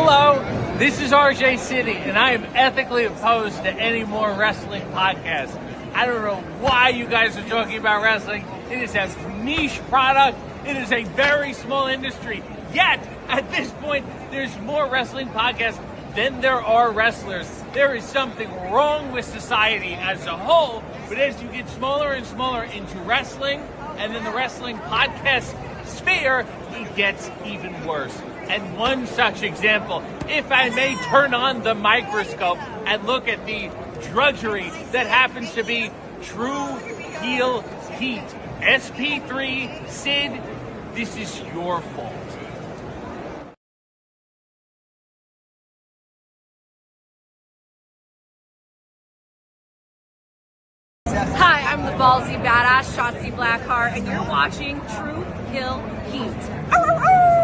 Hello, this is RJ City, and I am ethically opposed to any more wrestling podcasts. I don't know why you guys are talking about wrestling. It is a niche product. It is a very small industry. Yet, at this point, there's more wrestling podcasts than there are wrestlers. There is something wrong with society as a whole, but as you get smaller and smaller into wrestling, and then the wrestling podcast sphere, it gets even worse. And one such example, if I may turn on the microscope and look at the drudgery that happens to be True Heel Heat. SP3, Sid, this is your fault. Hi, I'm the ballsy badass Shotzi Blackheart, and you're watching True Heel Heat. Ow, ow, ow!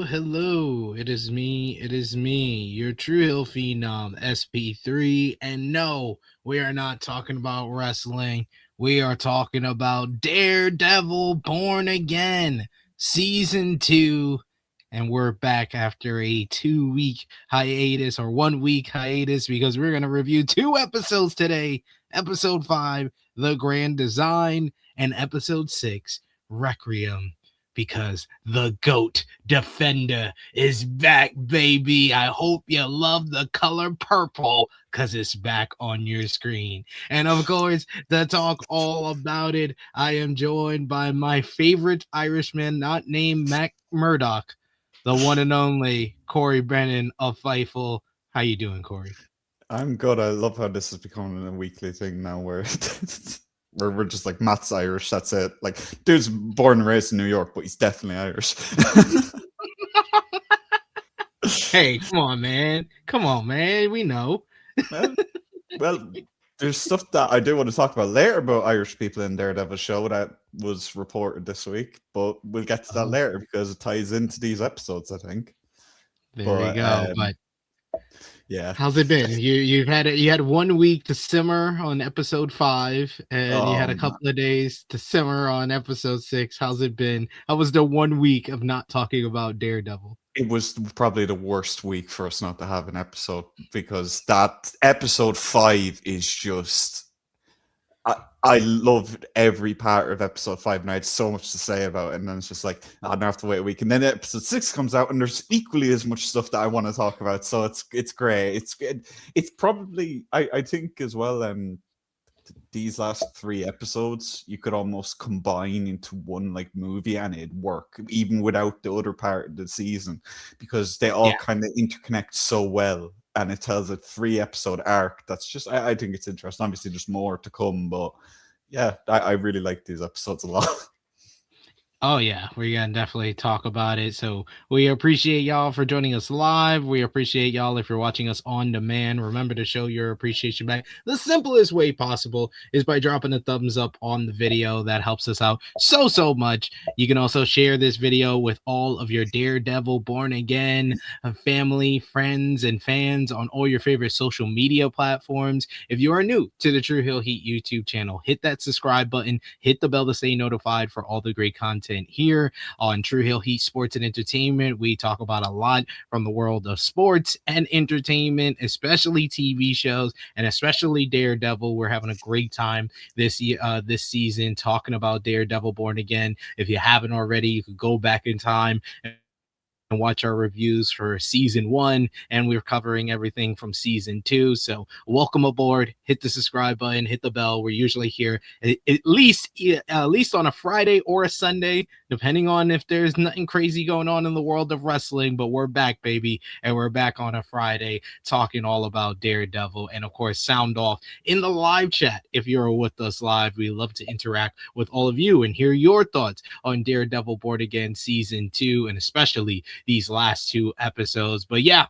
Hello. It is me, your True Hill Phenom, SP3. And no, we are not talking about wrestling. We are talking about Daredevil Born Again, Season 2. And we're back after a 2-week hiatus or 1-week hiatus because we're going to review 2 episodes today. Episode 5, The Grand Design, and Episode 6, Requiem. Because the GOAT Defender is back, baby. I hope you love the color purple because it's back on your screen. And of course, to talk all about it, I am joined by my favorite Irishman, not named Mac Murdoch, the one and only Corey Brennan of Fightful. How you doing, Corey? I'm good. I love how this is becoming a weekly thing now where we're just like, Matt's Irish, that's it. Like, dude's born and raised in New York, but he's definitely Irish. Hey, come on, man. We know. Well, there's stuff that I do want to talk about later about Irish people in Daredevil show that was reported this week, but we'll get to that later because it ties into these episodes, I think. There you go. But yeah, how's it been? You had 1 week to simmer on episode 5, and you had a couple of days to simmer on episode 6. How's it been? How was the 1 week of not talking about Daredevil? It was probably the worst week for us not to have an episode because that episode 5 is just. I loved every part of episode 5 and I had so much to say about it, and then it's just like, I don't have to wait a week, and then episode 6 comes out and there's equally as much stuff that I want to talk about, so it's great. It's probably I think as well these last 3 episodes you could almost combine into one like movie and it'd work even without the other part of the season because they all kind of interconnect so well. And it tells a 3-episode arc. That's just, I think it's interesting. Obviously, there's more to come, but yeah, I really like these episodes a lot. Oh, yeah, we're going to definitely talk about it. So we appreciate y'all for joining us live. We appreciate y'all if you're watching us on demand. Remember to show your appreciation back. The simplest way possible is by dropping a thumbs up on the video. That helps us out so much. You can also share this video with all of your Daredevil Born Again family, friends, and fans on all your favorite social media platforms. If you are new to the True Hill Heat YouTube channel, hit that subscribe button, hit the bell to stay notified for all the great content here on True Hill Heat Sports and Entertainment. We talk about a lot from the world of sports and entertainment, especially TV shows and especially Daredevil. We're having a great time this season talking about Daredevil Born Again. If you haven't already, you could go back in time and watch our reviews for season 1, and we're covering everything from season 2. So welcome aboard. Hit the subscribe button, hit the bell. We're usually here at least on a Friday or a Sunday depending on if there's nothing crazy going on in the world of wrestling. But we're back, baby, and we're back on a Friday talking all about Daredevil. And of course, sound off in the live chat. If you're with us live, we love to interact with all of you and hear your thoughts on Daredevil Born Again Season 2, and especially these last 2 episodes. But yeah,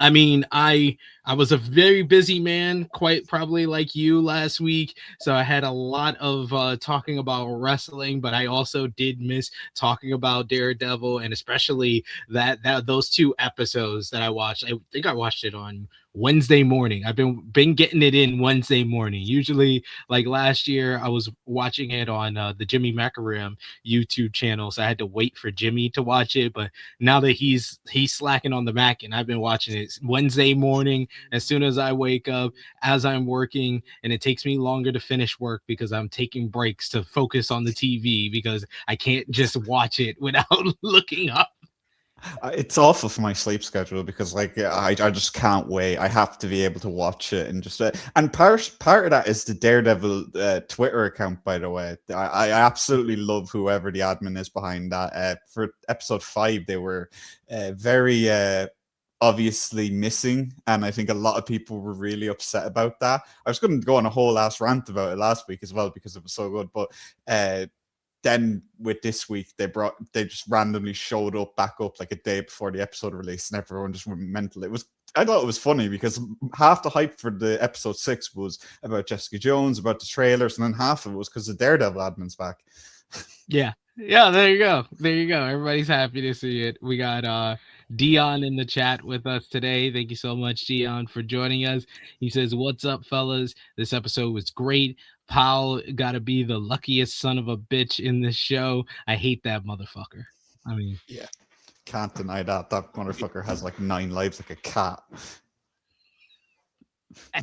I mean, I was a very busy man, quite probably like you last week. So I had a lot of talking about wrestling, but I also did miss talking about Daredevil, and especially that those 2 episodes that I watched. I think I watched it on Wednesday morning. I've been getting it in Wednesday morning. Usually, like last year, I was watching it on the Jimmy Macaram YouTube channel, so I had to wait for Jimmy to watch it. But now that he's slacking on the Mac, and I've been watching it Wednesday morning as soon as I wake up, as I'm working, and it takes me longer to finish work because I'm taking breaks to focus on the TV because I can't just watch it without looking up. It's awful for my sleep schedule because, like, I just can't wait. I have to be able to watch it and just and part of that is the Daredevil Twitter account. By the way, I absolutely love whoever the admin is behind that. For episode 5, they were very obviously missing, and I think a lot of people were really upset about that. I was going to go on a whole ass rant about it last week as well because it was so good, but then with this week, they just randomly showed up back up like a day before the episode release, and everyone just went mental. I thought it was funny because half the hype for the episode 6 was about Jessica Jones, about the trailers, and then half of it was because the Daredevil admin's back. Yeah, there you go. Everybody's happy to see it. We got Dion in the chat with us today. Thank you so much, Dion, for joining us. He says, "What's up, fellas? This episode was great. Powell gotta be the luckiest son of a bitch in this show. I hate that motherfucker." I mean, yeah, can't deny that. That motherfucker has like 9 lives like a cat.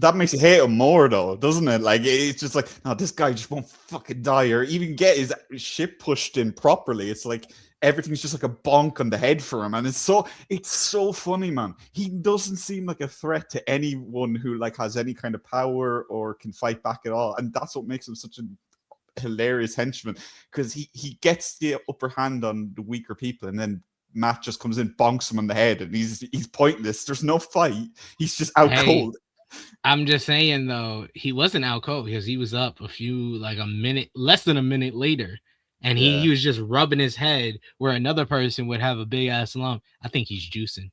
That makes you hate him more, though, doesn't it? Like, it's just like, no, this guy just won't fucking die or even get his shit pushed in properly. It's like everything's just like a bonk on the head for him, and it's so funny, man. He doesn't seem like a threat to anyone who like has any kind of power or can fight back at all, and that's what makes him such a hilarious henchman, because he gets the upper hand on the weaker people, and then Matt just comes in, bonks him on the head, and he's pointless. There's no fight. He's just out cold. I'm just saying, though, he wasn't out cold because he was up less than a minute later, and he was just rubbing his head where another person would have a big ass lump. I think he's juicing.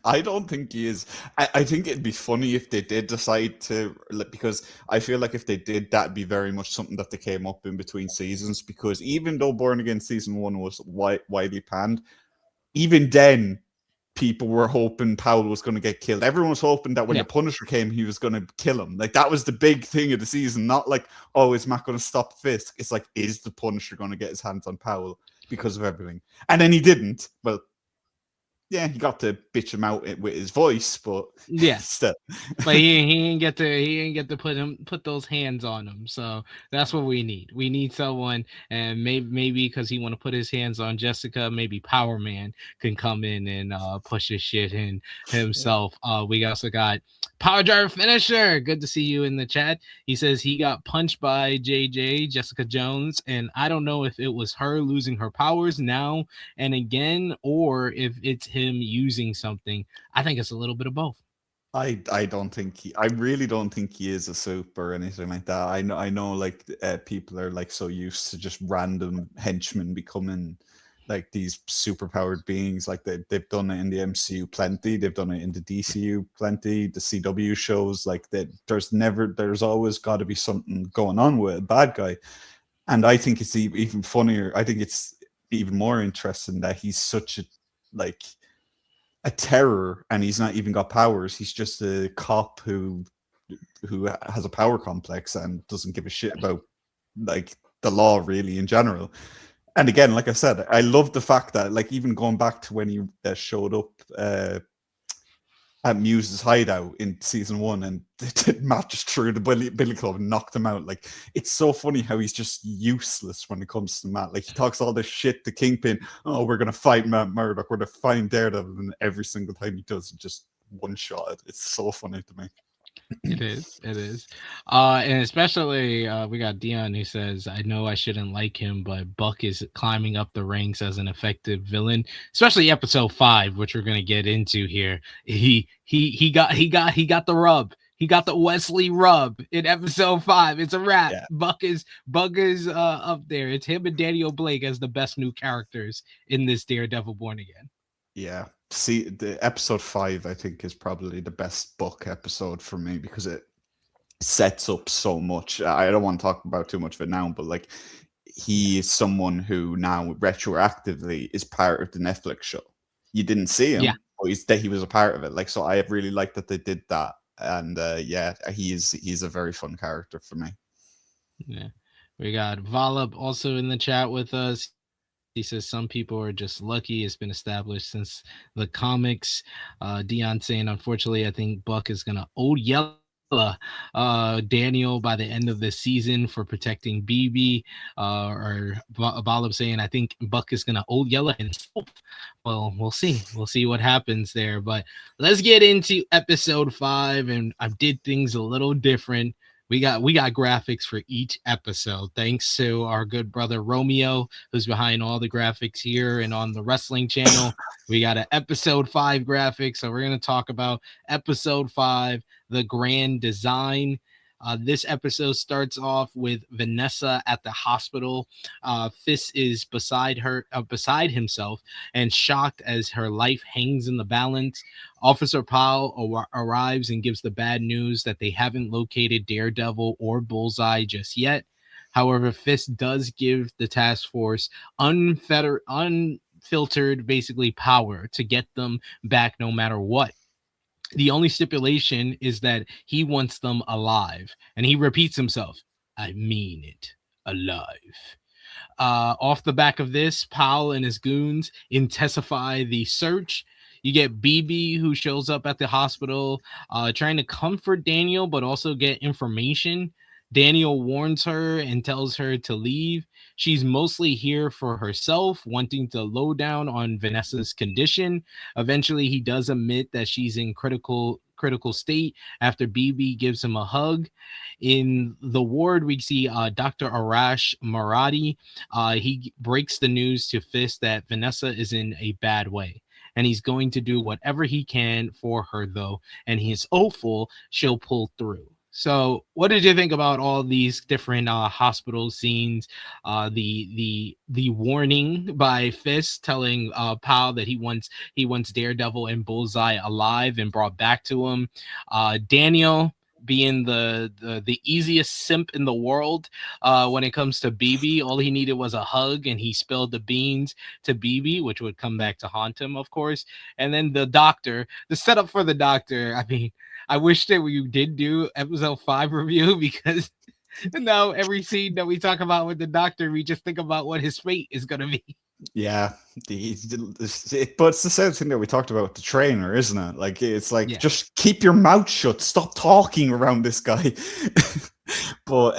I don't think he is. I think it'd be funny if they did decide to, because I feel like if they did, that'd be very much something that they came up in between seasons, because even though Born Again Season 1 was widely panned, even then, people were hoping Powell was going to get killed. Everyone was hoping that when the Punisher came, he was going to kill him. Like, that was the big thing of the season. Not like, oh, is Matt going to stop Fisk? It's like, is the Punisher going to get his hands on Powell because of everything? And then he didn't. Well, yeah, he got to bitch him out with his voice, but still. But he didn't get to put those hands on him. So that's what we need. We need someone, and maybe because he want to put his hands on Jessica, maybe Power Man can come in and push his shit in himself. We also got Power Driver Finisher. Good to see you in the chat. He says he got punched by Jessica Jones, and I don't know if it was her losing her powers now and again, or if it's him using something. I think it's a little bit of both. I really don't think he is a supe or anything like that. I know like people are like so used to just random henchmen becoming like these superpowered beings. Like they've done it in the MCU plenty, they've done it in the DCU plenty, the CW shows. Like that, there's always got to be something going on with a bad guy. And I think it's even funnier. I think it's even more interesting that he's such a terror, and he's not even got powers. He's just a cop who has a power complex and doesn't give a shit about like the law really in general. And again, like I said, I love the fact that, like, even going back to when he showed up at Muse's hideout in season 1, and Matt just threw the billy club and knocked him out. Like, it's so funny how he's just useless when it comes to Matt. Like, he talks all this shit to Kingpin. Oh, we're gonna fight Matt Murdock. We're gonna find Daredevil, and every single time he does, he just one shot it. It's so funny to me. It is. It is. And especially we got Dion who says, I know I shouldn't like him, but Buck is climbing up the ranks as an effective villain, especially episode 5, which we're gonna get into here. He got the rub. He got the Wesley rub in episode 5. It's a wrap. Yeah. Buck is up there. It's him and Daniel Blake as the best new characters in this Daredevil Born Again. Yeah. See, the episode 5, I think, is probably the best Buck episode for me because it sets up so much. I don't want to talk about too much of it now, but like he is someone who now retroactively is part of the Netflix show. You didn't see him, Yeah. but he was a part of it. Like, so I really like that they did that. And yeah, he's a very fun character for me. Yeah. We got Valab also in the chat with us. He says some people are just lucky. It's been established since the comics. Dion saying, unfortunately, I think Buck is gonna old yellow Daniel by the end of the season for protecting BB. Or Valab saying, I think Buck is gonna old yellow himself. Well, we'll see. We'll see what happens there. But let's get into episode 5, and I did things a little different. We got graphics for each episode, thanks to our good brother Romeo, who's behind all the graphics here and on the wrestling channel. We got an episode 5 graphic, so we're going to talk about episode 5, the grand design. This episode starts off with Vanessa at the hospital. Fist is beside himself and shocked as her life hangs in the balance. Officer Powell arrives and gives the bad news that they haven't located Daredevil or Bullseye just yet. However, Fist does give the task force unfiltered basically power to get them back no matter what. The only stipulation is that he wants them alive. And he repeats himself, I mean it, alive. Off the back of this, Powell and his goons intensify the search. You get BB, who shows up at the hospital trying to comfort Daniel, but also get information. Daniel warns her and tells her to leave. She's mostly here for herself, wanting to low down on Vanessa's condition. Eventually, he does admit that she's in critical state after BB gives him a hug. In the ward, we see Dr. Arash Maradi. He breaks the news to Fist that Vanessa is in a bad way, and he's going to do whatever he can for her, though, and he's hopeful she'll pull through. So what did you think about all these different hospital scenes? The warning by Fist telling Powell that he wants Daredevil and Bullseye alive and brought back to him. Daniel being the easiest simp in the world when it comes to BB. All he needed was a hug, and he spilled the beans to BB, which would come back to haunt him, of course. And then the doctor, the setup for the doctor, I mean, I wish that we did do episode 5 review, because now every scene that we talk about with the doctor, we just think about what his fate is going to be. Yeah, but it's the same thing that we talked about with the trainer, isn't it? Like, it's like, just keep your mouth shut, stop talking around this guy. But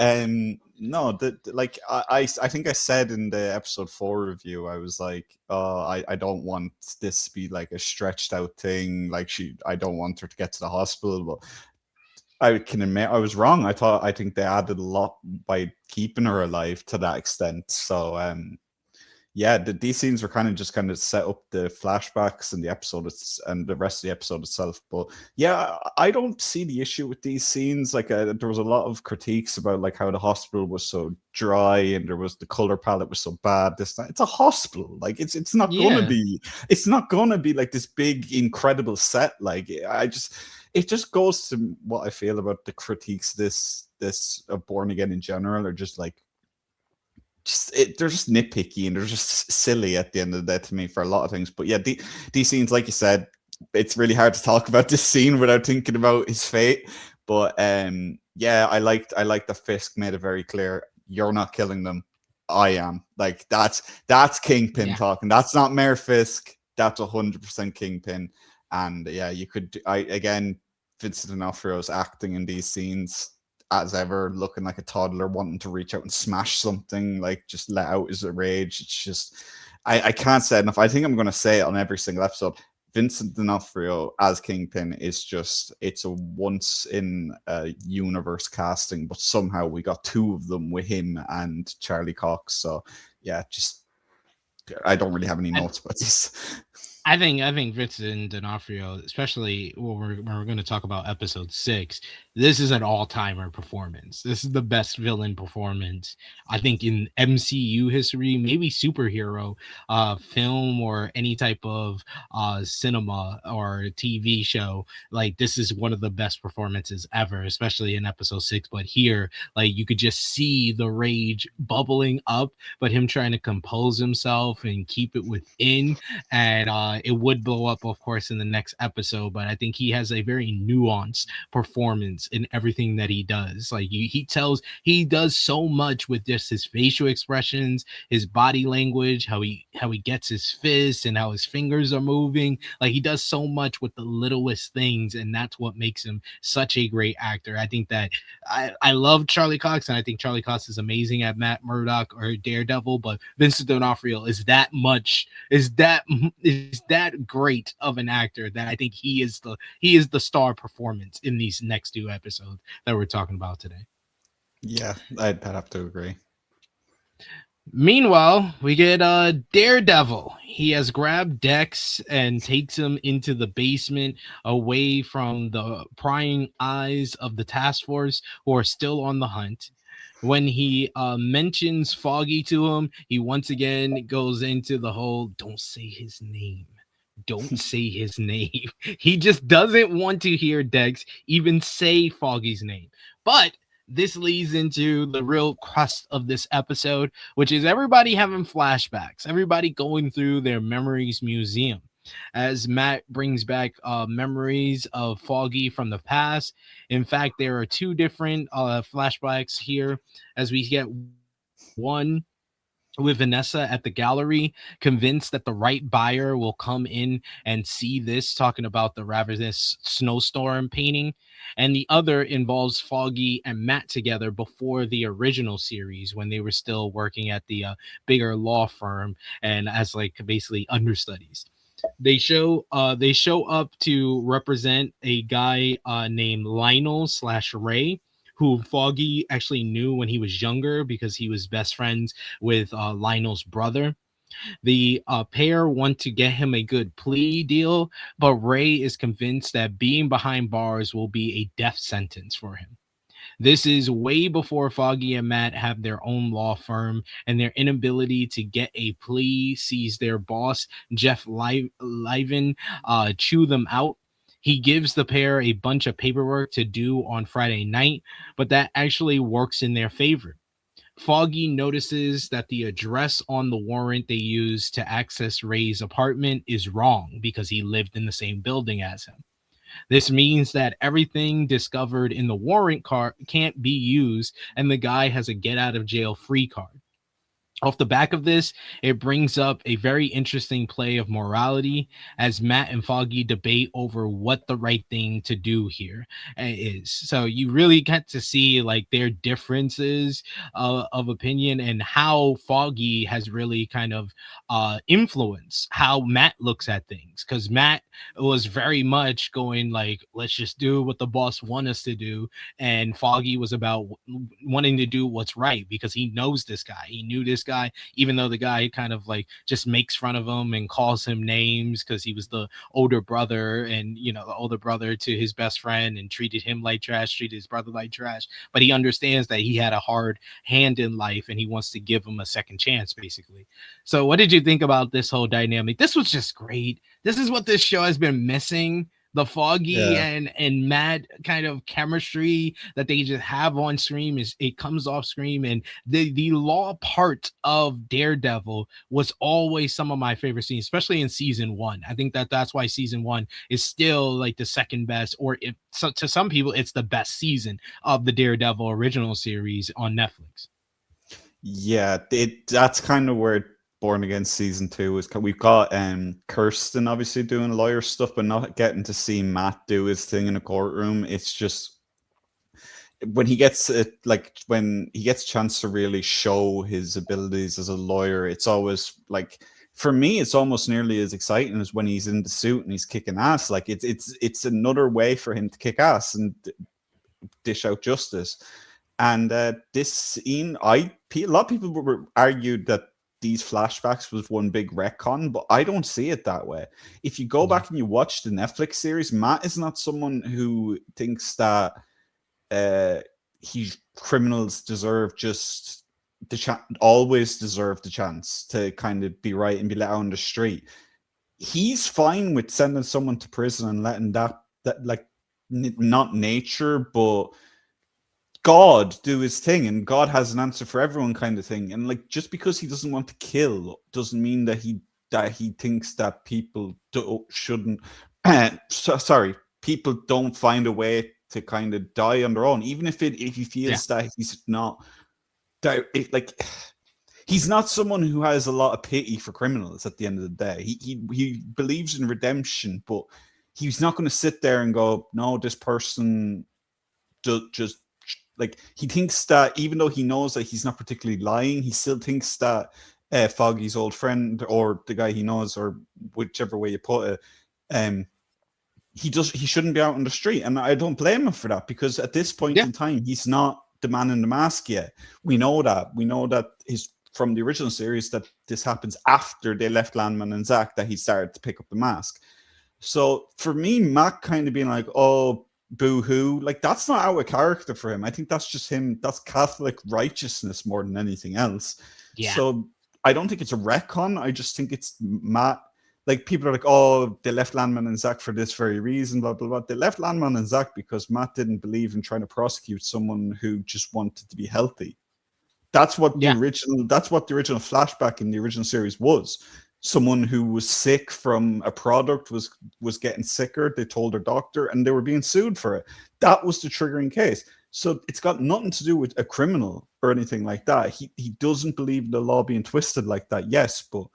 no, like I think I said in the episode 4 review, I was like, I don't want this to be like a stretched out thing. Like, I don't want her to get to the hospital, but I can admit I was wrong. I think they added a lot by keeping her alive to that extent. So yeah, these scenes were kind of set up the flashbacks and the episode and the rest of the episode itself. But yeah, I don't see the issue with these scenes. Like, there was a lot of critiques about like how the hospital was so dry and there was the color palette was so bad. It's a hospital. Like, it's not gonna be like this big incredible set. Like, it just goes to what I feel about the critiques this Born Again in general, are just like, they're just nitpicky and they're just silly at the end of the day to me for a lot of things. But yeah, these scenes, like you said, it's really hard to talk about this scene without thinking about his fate. But yeah, I liked that Fisk made it very clear, you're not killing them, I am. Like, that's Kingpin talking. That's not Mayor Fisk. That's 100% Kingpin. And yeah, again, Vincent D'Onofrio's acting in these scenes, as ever, looking like a toddler wanting to reach out and smash something, like just let out his rage. It's just, I can't say enough. I think I'm going to say it on every single episode. Vincent D'Onofrio as Kingpin is just, it's a once in a universe casting, but somehow we got two of them with him and Charlie Cox. So yeah, just, I don't really have any notes about this. I think Vincent D'Onofrio, especially when we're going to talk about episode 6, this is an all-timer performance. This is the best villain performance, I think, in MCU history, maybe superhero film or any type of cinema or TV show. Like, this is one of the best performances ever, especially in episode 6. But here, like, you could just see the rage bubbling up, but him trying to compose himself and keep it within. And it would blow up, of course, in the next episode, but I think he has a very nuanced performance in everything that he does. Like, he does so much with just his facial expressions, his body language, how he gets his fists and how his fingers are moving. Like, he does so much with the littlest things, and that's what makes him such a great actor. I think that I love Charlie Cox, and I think Charlie Cox is amazing at Matt Murdock or Daredevil, but Vincent D'Onofrio is that great of an actor that I think he is the star performance in these next 2 episodes that we're talking about today. Yeah, I'd have to agree. Meanwhile, we get Daredevil. He has grabbed Dex and takes him into the basement away from the prying eyes of the task force who are still on the hunt. When he mentions Foggy to him, he once again goes into the whole, don't say his name. Don't say his name. He just doesn't want to hear Dex even say Foggy's name. But this leads into the real crust of this episode, which is everybody having flashbacks, everybody going through their memories museum. As Matt brings back memories of Foggy from the past. In fact, there are 2 different flashbacks here, as we get one with Vanessa at the gallery, convinced that the right buyer will come in and see this, talking about the Ravenous Snowstorm painting. And the other involves Foggy and Matt together before the original series, when they were still working at the bigger law firm and as like basically understudies. They show up to represent a guy named Lionel/Ray, who Foggy actually knew when he was younger because he was best friends with Lionel's brother. The pair want to get him a good plea deal, but Ray is convinced that being behind bars will be a death sentence for him. This is way before Foggy and Matt have their own law firm, and their inability to get a plea sees their boss, Jeff Liven, chew them out. He gives the pair a bunch of paperwork to do on Friday night, but that actually works in their favor. Foggy notices that the address on the warrant they used to access Ray's apartment is wrong because he lived in the same building as him. This means that everything discovered in the warrant card can't be used, and the guy has a get out of jail free card. Off the back of this, it brings up a very interesting play of morality as Matt and Foggy debate over what the right thing to do here is. So you really get to see like their differences of opinion and how Foggy has really kind of influenced how Matt looks at things. Because Matt was very much going like, let's just do what the boss wants us to do. And Foggy was about wanting to do what's right because he knows this guy. He knew this guy, even though the guy kind of like just makes fun of him and calls him names because he was the older brother and, you know, the older brother to his best friend and treated him like trash, treated his brother like trash. But he understands that he had a hard hand in life and he wants to give him a second chance, basically. So what did you think about this whole dynamic? This was just great. This is what this show has been missing. The Foggy and Matt kind of chemistry that they just have on screen is it comes off screen, and the law part of Daredevil was always some of my favorite scenes, especially in season 1. I think that's why season 1 is still like the second best, or if so, to some people it's the best season of the Daredevil original series on Netflix. Yeah, that's kind of where Born Again season 2 is. We've got Kirsten obviously doing lawyer stuff, but not getting to see Matt do his thing in a courtroom. It's just when he gets when he gets a chance to really show his abilities as a lawyer, it's always like for me, it's almost nearly as exciting as when he's in the suit and he's kicking ass. Like it's another way for him to kick ass and dish out justice. And this scene, a lot of people argued that these flashbacks was one big retcon, but I don't see it that way. If you go back and you watch the Netflix series, Matt is not someone who thinks that criminals deserve just always deserve the chance to kind of be right and be let out on the street. He's fine with sending someone to prison and letting that like not nature, but God do his thing, and God has an answer for everyone, kind of thing. And like, just because he doesn't want to kill doesn't mean that he thinks that people shouldn't. People don't find a way to kind of die on their own, even if he feels that he's not. He's not someone who has a lot of pity for criminals. At the end of the day, he believes in redemption, but he's not going to sit there and go, no, this person just. Like, he thinks that even though he knows that he's not particularly lying, he still thinks that Foggy's old friend, or the guy he knows, or whichever way you put it, he shouldn't be out on the street. And I don't blame him for that, because at this point in time, he's not the man in the mask yet. We know that. We know that from the original series that this happens after they left Landman and Zach, that he started to pick up the mask. So for me, Matt kind of being like, oh, boo-hoo, like, that's not out of character for him. I think that's just him. That's Catholic righteousness more than anything else. So I don't think it's a retcon. I just think it's Matt. Like, people are like, oh, they left Landman and Zach for this very reason, blah blah blah. They left Landman and Zach because Matt didn't believe in trying to prosecute someone who just wanted to be healthy. That's what the original flashback in the original series was. Someone who was sick from a product was getting sicker. They told their doctor, and they were being sued for it. That was the triggering case. So it's got nothing to do with a criminal or anything like that. He doesn't believe in the law being twisted like that. Yes, but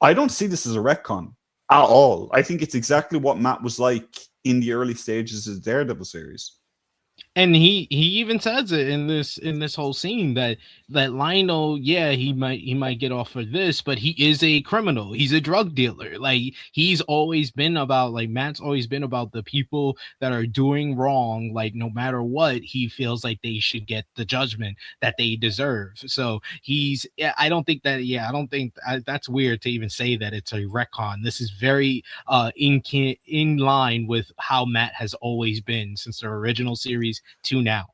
I don't see this as a retcon at all. I think it's exactly what Matt was like in the early stages of the Daredevil series. And he even says it in this whole scene that Lionel, he might get off for this, but he is a criminal. He's a drug dealer. Like, he's always been about, like, Matt's always been about the people that are doing wrong. Like, no matter what, he feels like they should get the judgment that they deserve. So I don't think that's weird to even say that it's a retcon. This is very in line with how Matt has always been since the original series to now.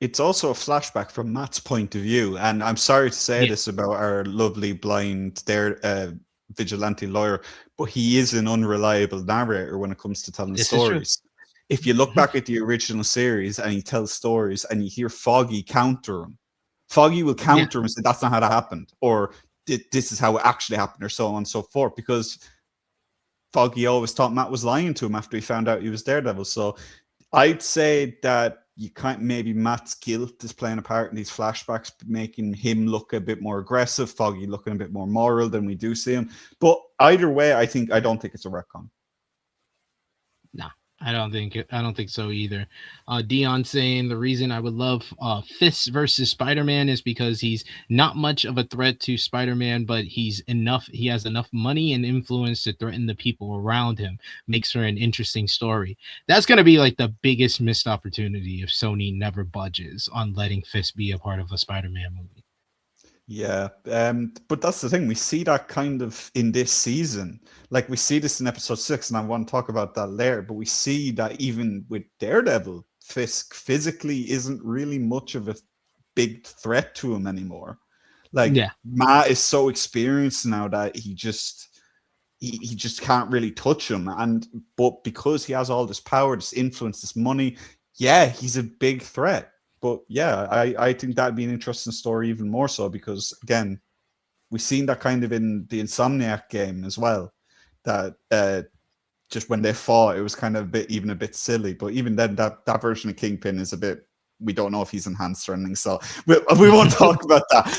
It's also a flashback from Matt's point of view, and I'm sorry to say this about our lovely blind vigilante lawyer, but he is an unreliable narrator when it comes to telling stories. If you look back at the original series and he tells stories and you hear Foggy counter him, Foggy will counter him and say, that's not how that happened, or this is how it actually happened, or so on and so forth, because Foggy always thought Matt was lying to him after he found out he was Daredevil. So I'd say that maybe Matt's guilt is playing a part in these flashbacks, making him look a bit more aggressive, Foggy looking a bit more moral than we do see him. But either way, I don't think it's a retcon. No, I don't think so either. Dion saying the reason I would love Fists versus Spider-Man is because he's not much of a threat to Spider-Man, but he has enough money and influence to threaten the people around him. Makes for an interesting story. That's going to be like the biggest missed opportunity if Sony never budges on letting Fists be a part of a Spider-Man movie. Yeah, but that's the thing. We see that kind of in this season. Like, we see this in episode 6, and I want to talk about that later, but we see that even with Daredevil, Fisk physically isn't really much of a big threat to him anymore. Like, Matt is so experienced now that he just can't really touch him. But because he has all this power, this influence, this money, he's a big threat. But I think that'd be an interesting story even more so, because again, we've seen that kind of in the Insomniac game as well. That just when they fought, it was kind of a bit silly. But even then, that version of Kingpin is a bit. We don't know if he's enhanced or anything, so we won't talk about that.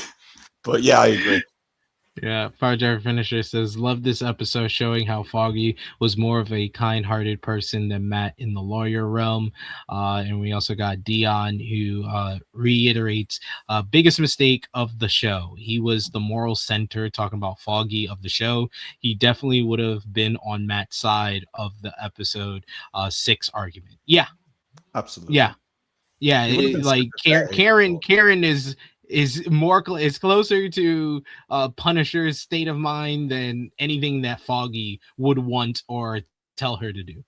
But yeah, I agree. Yeah, Fire Finisher says, love this episode showing how Foggy was more of a kind-hearted person than Matt in the lawyer realm. And we also got Dion, who reiterates biggest mistake of the show. He was the moral center, talking about Foggy of the show. He definitely would have been on Matt's side of the episode 6 argument. Yeah, Absolutely. yeah. Yeah, He would have been like sympathetic, but Karen is more is closer to Punisher's state of mind than anything that Foggy would want or tell her to do.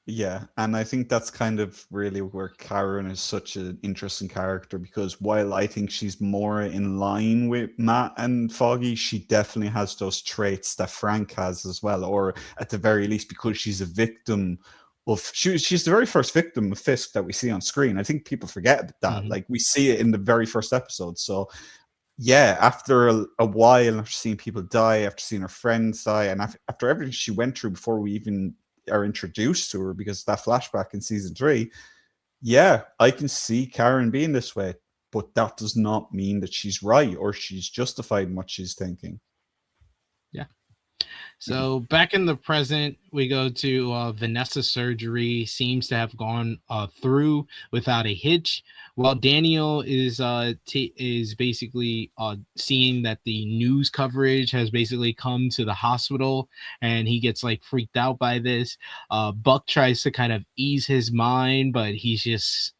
yeah, and I think that's kind of really where Karen is such an interesting character, because while I think she's more in line with Matt and Foggy, she definitely has those traits that Frank has as well, or at the very least, because she's a victim of she's the very first victim of Fisk that we see on screen. I think people forget that. Mhm. Like, we see it in the very first episode. So yeah, after a while, after seeing people die, after seeing her friends die, and after everything she went through before we even are introduced to her, because that flashback in season 3, yeah, I can see Karen being this way, but that does not mean that she's right or she's justified in what she's thinking. Yeah. So back in the present, we go to Vanessa's surgery seems to have gone through without a hitch, while Daniel is basically seeing that the news coverage has basically come to the hospital, and he gets like freaked out by this. Buck tries to kind of ease his mind, but he's just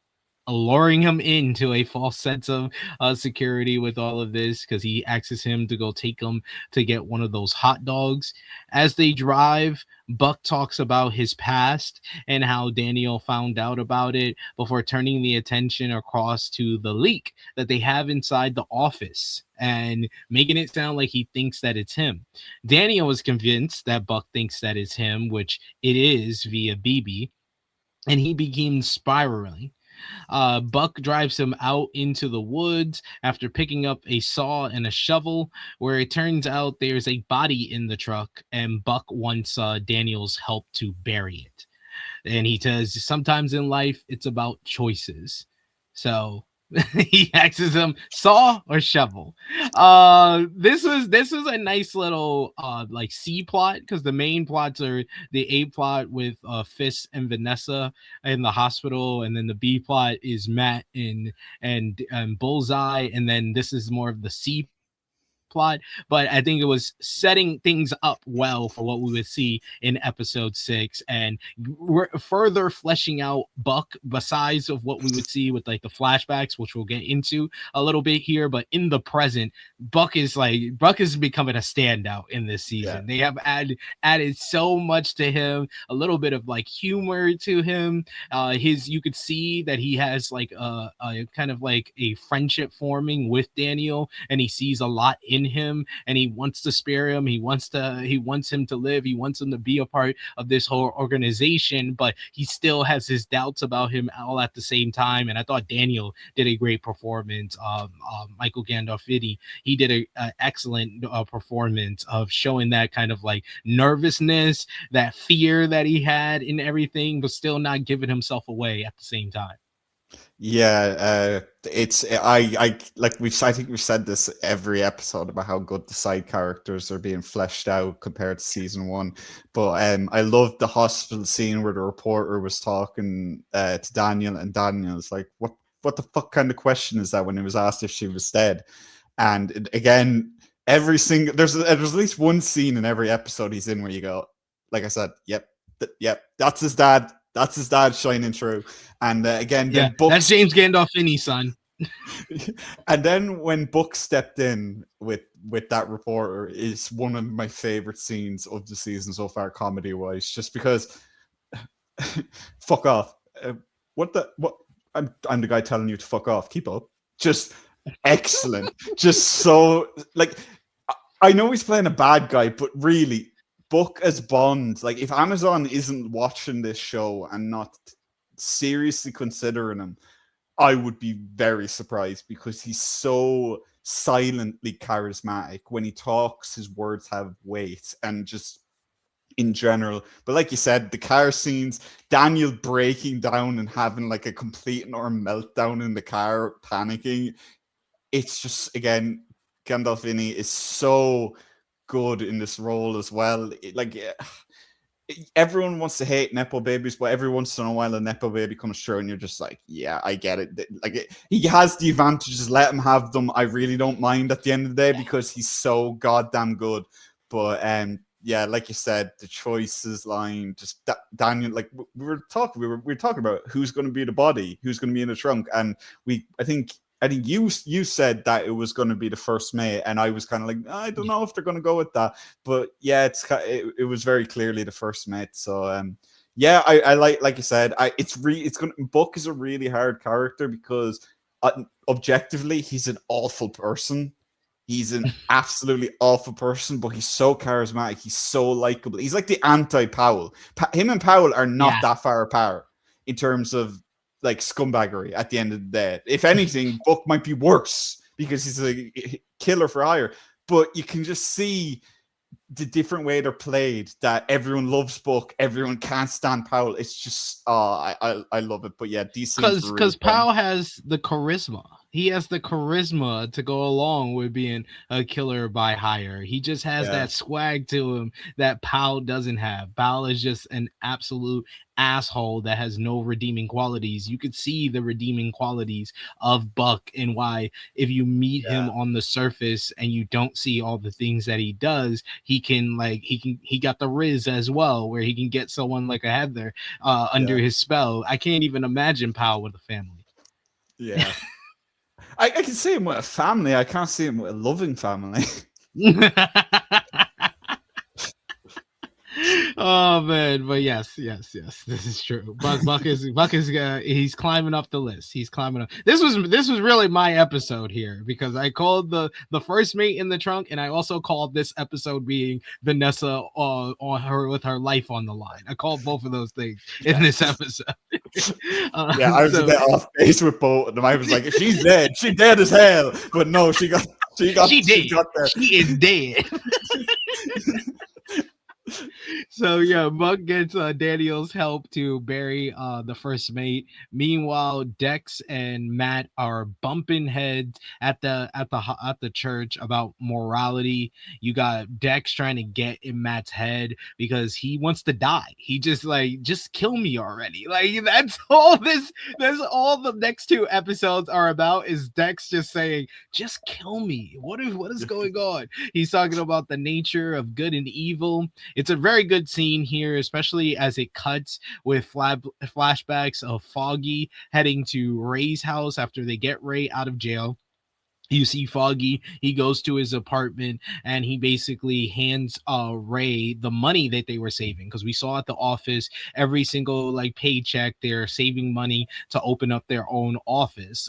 luring him into a false sense of security with all of this, because he asks him to go take him to get one of those hot dogs. As they drive, Buck talks about his past and how Daniel found out about it before turning the attention across to the leak that they have inside the office and making it sound like he thinks that it's him. Daniel is convinced that Buck thinks that it's him, which it is via BB, and he begins spiraling. Buck drives him out into the woods after picking up a saw and a shovel, where it turns out there's a body in the truck, and Buck wants Daniel's help to bury it. And he says, sometimes in life, it's about choices. So he asks him, saw or shovel. This was a nice little like C plot, because the main plots are the A plot with Fisk and Vanessa in the hospital, and then the B plot is Matt and Bullseye, and then this is more of the C plot. But I think it was setting things up well for what we would see in episode 6, and we're further fleshing out Buck besides of what we would see with like the flashbacks, which we'll get into a little bit here. But in the present, Buck is becoming a standout in this season. They have added so much to him, a little bit of like humor to him. You could see that he has like a kind of like a friendship forming with Daniel, and he sees a lot in him, and he wants to spare him. He wants him to live. He wants him to be a part of this whole organization, but he still has his doubts about him all at the same time. And I thought Daniel did a great performance. Michael Gandolfini, he did a excellent performance of showing that kind of like nervousness, that fear that he had in everything, but still not giving himself away at the same time. Yeah, it's I I think we've said this every episode about how good the side characters are being fleshed out compared to season 1. But I loved the hospital scene where the reporter was talking to Daniel, and Daniel's like, what the fuck kind of question is that, when he was asked if she was dead? And again, there's at least one scene in every episode he's in where you go, like I said, yep, that's his dad. That's his dad shining through. And again, yeah, Buck, that's James Gandolfini, son. And then when Buck stepped in with that reporter, is one of my favorite scenes of the season so far, comedy wise, just because fuck off. What I'm the guy telling you to fuck off. Keep up. Just excellent. Just so, like, I know he's playing a bad guy, but really, Buck as Bond, like, if Amazon isn't watching this show and not seriously considering him, I would be very surprised, because he's so silently charismatic. When he talks, his words have weight, and just in general. But like you said, the car scenes, Daniel breaking down and having like a complete and utter meltdown in the car, panicking. It's just, again, Gandolfini is so good in this role as well. Everyone wants to hate nepo babies, but every once in a while a nepo baby comes through and you're just like, yeah, I get it. He has the advantages, let him have them. I really don't mind at the end of the day because he's so goddamn good. But yeah, like you said, the choices line, just Daniel, like we were talking about who's going to be the body, who's going to be in the trunk, and I think you said that it was going to be the first mate, and I was kind of like, I don't know if they're going to go with that, but yeah, it was very clearly the first mate. So yeah, I like you said, Buck is a really hard character because objectively he's an awful person. He's an absolutely awful person, but he's so charismatic. He's so likable. He's like the anti-Powell. Him and Powell are not that far apart in terms of like scumbaggery at the end of the day. If anything, Buck might be worse because he's a killer for hire. But you can just see the different way they're played, that everyone loves Buck, everyone can't stand Powell. It's just I love it. But yeah, DC, because Powell has the charisma. He has the charisma to go along with being a killer by hire. He just has that swag to him that Powell doesn't have. Powell is just an absolute asshole that has no redeeming qualities. You could see the redeeming qualities of Buck and why if you meet him on the surface and you don't see all the things that he does, he got the Riz as well, where he can get someone like a Heather under his spell. I can't even imagine Powell with a family. Yeah. I can see him with a family. I can't see him with a loving family. Oh man, but yes, this is true. Buck is he's climbing up the list. He's climbing up. This was really my episode here because I called the first mate in the trunk, and I also called this episode being Vanessa on her with her life on the line. I called both of those things in this episode. I was a bit off base with both of them. I was like, she's dead. She's dead as hell. But no, she got there. She is dead. So yeah, Buck gets Daniel's help to bury the first mate. Meanwhile, Dex and Matt are bumping heads at the church about morality. You got Dex trying to get in Matt's head because he wants to die. He just kill me already. Like that's all the next two episodes are about, is Dex just saying, just kill me. What is going on? He's talking about the nature of good and evil. It's a very good scene here, especially as it cuts with flashbacks of Foggy heading to Ray's house after they get Ray out of jail. You see Foggy, he goes to his apartment and he basically hands Ray the money that they were saving, because we saw at the office every single paycheck they're saving money to open up their own office.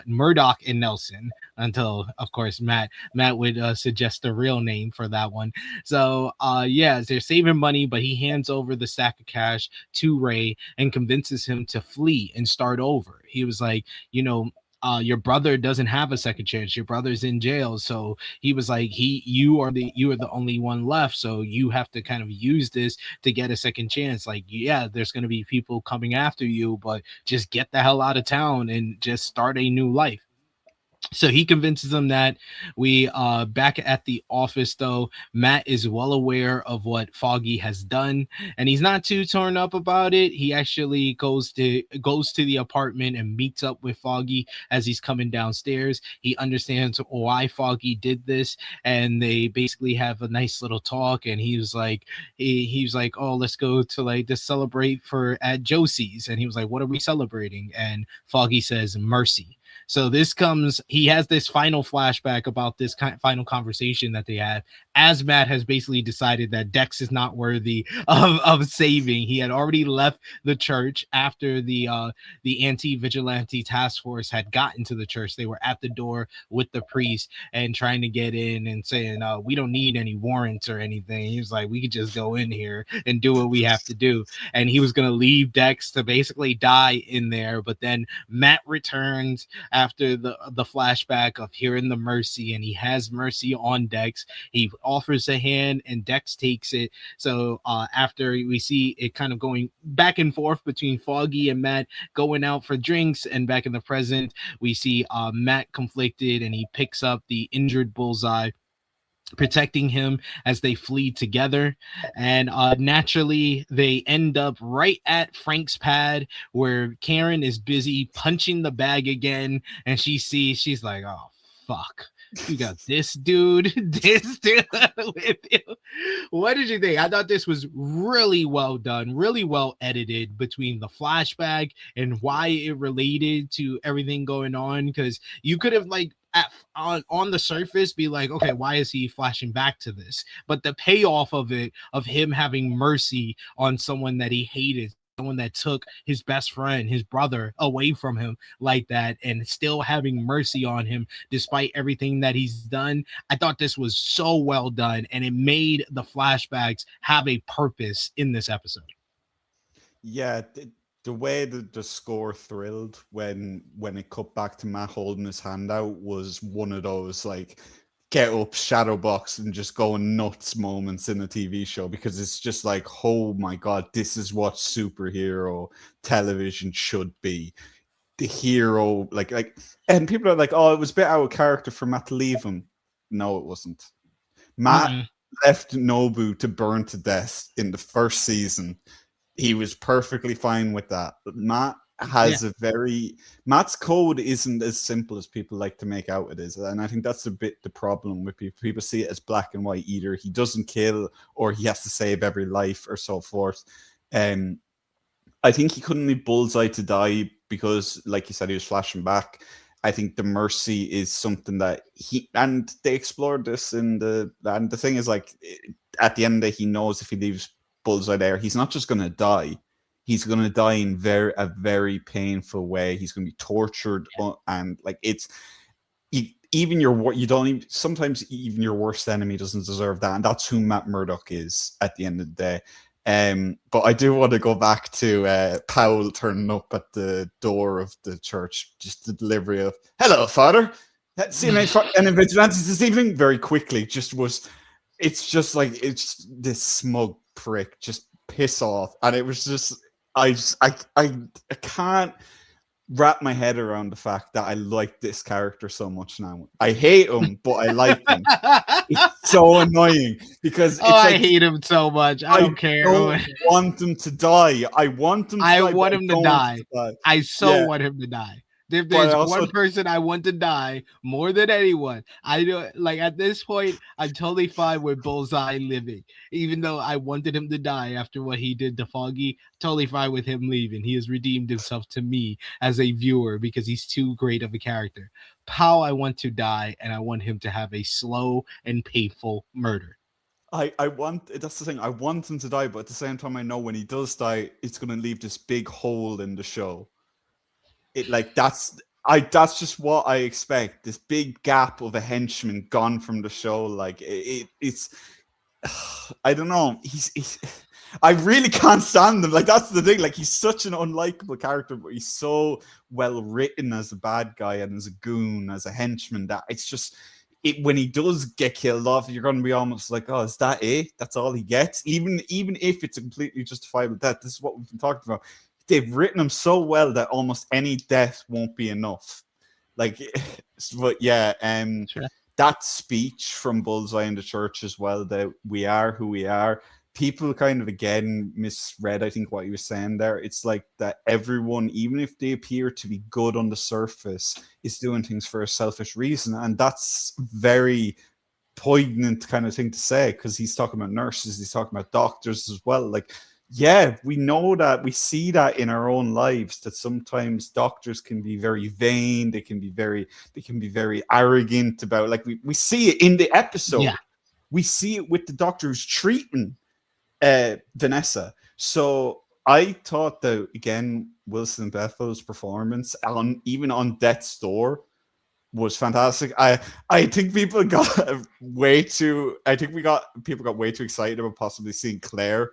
Murdoch and Nelson, until of course Matt would suggest the real name for that one. So they're saving money, but he hands over the stack of cash to Ray and convinces him to flee and start over. He was like, your brother doesn't have a second chance. Your brother's in jail. So he was like, you are the only one left. So you have to kind of use this to get a second chance. There's going to be people coming after you, but just get the hell out of town and just start a new life. So he convinces them that. We back at the office though, Matt is well aware of what Foggy has done, and he's not too torn up about it. He actually goes to the apartment and meets up with Foggy as he's coming downstairs. He understands why Foggy did this, and they basically have a nice little talk. And he was like, oh, let's go to to celebrate at Josie's. And he was like, what are we celebrating? And Foggy says mercy. So he has this final flashback about this final conversation that they had, as Matt has basically decided that Dex is not worthy of saving. He had already left the church after the anti-vigilante task force had gotten to the church. They were at the door with the priest and trying to get in and saying, we don't need any warrants or anything. He was like, we could just go in here and do what we have to do. And he was going to leave Dex to basically die in there. But then Matt returns after the flashback of hearing the Mercy, and he has Mercy on Dex. He offers a hand and Dex takes it. So after we see it kind of going back and forth between Foggy and Matt going out for drinks, and back in the present we see Matt conflicted, and he picks up the injured Bullseye, protecting him as they flee together. And naturally they end up right at Frank's pad, where Karen is busy punching the bag again, and she's like, oh fuck, you got this dude with you. What did you think? I thought this was really well done, really well edited, between the flashback and why it related to everything going on, because you could have like on the surface be like, okay, why is he flashing back to this? But the payoff of it, of him having mercy on someone that he hated, someone that took his best friend, his brother, away from him like that, and still having mercy on him despite everything that he's done. I thought this was so well done, and it made the flashbacks have a purpose in this episode. Yeah, the way that the score thrilled when it cut back to Matt holding his hand out was one of those like get up, shadow box, and just going nuts moments in a TV show, because it's just like, oh my god, this is what superhero television should be. The hero, like, and people are like, oh, it was a bit out of character for Matt to leave him. No, it wasn't. Matt left Nobu to burn to death in the first season. He was perfectly fine with that. But Matt has Matt's code isn't as simple as people like to make out it is. And I think that's a bit the problem with people. People see it as black and white. Either he doesn't kill or he has to save every life or so forth. I think he couldn't leave Bullseye to die because, like you said, he was flashing back. I think the mercy is something that and they explored this and the thing is, like, at the end of the day, he knows if he leaves Bullseye there, he's not just going to die. He's going to die in a very painful way. He's going to be tortured, and like sometimes even your worst enemy doesn't deserve that, and that's who Matt Murdock is at the end of the day. But I do want to go back to Powell turning up at the door of the church, just the delivery of "Hello, Father. See any vigilantes this evening?" Very quickly, it's just like it's this smug prick, just piss off, and it was just I can't wrap my head around the fact that I like this character so much now. I hate him, but I like him. It's so annoying because I hate him so much. I don't care. I don't want him to die. I want him to die. I want him to die. I want him to die. If there's one person I want to die more than anyone, I know, like, at this point, I'm totally fine with Bullseye living. Even though I wanted him to die after what he did to Foggy, totally fine with him leaving. He has redeemed himself to me as a viewer because he's too great of a character. Pow, I want to die, and I want him to have a slow and painful murder. That's the thing. I want him to die, but at the same time, I know when he does die, it's going to leave this big hole in the show. That's just what I expect. This big gap of a henchman gone from the show. Like it's I don't know. I really can't stand him. Like, that's the thing. Like, he's such an unlikable character, but he's so well written as a bad guy and as a goon, as a henchman, that it's just when he does get killed off, you're going to be almost like, oh, is that it? That's all he gets? Even if it's a completely justifiable death. This is what we've been talking about. They've written him so well that almost any death won't be enough. Like, but yeah, sure. That speech from Bullseye in the church as well, that we are who we are. People kind of, again, misread, I think, what he was saying there. It's like that everyone, even if they appear to be good on the surface, is doing things for a selfish reason. And that's very poignant kind of thing to say, because he's talking about nurses, he's talking about doctors as well. Like, yeah, we know that, we see that in our own lives, that sometimes doctors can be very vain, they can be very arrogant about, like, we see it in the episode. Yeah. We see it with the doctor who's treating Vanessa. So I thought that, again, Wilson Bethel's performance even on Death's Door was fantastic. I think people got way too excited about possibly seeing Claire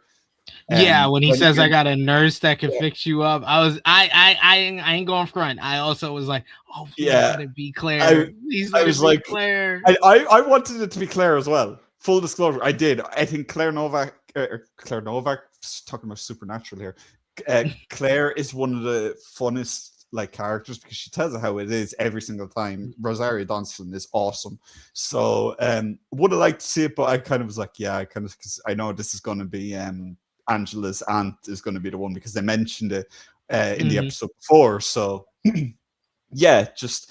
Yeah, when he says I when got a nurse that can fix you up, I ain't going front. I also was like, oh, please yeah, let it be I Claire. Please I let it was be like, Claire. I wanted it to be Claire as well. Full disclosure, I did. I think Claire Novak, talking about Supernatural here. Claire is one of the funnest like characters because she tells it how it is every single time. Rosario Dawson is awesome. So would have liked to see it, but I kind of was like, yeah, I kind of, because I know this is going to be Angela's aunt is going to be the one because they mentioned it in the episode before. So yeah, just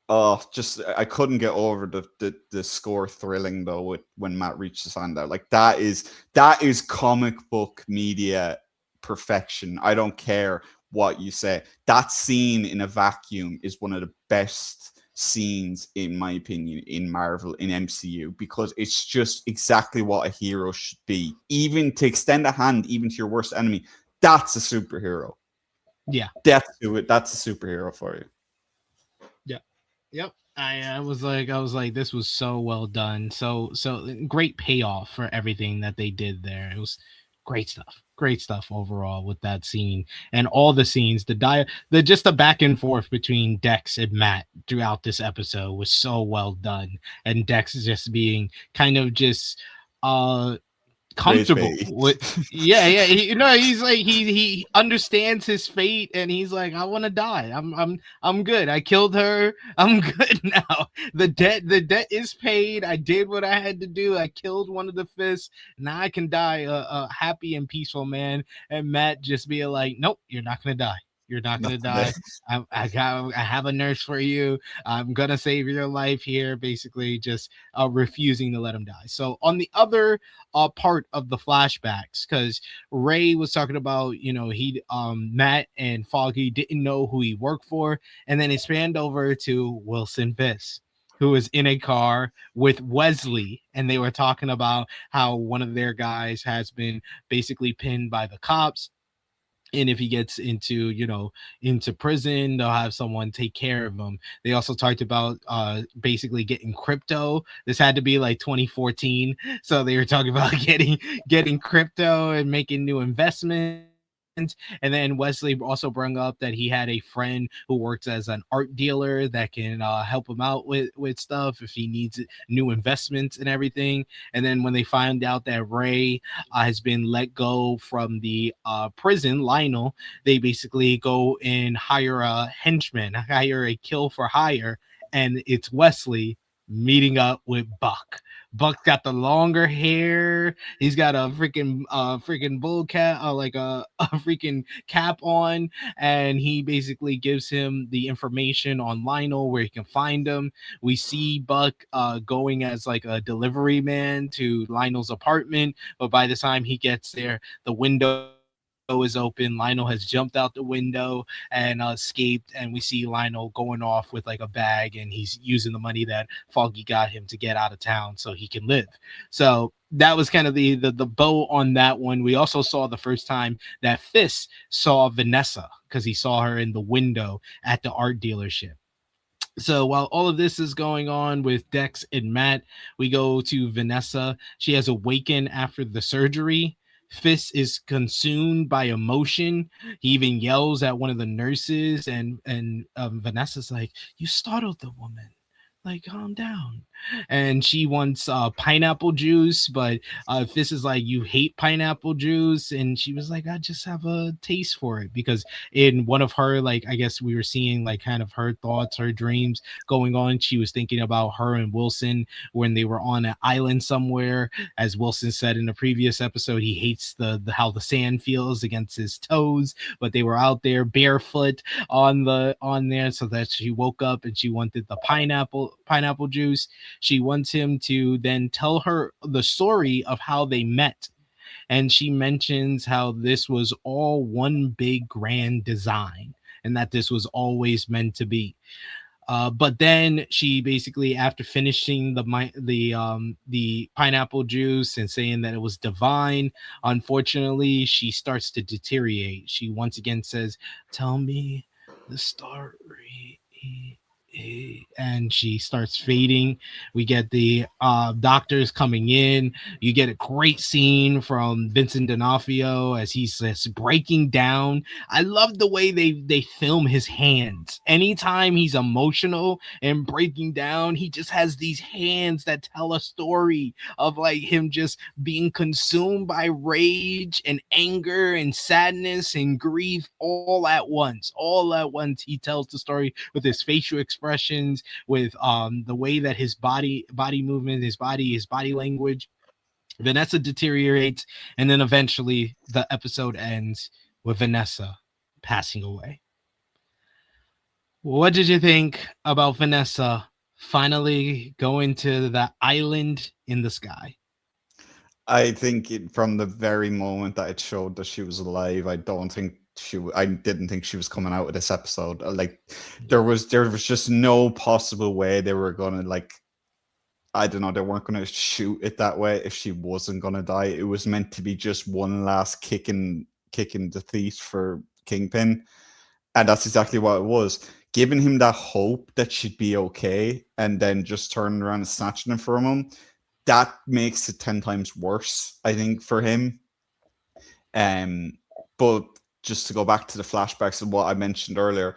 I couldn't get over the score thrilling though when Matt reached the sound out. Like that is comic book media perfection. I don't care what you say. That scene in a vacuum is one of the best scenes in my opinion in Marvel, in MCU, because it's just exactly what a hero should be. Even to extend a hand even to your worst enemy, that's a superhero. Yeah. That's a superhero for you. Yeah. Yep. I was like, this was so well done. So great payoff for everything that they did there. It was great stuff. Great stuff overall with that scene and all the scenes. The just the back and forth between Dex and Matt throughout this episode was so well done. And Dex just being kind of just comfortable with he's like he understands his fate and he's like, I want to die. I'm good. I killed her. I'm good now. The debt is paid. I did what I had to do. I killed one of the fists. Now I can die a happy and peaceful man. And Matt just being like, nope, you're not gonna die. You're not gonna die. I have a nurse for you. I'm gonna save your life here. Basically, just refusing to let him die. So on the other part of the flashbacks, because Ray was talking about, he Matt and Foggy didn't know who he worked for, and then it spanned over to Wilson Fisk, who was in a car with Wesley, and they were talking about how one of their guys has been basically pinned by the cops. And if he gets into prison, they'll have someone take care of him. They also talked about basically getting crypto. This had to be like 2014, so they were talking about getting crypto and making new investments. And then Wesley also brought up that he had a friend who works as an art dealer that can help him out with stuff if he needs new investments and everything. And then when they find out that Ray has been let go from the prison, Lionel, they basically go and hire a henchman, hire a kill for hire, and it's Wesley meeting up with Buck. Buck's got the longer hair. He's got a freaking bull cap, like a freaking cap on, and he basically gives him the information on Lionel where he can find him. We see Buck going as like a delivery man to Lionel's apartment, but by the time he gets there, the window is open. Lionel has jumped out the window and escaped, and we see Lionel going off with like a bag, and he's using the money that Foggy got him to get out of town so he can live. So that was kind of the bow on that one. We also saw the first time that Fisk saw Vanessa because he saw her in the window at the art dealership. So while all of this is going on with Dex and Matt, we go to Vanessa. She has awakened after the surgery. Fisk is consumed by emotion. He even yells at one of the nurses, and Vanessa's like, "You startled the woman. Like, calm down." And she wants pineapple juice, but Fisk is like, "You hate pineapple juice," and she was like, "I just have a taste for it," because in one of her, like, I guess we were seeing like kind of her thoughts, her dreams going on. She was thinking about her and Wilson when they were on an island somewhere. As Wilson said in the previous episode, he hates the how the sand feels against his toes, but they were out there barefoot on there, so that she woke up and she wanted the pineapple juice. She wants him to then tell her the story of how they met. And she mentions how this was all one big grand design and that this was always meant to be. But then she basically, after finishing the pineapple juice and saying that it was divine, unfortunately, she starts to deteriorate. She once again says, "Tell me the story and she starts fading. We get the doctors coming in. You get a great scene from Vincent D'Onofrio as he's just breaking down. I love the way they film his hands. Anytime he's emotional and breaking down, he just has these hands that tell a story of like him just being consumed by rage and anger and sadness and grief all at once. He tells the story with his facial expressions, with the way that his body movement, his body language. Vanessa deteriorates, and then eventually the episode ends with Vanessa passing away. What did you think about Vanessa finally going to the island in the sky? I think from the very moment that it showed that she was alive, I didn't think she was coming out of this episode. Like there was just no possible way they were gonna, like, I don't know, they weren't gonna shoot it that way if she wasn't gonna die. It was meant to be just one last kick in the teeth for Kingpin, and that's exactly what it was. Giving him that hope that she'd be okay, and then just turning around and snatching it from him. That makes it 10 times worse, I think, for him. But just to go back to the flashbacks of what I mentioned earlier,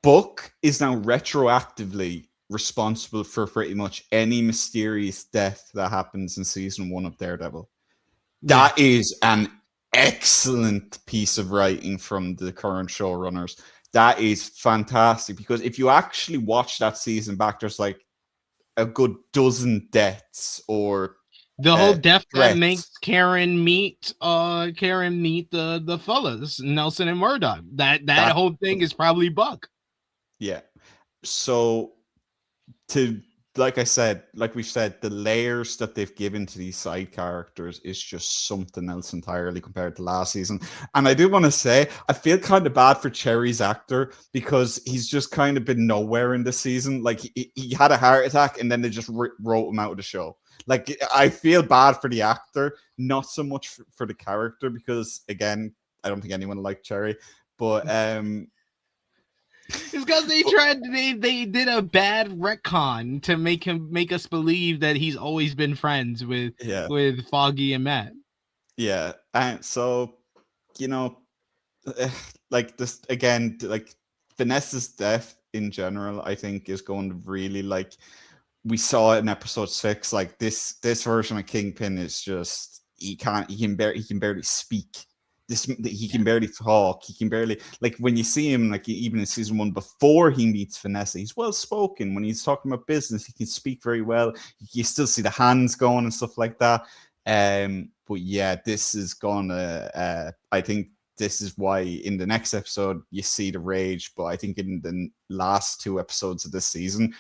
Buck is now retroactively responsible for pretty much any mysterious death that happens in season 1 of Daredevil. Yeah. That is an excellent piece of writing from the current showrunners. That is fantastic, because if you actually watch that season back, there's like a good dozen deaths or the whole death that makes Karen meet the fellas, Nelson and Murdoch. That whole thing is probably Buck. Yeah. So like we've said, the layers that they've given to these side characters is just something else entirely compared to last season. And I do want to say, I feel kind of bad for Cherry's actor, because he's just kind of been nowhere in this season. Like he had a heart attack and then they just wrote him out of the show. Like, I feel bad for the actor, not so much for the character, because again, I don't think anyone liked Cherry, but it's because they did a bad retcon to make us believe that he's always been friends with Foggy and Matt. Yeah, and so, like this again, like Vanessa's death in general, I think is going to really, like, we saw it in episode 6. Like this version of Kingpin is just he can barely speak. He can barely talk. He can barely, like, when you see him, like even in season 1 before he meets Vanessa, he's well spoken. When he's talking about business, he can speak very well. You still see the hands going and stuff like that. But yeah, this is gonna. I think this is why in the next episode you see the rage. But I think in the last 2 episodes of this season,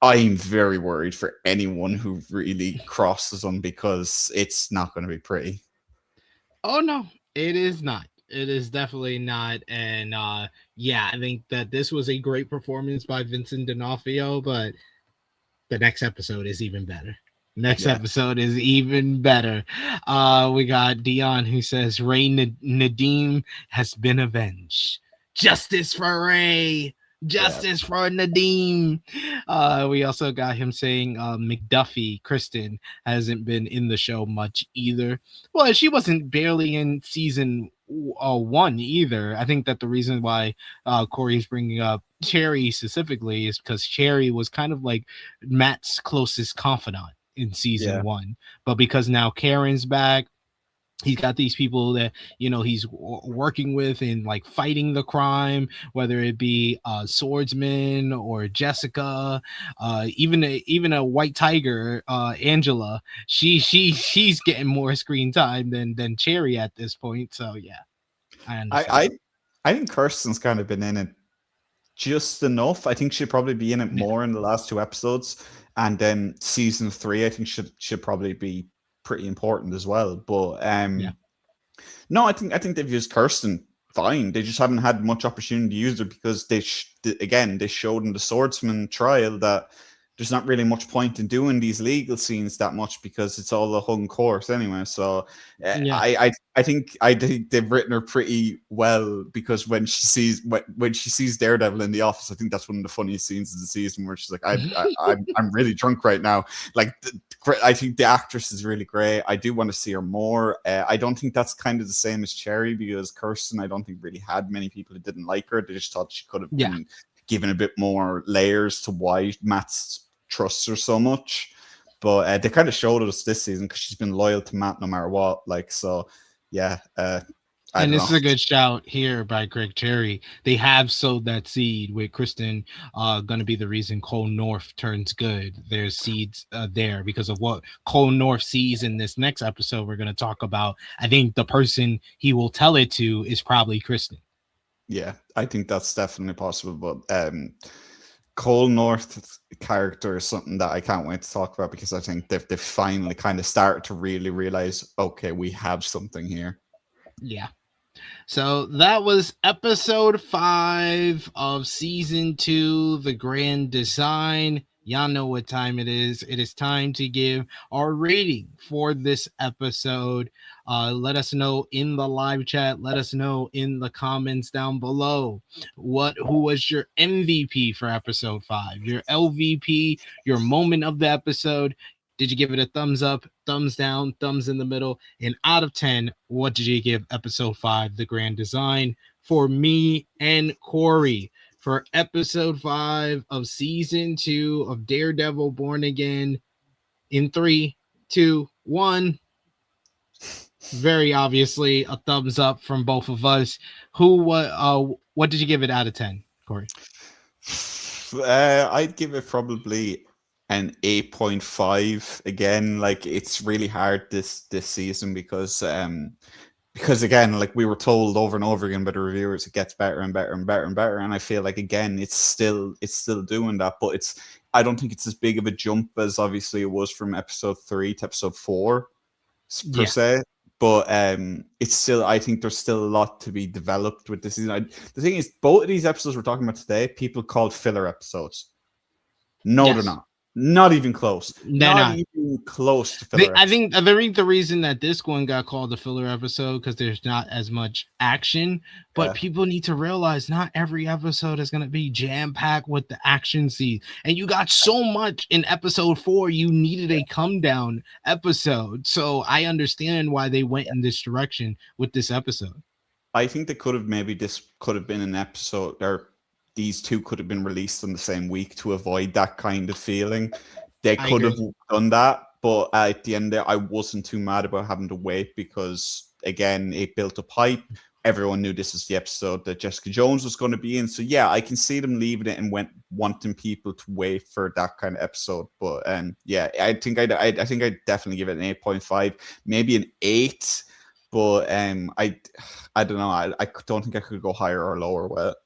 I'm very worried for anyone who really crosses them, because it's not going to be pretty. Oh no, it is not. It is definitely not. And yeah, I think that this was a great performance by Vincent D'Onofrio, but the next episode is even better. Episode is even better. We got Dion who says Ray Nadeem has been avenged. Justice for Ray. Justice for Nadeem. We also got him saying McDuffie, Kristen, hasn't been in the show much either. Well, she wasn't barely in season 1 either. I think that the reason why Corey's bringing up Cherry specifically is because Cherry was kind of like Matt's closest confidant in season 1. But because now Karen's back, he's got these people that, he's working with in like fighting the crime, whether it be swordsman or Jessica, even a white tiger, Angela. She's getting more screen time than Cherry at this point. So yeah, I understand. I think Kirsten's kind of been in it just enough. I think she'd probably be in it more in the last 2 episodes, and then season 3 I think should probably be pretty important as well. But no, I think they've used Kirsten fine. They just haven't had much opportunity to use her, because they showed in the swordsman trial that there's not really much point in doing these legal scenes that much because it's all a hung court anyway. So Yeah. I think they've written her pretty well, because when she sees Daredevil in the office, I think that's one of the funniest scenes of the season, where she's like, I'm really drunk right now. Like, I think the actress is really great. I do want to see her more. I don't think that's kind of the same as Cherry, because Kirsten, I don't think really had many people who didn't like her. They just thought she could have been given a bit more layers to why Matt's trusts her so much. But they kind of showed us this season, because she's been loyal to Matt no matter what. Like, so yeah. And this is a good shout here by Greg Cherry. They have sowed that seed with Kristen going to be the reason Cole North turns good. There's seeds there because of what Cole North sees in this next episode we're going to talk about. I think the person he will tell it to is probably Kristen. Yeah, I think that's definitely possible. But Cole North's character is something that I can't wait to talk about, because I think they've finally kind of started to really realize, okay, we have something here. Yeah. So that was episode 5 of season 2, The Grand Design. Y'all know what time it is. It is time to give our rating for this episode. Let us know in the live chat. Let us know in the comments down below who was your MVP for episode 5, your LVP, your moment of the episode. Did you give it a thumbs up, thumbs down, thumbs in the middle? And out of 10, what did you give episode 5, The Grand Design? For me and Corey, for episode 5 of season 2 of Daredevil Born Again, in 3, 2, 1. Very obviously a thumbs up from both of us. What did you give it out of 10, Corey? I'd give it probably an 8.5. Again, like, it's really hard this season because again, like we were told over and over again by the reviewers, it gets better and better and better and better, and I feel like, again, it's still doing that, but I don't think it's as big of a jump as obviously it was from episode 3 to episode 4 per se. But it's still, I think there's still a lot to be developed with this season. The thing is, both of these episodes we're talking about today, people called filler episodes. No, they're not. Not even close. Not even close to filler. I think the reason that this one got called a filler episode because there's not as much action, but people need to realize not every episode is going to be jam-packed with the action scene. And you got so much in episode 4, you needed a come-down episode. So I understand why they went in this direction with this episode. I think this could have been an episode, or these two could have been released on the same week to avoid that kind of feeling. They could have done that, but at the end there, I wasn't too mad about having to wait, because again, it built up hype. Everyone knew this was the episode that Jessica Jones was going to be in. So yeah, I can see them leaving it and wanting people to wait for that kind of episode. But yeah, I think I'd definitely give it an 8.5, maybe an 8. But I don't know. I don't think I could go higher or lower with it.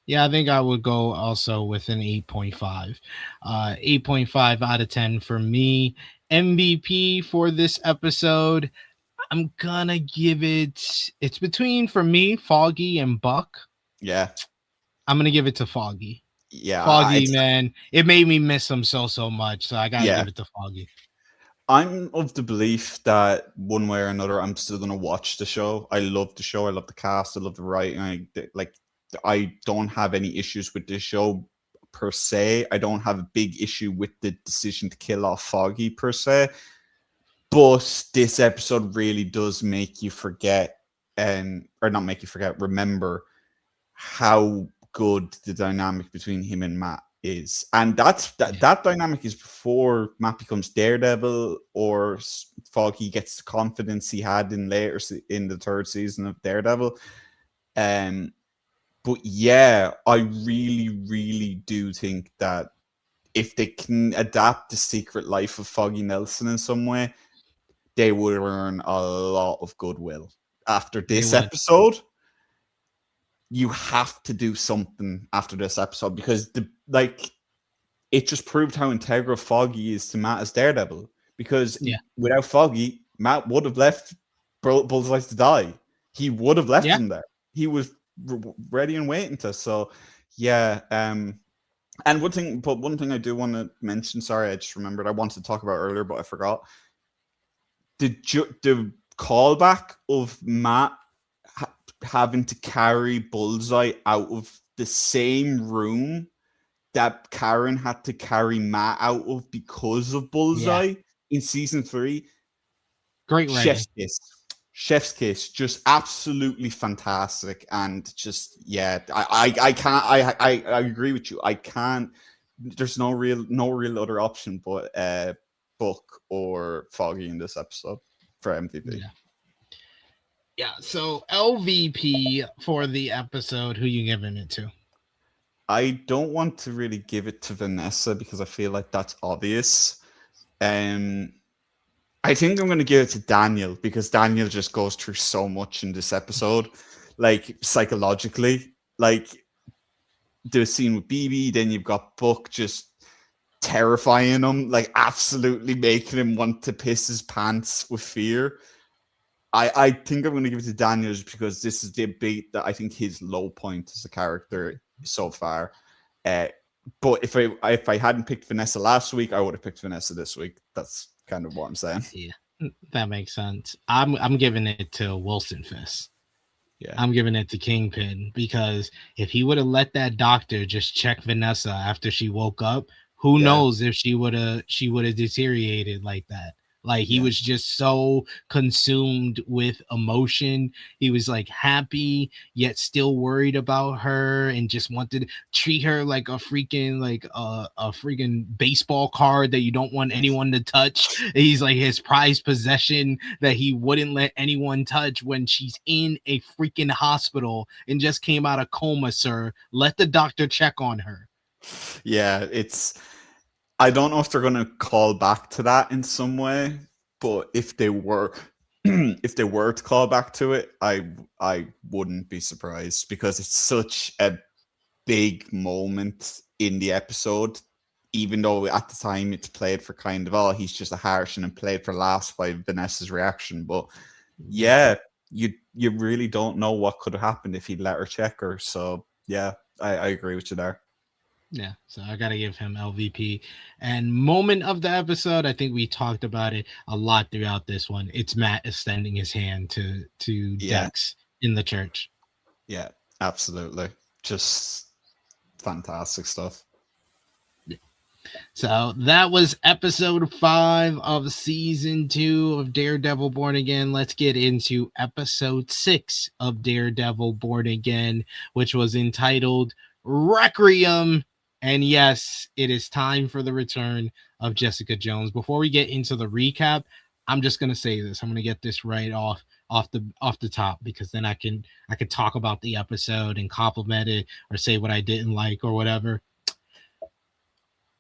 Yeah, I think I would go also with an 8.5. 8.5 out of 10 for me. MVP for this episode, I'm gonna give it's between, for me, Foggy and Buck. Yeah. I'm gonna give it to Foggy. Yeah. Foggy, man. It made me miss him so much. So I gotta give it to Foggy. I'm of the belief that one way or another, I'm still gonna watch the show. I love the show. I love the cast. I love the writing. I don't have any issues with this show per se. I don't have a big issue with the decision to kill off Foggy per se. But this episode really does make you forget, or not make you forget, remember how good the dynamic between him and Matt is. And that dynamic is before Matt becomes Daredevil, or Foggy gets the confidence he had in the 3rd season of Daredevil. But yeah, I really, really do think that if they can adapt the secret life of Foggy Nelson in some way, they would earn a lot of goodwill. After this episode, you have to do something after this episode, because it just proved how integral Foggy is to Matt as Daredevil. Because without Foggy, Matt would have left Bullseye to die. He would have left him there. He was ready and waiting to. So yeah, And one thing I do want to mention, sorry, I just remembered I wanted to talk about earlier, but I forgot. The callback of Matt having to carry Bullseye out of the same room that Karen had to carry Matt out of because of Bullseye in season 3. Great writing. Chef's kiss, just absolutely fantastic, and just I can't. I agree with you. I can't. There's no real other option but Book or Foggy in this episode for MVP. Yeah. So LVP for the episode, who you giving it to? I don't want to really give it to Vanessa because I feel like that's obvious. I think I'm going to give it to Daniel because Daniel just goes through so much in this episode, like psychologically. Like the scene with BB, then you've got Book just terrifying him, like absolutely making him want to piss his pants with fear. I think I'm going to give it to Daniel because this is the beat that I think his low point as a character so far. But if I hadn't picked Vanessa last week, I would have picked Vanessa this week. That's kind of what I'm saying. Yeah, that makes sense. I'm giving it to Wilson Fisk. Yeah, I'm giving it to Kingpin because if he would have let that doctor just check Vanessa after she woke up, who knows if she would have deteriorated like that. Like he was just so consumed with emotion. He was like happy yet still worried about her and just wanted to treat her like a freaking baseball card that you don't want anyone to touch. He's like his prized possession that he wouldn't let anyone touch when she's in a freaking hospital and just came out of coma, sir. Let the doctor check on her. Yeah, I don't know if they're going to call back to that in some way, but if they were to call back to it, I wouldn't be surprised because it's such a big moment in the episode, even though at the time it's played for kind of, he's just a harsh and played for laughs by Vanessa's reaction. But yeah, you really don't know what could have happened if he'd let her check her. So yeah, I agree with you there. Yeah, so I gotta give him LVP. And moment of the episode, I think we talked about it a lot throughout this one. It's Matt extending his hand to Dex in the church. Yeah, absolutely. Just fantastic stuff. Yeah. So that was episode 5 of season 2 of Daredevil Born Again. Let's get into episode 6 of Daredevil Born Again, which was entitled Requiem. And yes, it is time for the return of Jessica Jones. Before we get into the recap, I'm just gonna say this. I'm gonna get this right off the top because then I can talk about the episode and compliment it or say what I didn't like or whatever.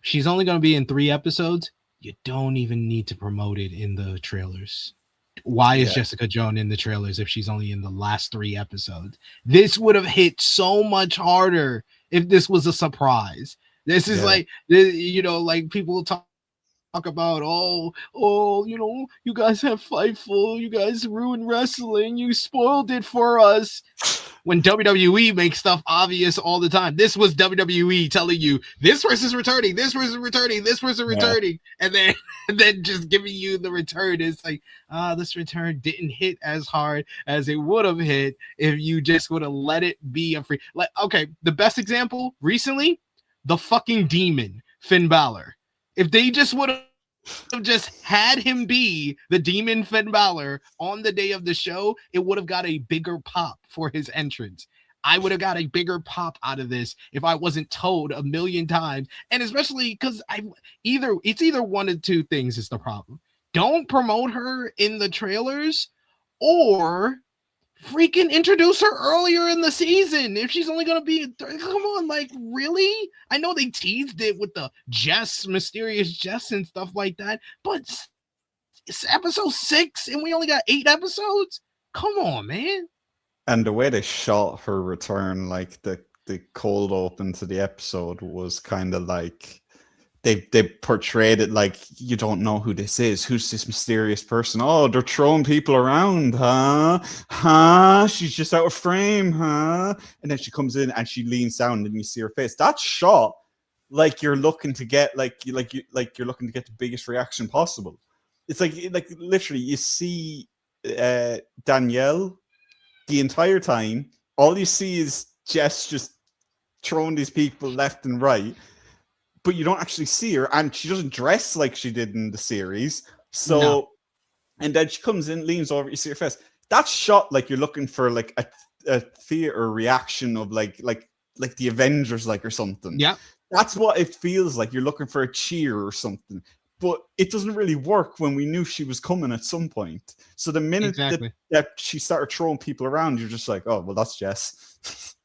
She's only gonna be in 3 episodes. You don't even need to promote it in the trailers. Why is Jessica Jones in the trailers if she's only in the last 3 episodes? This would have hit so much harder if this was a surprise. This is like people talk about, you guys have Fightful, you guys ruined wrestling, you spoiled it for us. When WWE makes stuff obvious all the time. This was WWE telling you this person's returning, this person's returning, this person's returning, and then just giving you the return. It's like, this return didn't hit as hard as it would have hit if you just would have let it be a free. Like, okay, the best example recently, the fucking demon Finn Balor. If they just would have just had him be the demon Finn Balor on the day of the show, it would have got a bigger pop for his entrance. I would have got a bigger pop out of this if I wasn't told a million times. And especially because it's either one of 2 things is the problem. Don't promote her in the trailers or freaking introduce her earlier in the season. If she's only gonna be, come on, like, really? I know they teased it with the mysterious Jess and stuff like that, but it's episode 6 and we only got 8 episodes. Come on, man. And the way they shot her return, like the cold open to the episode, was kind of like they portrayed it like you don't know who this is. Who's this mysterious person? Oh, they're throwing people around, huh? She's just out of frame, huh? And then she comes in and she leans down and you see her face. That shot like you're looking to get you're looking to get the biggest reaction possible. It's like literally you see Danielle the entire time. All you see is Jess just throwing these people left and right, but you don't actually see her, and she doesn't dress like she did in the series. So, No. and then she comes in, leans over, you see her face. That's shot like you're looking for like a theater reaction of like the Avengers, like, or something. Yeah. That's what it feels like. You're looking for a cheer or something. But it doesn't really work when we knew she was coming at some point. So the minute that she started throwing people around, you're just like, oh, well, that's Jess.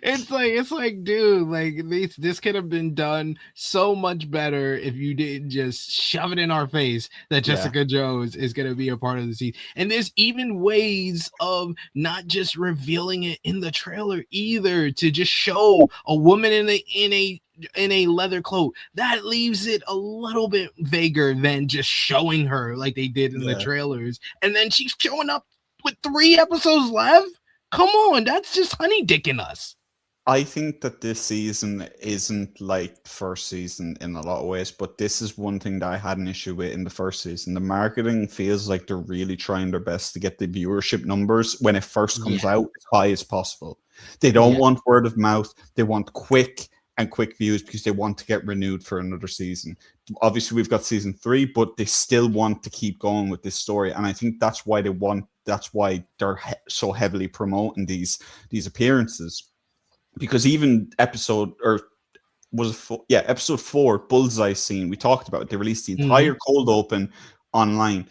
It's like, dude, like this could have been done so much better if you didn't just shove it in our face that Jessica Jones is going to be a part of the season. And there's even ways of not just revealing it in the trailer either, to just show a woman in a leather cloak. That leaves it a little bit vaguer than just showing her like they did in the trailers. And then she's showing up with 3 episodes left. Come on, that's just honey dicking us. I think that this season isn't like the first season in a lot of ways, but this is one thing that I had an issue with in the first season. The marketing feels like they're really trying their best to get the viewership numbers when it first comes out as high as possible. They don't want word of mouth. They want quick views because they want to get renewed for another season. Obviously, we've got season 3, but they still want to keep going with this story, and I think that's why they're so heavily promoting these appearances. Because even episode 4, Bullseye scene, we talked about it. They released the entire cold open online.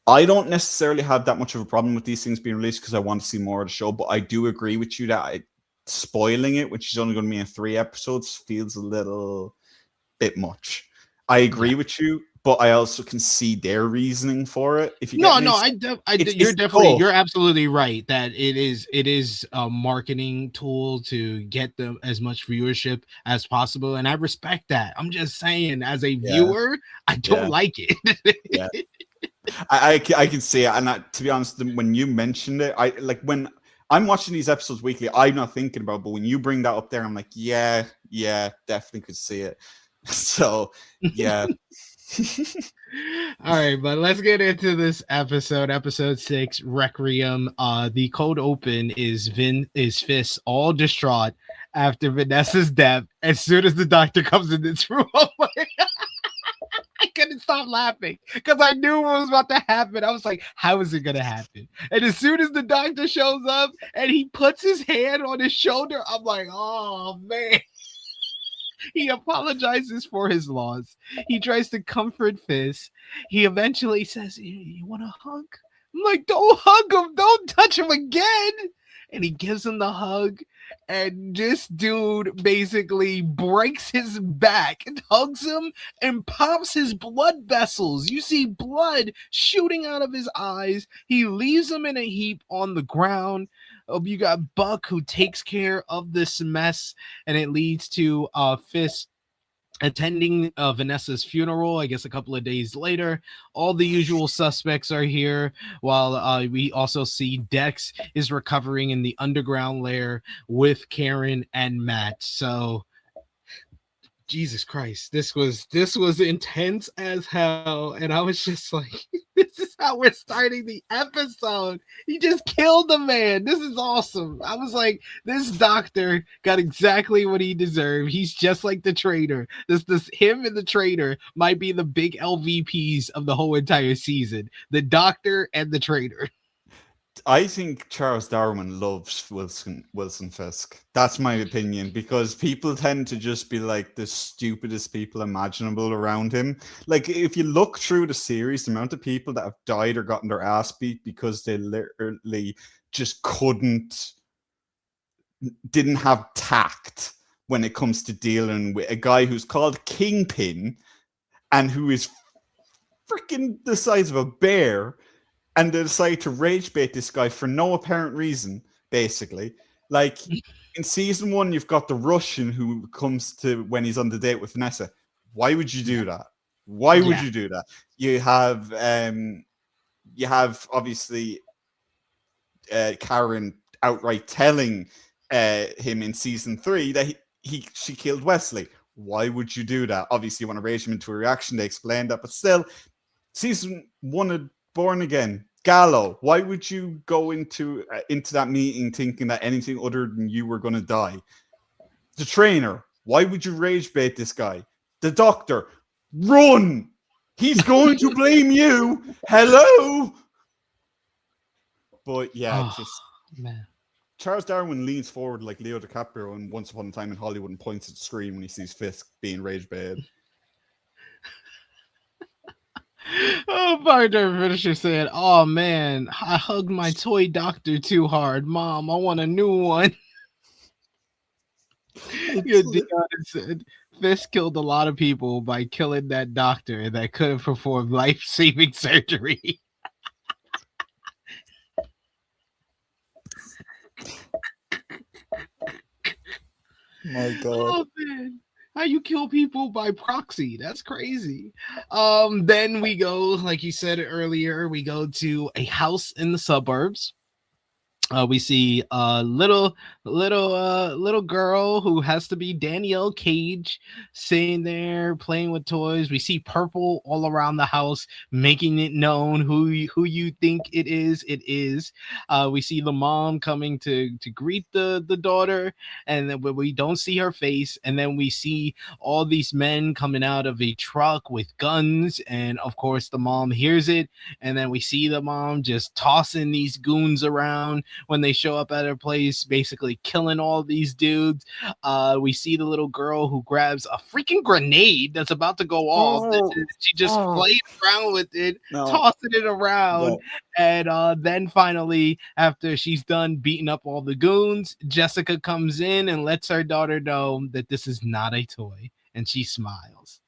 I don't necessarily have that much of a problem with these things being released because I want to see more of the show, but I do agree with you that spoiling it, which is only going to be in 3 episodes, feels a little bit much. I agree with you, but I also can see their reasoning for it. If you you're absolutely right that it is a marketing tool to get them as much viewership as possible, and I respect that. I'm just saying, as a viewer, I don't like it. I can see it, and to be honest, when you mentioned it, when I'm watching these episodes weekly, I'm not thinking about it, but when you bring that up there, I'm like, yeah, definitely could see it. So yeah. All right, but let's get into this episode 6, Requiem. The cold open is Fist all distraught after Vanessa's death. As soon as the doctor comes in this room, I couldn't stop laughing because I knew what was about to happen. I was like, how is it going to happen? And as soon as the doctor shows up and he puts his hand on his shoulder, I'm like, oh, man. He apologizes for his loss. He tries to comfort Fist. He eventually says, you want a hug? I'm like, don't hug him. Don't touch him again. And he gives him the hug. And this dude basically breaks his back and hugs him and pops his blood vessels. You see blood shooting out of his eyes. He leaves him in a heap on the ground. You got Buck, who takes care of this mess, and it leads to Fist attending Vanessa's funeral, I guess a couple of days later. All the usual suspects are here, while we also see Dex is recovering in the underground lair with Karen and Matt. So Jesus Christ, this was intense as hell, and I was just like, this is how we're starting the episode. He just killed the man. This is awesome. I was like, this doctor got exactly what he deserved. He's just like the traitor. Him and the traitor might be the big LVPs of the whole entire season. The doctor and the traitor. I think Charles Darwin loves Wilson Fisk. That's my opinion, because people tend to just be like the stupidest people imaginable around him. Like, if you look through the series, the amount of people that have died or gotten their ass beat because they literally just didn't have tact when it comes to dealing with a guy who's called Kingpin and who is freaking the size of a bear. And they decide to rage bait this guy for no apparent reason, basically. Like, in season 1, you've got the Russian who comes to when he's on the date with Vanessa. Why would you do that? Why would you do that? You have obviously Karen outright telling him in season 3 that she killed Wesley. Why would you do that? Obviously, you want to raise him into a reaction. They explained that, but still, season 1 of Born Again, Gallo. Why would you go into that meeting thinking that anything other than you were going to die? The trainer. Why would you rage bait this guy? The doctor. Run! He's going to blame you. Hello. But yeah, man. Charles Darwin leans forward like Leo DiCaprio in Once Upon a Time in Hollywood and points at the screen when he sees Fisk being rage baited. Oh, Barter Finisher said, "Oh man, I hugged my toy doctor too hard. Mom, I want a new one." Dion said, Fisk killed a lot of people by killing that doctor that could have performed life-saving surgery. My God. Oh, man. How you kill people by proxy? That's crazy. Then we go, like you said earlier, we go to a house in the suburbs. We see a little girl who has to be Danielle Cage sitting there playing with toys. We see purple all around the house, making it known who you think it is. It is. We see the mom coming to greet the daughter, and then we don't see her face. And then we see all these men coming out of a truck with guns, and of course the mom hears it. And then we see the mom just tossing these goons around when they show up at her place, basically killing all these dudes. We see the little girl who grabs a freaking grenade that's about to go off. She just plays around with it, tossing it around. And then finally, after she's done beating up all the goons, Jessica comes in and lets her daughter know that this is not a toy, and she smiles.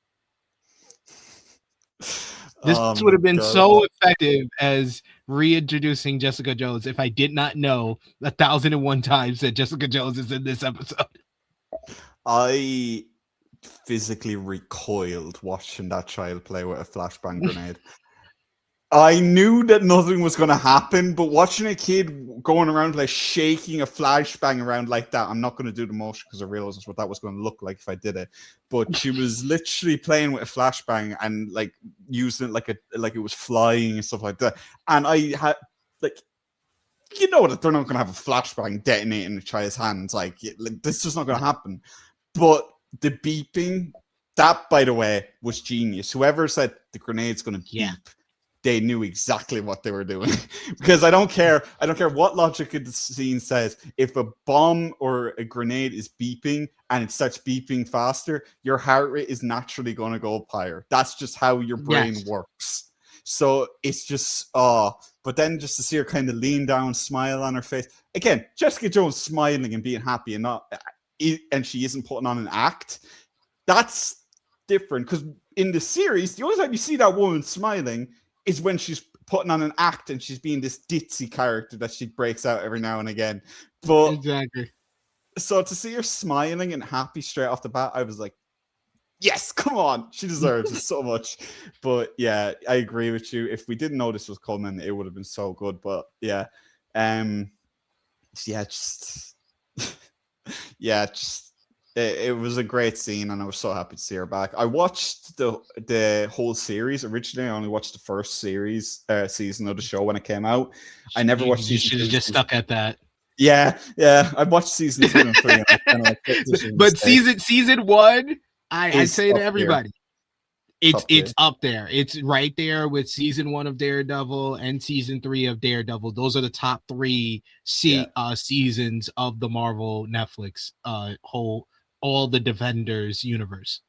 This would have been so effective as reintroducing Jessica Jones if I did not know 1,001 times that Jessica Jones is in this episode. I physically recoiled watching that child play with a flashbang grenade. I knew that nothing was going to happen, but watching a kid going around like shaking a flashbang around like that, I'm not going to do the motion because I realized what that was going to look like if I did it. But she was literally playing with a flashbang and like using it like it was flying and stuff like that. And I had like, you know that they're not going to have a flashbang detonate in a child's hands. Like this is just not going to happen. But the beeping, that by the way was genius. Whoever said the grenade's going to beep. They knew exactly what they were doing. Because I don't care what logic of the scene says. If a bomb or a grenade is beeping and it starts beeping faster, your heart rate is naturally going to go up higher. That's just how your brain works. So it's just, but then just to see her kind of lean down, smile on her face. Again, Jessica Jones smiling and being happy and she isn't putting on an act. That's different. Because in the series, the only time you see that woman smiling is when she's putting on an act and she's being this ditzy character that she breaks out every now and again. But exactly. So to see her smiling and happy straight off the bat, I was like, yes, come on. She deserves it so much. But yeah, I agree with you. If we didn't know this was coming, it would have been so good. But yeah. It was a great scene, and I was so happy to see her back. I watched the whole series. Originally, I only watched the first season of the show when it came out. I never watched season 2. You should have just stuck at that. Yeah. I watched season 2 and 3. But season 1, I say to everybody, it's up there. It's right there with season 1 of Daredevil and season 3 of Daredevil. Those are the top 3 seasons of the Marvel Netflix all the Defenders universe.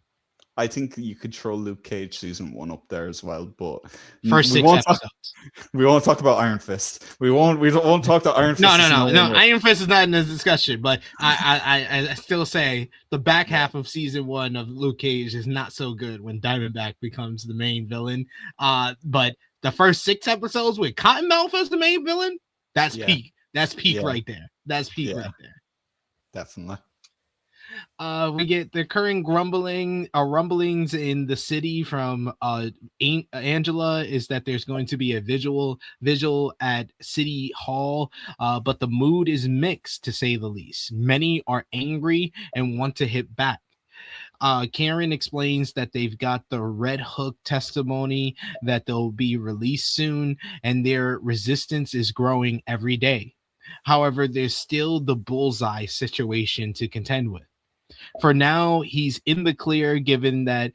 I think you could throw Luke Cage season 1 up there as well, but first 6 episodes. We won't talk about Iron Fist. We won't talk about Iron Fist. No. Iron Fist is not in this discussion, but I still say the back half of season 1 of Luke Cage is not so good when Diamondback becomes the main villain. But the first 6 episodes with Cottonmouth as the main villain, that's peak. That's peak right there. That's peak right there. Definitely. We get the current rumblings in the city from Angela is that there's going to be a vigil at City Hall, but the mood is mixed to say the least. Many are angry and want to hit back. Karen explains that they've got the Red Hook testimony that they'll be released soon, and their resistance is growing every day. However, there's still the Bullseye situation to contend with. For now, he's in the clear, given that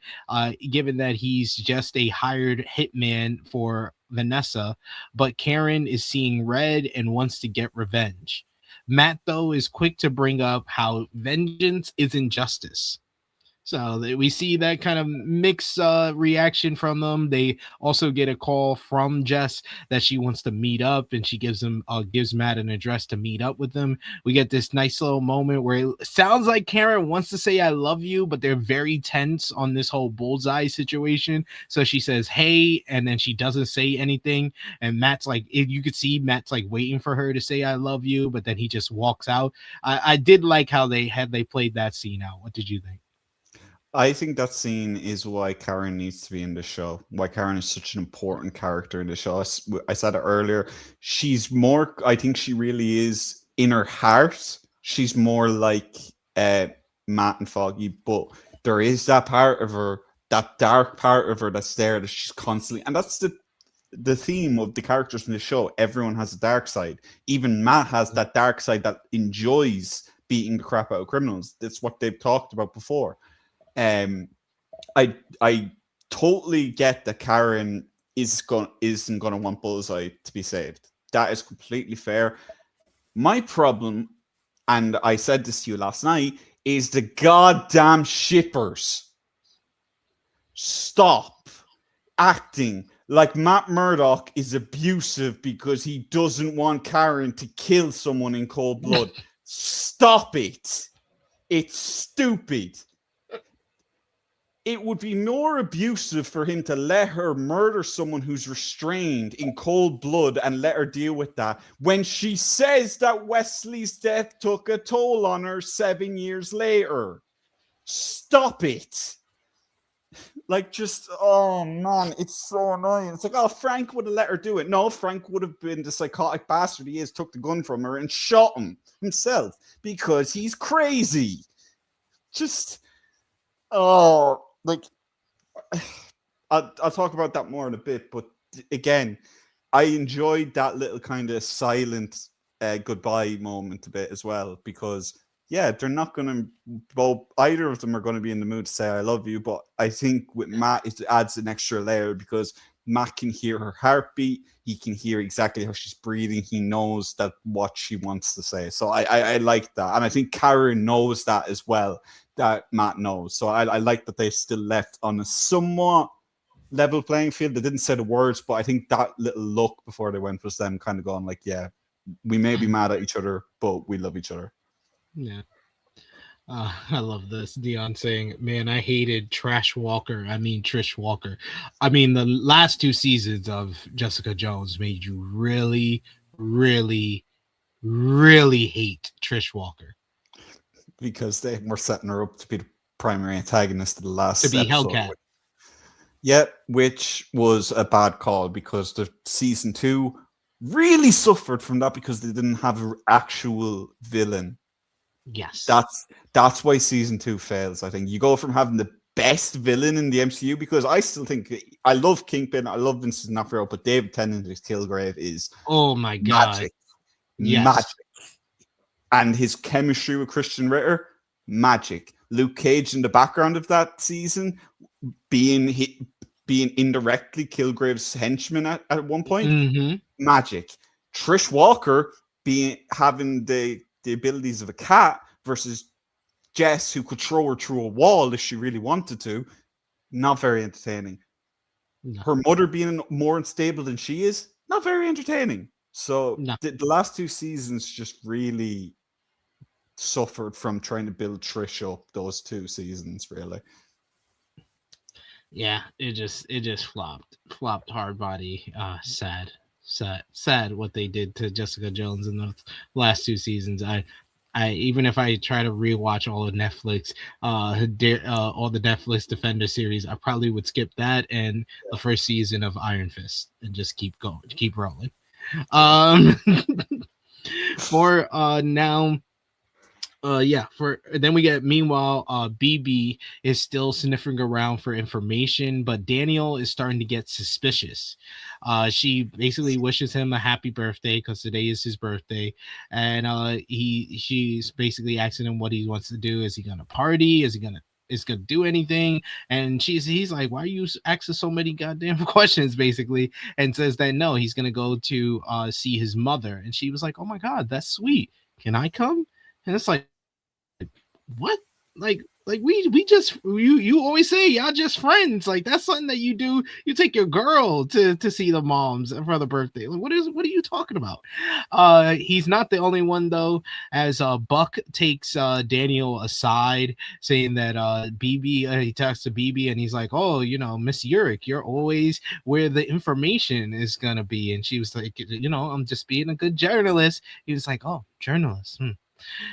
he's just a hired hitman for Vanessa, but Karen is seeing red and wants to get revenge. Matt, though, is quick to bring up how vengeance is injustice. So we see that kind of mixed reaction from them. They also get a call from Jess that she wants to meet up, and she gives Matt an address to meet up with them. We get this nice little moment where it sounds like Karen wants to say "I love you," but they're very tense on this whole Bullseye situation. So she says "Hey," and then she doesn't say anything. And Matt's like, you could see Matt's like waiting for her to say "I love you," but then he just walks out. I did like how they played that scene out. What did you think? I think that scene is why Karen needs to be in the show. Why Karen is such an important character in the show. I said it earlier. She's more. I think she really is in her heart. She's more like Matt and Foggy, but there is that part of her, that dark part of her that's there that she's constantly, and that's the theme of the characters in the show. Everyone has a dark side. Even Matt has that dark side that enjoys beating the crap out of criminals. That's what they've talked about before. I totally get that Karen isn't gonna want Bullseye to be saved. That is completely fair. My problem, and I said this to you last night, is the goddamn shippers. Stop acting like Matt Murdock is abusive because he doesn't want Karen to kill someone in cold blood. Stop it. It's stupid. It would be more abusive for him to let her murder someone who's restrained in cold blood and let her deal with that when she says that Wesley's death took a toll on her 7 years later. Stop it. Like, just, oh man, it's so annoying. It's like, oh, Frank would have let her do it. No, Frank would have been the psychotic bastard he is, took the gun from her and shot him himself because he's crazy. Just, oh, like, I'll talk about that more in a bit, but again, I enjoyed that little kind of silent goodbye moment a bit as well, because yeah, they're not going to, either of them are going to be in the mood to say I love you, but I think with Matt, it adds an extra layer because Matt can hear her heartbeat, he can hear exactly how she's breathing, he knows that what she wants to say. So I like that, and I think Karen knows that as well, that Matt knows. So I like that they still left on a somewhat level playing field. They didn't say the words, but I think that little look before they went was them kind of going like, yeah, we may be mad at each other, but we love each other. Yeah. I love this. Dion saying, man, I hated Trish Walker. I mean, the last 2 seasons of Jessica Jones made you really, really, really hate Trish Walker. Because they were setting her up to be the primary antagonist of the last episode. To be Hellcat. Yeah, which was a bad call because the season 2 really suffered from that because they didn't have an actual villain. Yes. That's why season 2 fails. I think you go from having the best villain in the MCU, because I still think I love Kingpin, I love Vincent D'Onofrio, but David Tennant's Kilgrave is, oh my god, magic. Yes. Magic. And his chemistry with Christian Ritter, magic. Luke Cage in the background of that season, being indirectly Kilgrave's henchman at one point, magic. Trish Walker having the abilities of a cat versus Jess, who could throw her through a wall if she really wanted to, not very entertaining. No. Her mother being more unstable than she is, not very entertaining. So the last 2 seasons just really suffered from trying to build Trish up, those 2 seasons, really. Yeah, it just flopped hard body. Sad what they did to Jessica Jones in the last 2 seasons. Even if I try to rewatch all of Netflix, all the Netflix Defender series, I probably would skip that and the first season of Iron Fist and just keep going, keep rolling. Um, for now, yeah, for then we get meanwhile BB is still sniffing around for information, but Daniel is starting to get suspicious. She basically wishes him a happy birthday because today is his birthday, and she's basically asking him what he wants to do. Is he gonna party? Is gonna do anything? And he's like, why are you asking so many goddamn questions, basically, and says that no, he's gonna go to see his mother. And she was like, oh my god, that's sweet, can I come? And it's like, what? Like we just you always say y'all just friends. Like that's something that you do. You take your girl to see the moms for the birthday. Like what are you talking about? He's not the only one though, as Buck takes Daniel aside, saying that BB he talks to BB and he's like, oh, Miss Urich, you're always where the information is gonna be. And she was like, I'm just being a good journalist. He was like, oh, journalist.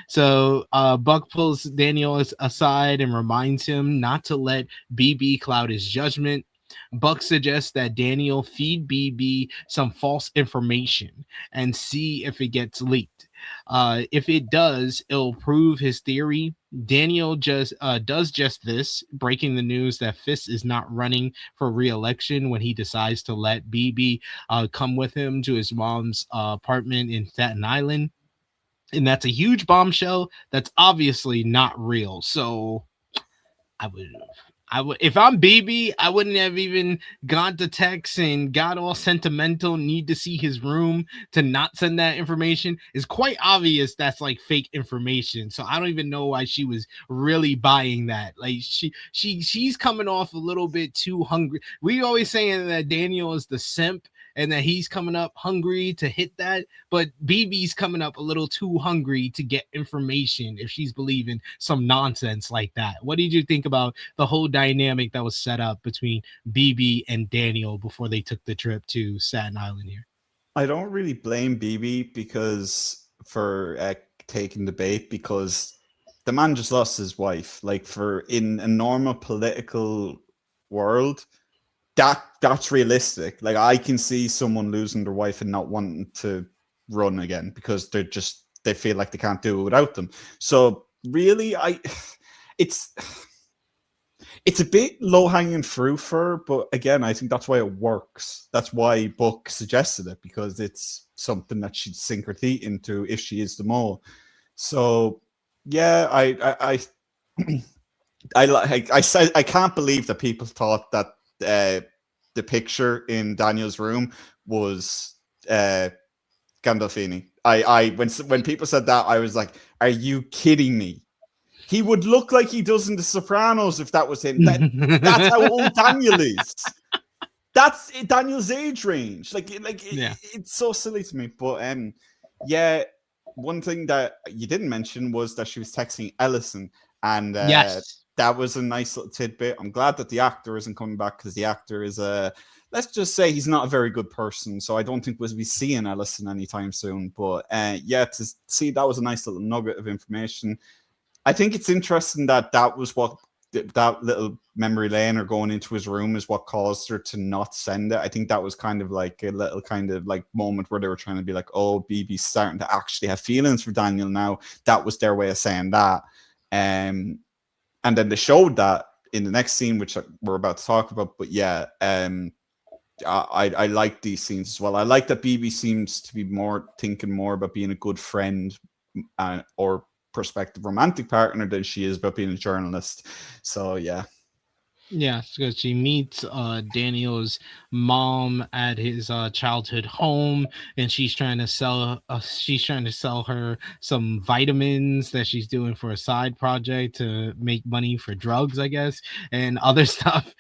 So Buck pulls Daniel aside and reminds him not to let BB cloud his judgment. Buck suggests that Daniel feed BB some false information and see if it gets leaked. If it does, it'll prove his theory. Daniel just does just this, breaking the news that Fist is not running for re-election when he decides to let BB come with him to his mom's apartment in Staten Island. And that's a huge bombshell that's obviously not real. So I would, if I'm BB, I wouldn't have even gone to text and got all sentimental, need to see his room to not send that information. It's quite obvious that's like fake information. So I don't even know why she was really buying that. Like she's coming off a little bit too hungry. We always saying that Daniel is the simp and that he's coming up hungry to hit that, but BB's coming up a little too hungry to get information if she's believing some nonsense like that. What did you think about the whole dynamic that was set up between BB and Daniel before they took the trip to Staten Island here? I don't really blame BB for taking the bait, because the man just lost his wife. Like, in a normal political world, that's realistic. Like, I can see someone losing their wife and not wanting to run again because they feel like they can't do it without them. So really, it's a bit low-hanging fruit for her, but again, I think that's why it works. That's why Buck suggested it, because it's something that she'd sink her teeth into if she is the mole. So yeah, I can't believe that people thought that the picture in Daniel's room was Gandolfini. When people said that, I was like, "Are you kidding me?" He would look like he does in The Sopranos if that was him. That's how old Daniel is. That's Daniel's age range. It's so silly to me. But yeah, one thing that you didn't mention was that she was texting Ellison, and yes, that was a nice little tidbit. I'm glad that the actor isn't coming back, because the actor is let's just say he's not a very good person. So I don't think we'll be seeing Ellison anytime soon. But yeah, to see that was a nice little nugget of information. I think it's interesting that was what that little memory lane or going into his room is what caused her to not send it. I think that was kind of like a little kind of like moment where they were trying to be like, oh, BB's starting to actually have feelings for Daniel now. That was their way of saying that. And then they showed that in the next scene, which we're about to talk about. But yeah, I like these scenes as well. I like that BB seems to be thinking more about being a good friend or prospective romantic partner than she is about being a journalist. So yeah. Yeah, because she meets Daniel's mom at his childhood home, and she's trying to sell her some vitamins that she's doing for a side project to make money for drugs, I guess, and other stuff.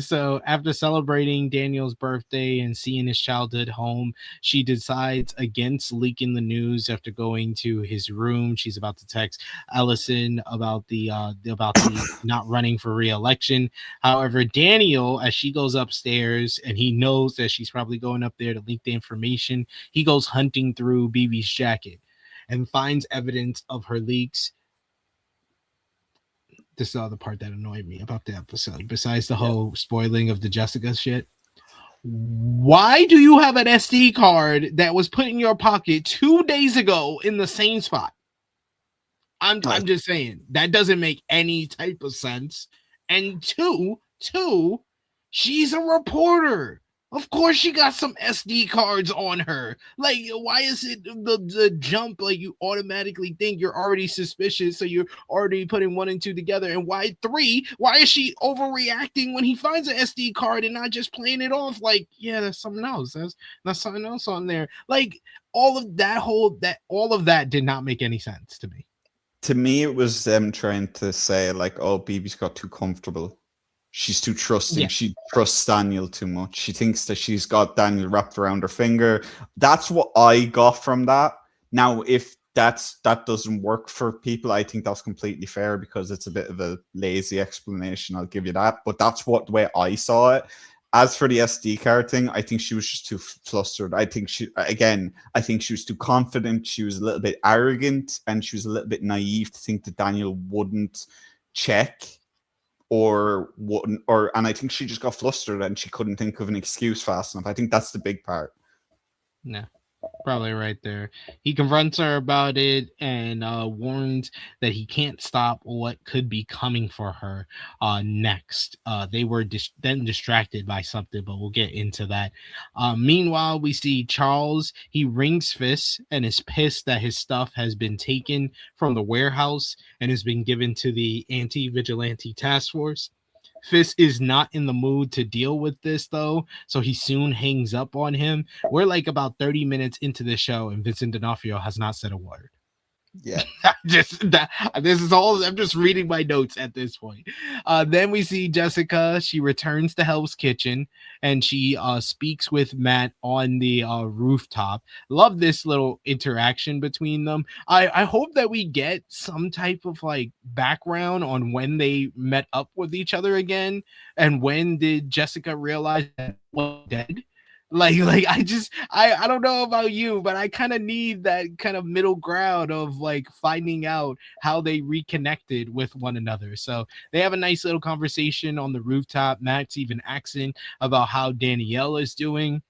So after celebrating Daniel's birthday and seeing his childhood home, she decides against leaking the news after going to his room. She's about to text Ellison about the not running for re-election. However, Daniel, as she goes upstairs and he knows that she's probably going up there to leak the information, he goes hunting through BB's jacket. and finds evidence of her leaks. This is the other part that annoyed me about the episode, besides the whole spoiling of the Jessica shit. Why do you have an SD card that was put in your pocket 2 days ago in the same spot? I'm just saying that doesn't make any type of sense. And two, she's a reporter. Of course she got some SD cards on her. Like, why is it the jump? Like, you automatically think you're already suspicious, so you're already putting 1 and 2 together. And why is she overreacting when he finds an SD card and not just playing it off like, yeah, there's something else. There's something else on there. Like, all of that did not make any sense to me. To me, it was them trying to say, like, oh, Bibi's got too comfortable. She's too trusting. Yeah. She trusts Daniel too much. She thinks that she's got Daniel wrapped around her finger. That's what I got from that. Now, if that doesn't work for people, I think that's completely fair because it's a bit of a lazy explanation. I'll give you that. But that's the way I saw it. As for the SD card thing, I think she was just too flustered. I think she was too confident. She was a little bit arrogant, and she was a little bit naive to think that Daniel wouldn't check or wouldn't, and I think she just got flustered and she couldn't think of an excuse fast enough. I think that's the big part. No. Probably right there. He confronts her about it and warns that he can't stop what could be coming for her next. They were then distracted by something, but we'll get into that. Meanwhile, we see Charles. He rings fists and is pissed that his stuff has been taken from the warehouse and has been given to the anti-vigilante task force. Fist is not in the mood to deal with this, though, so he soon hangs up on him. We're like about 30 minutes into the show, and Vincent D'Onofrio has not said a word. Yeah. This is all. I'm just reading my notes at this point. Then we see Jessica. She returns to Hell's Kitchen and she speaks with Matt on the rooftop. Love this little interaction between them. I hope that we get some type of like background on when they met up with each other again and when did Jessica realize that he was dead. Like I don't know about you, but I kind of need that kind of middle ground of like finding out how they reconnected with one another. So they have a nice little conversation on the rooftop. Matt's even asking about how Danielle is doing.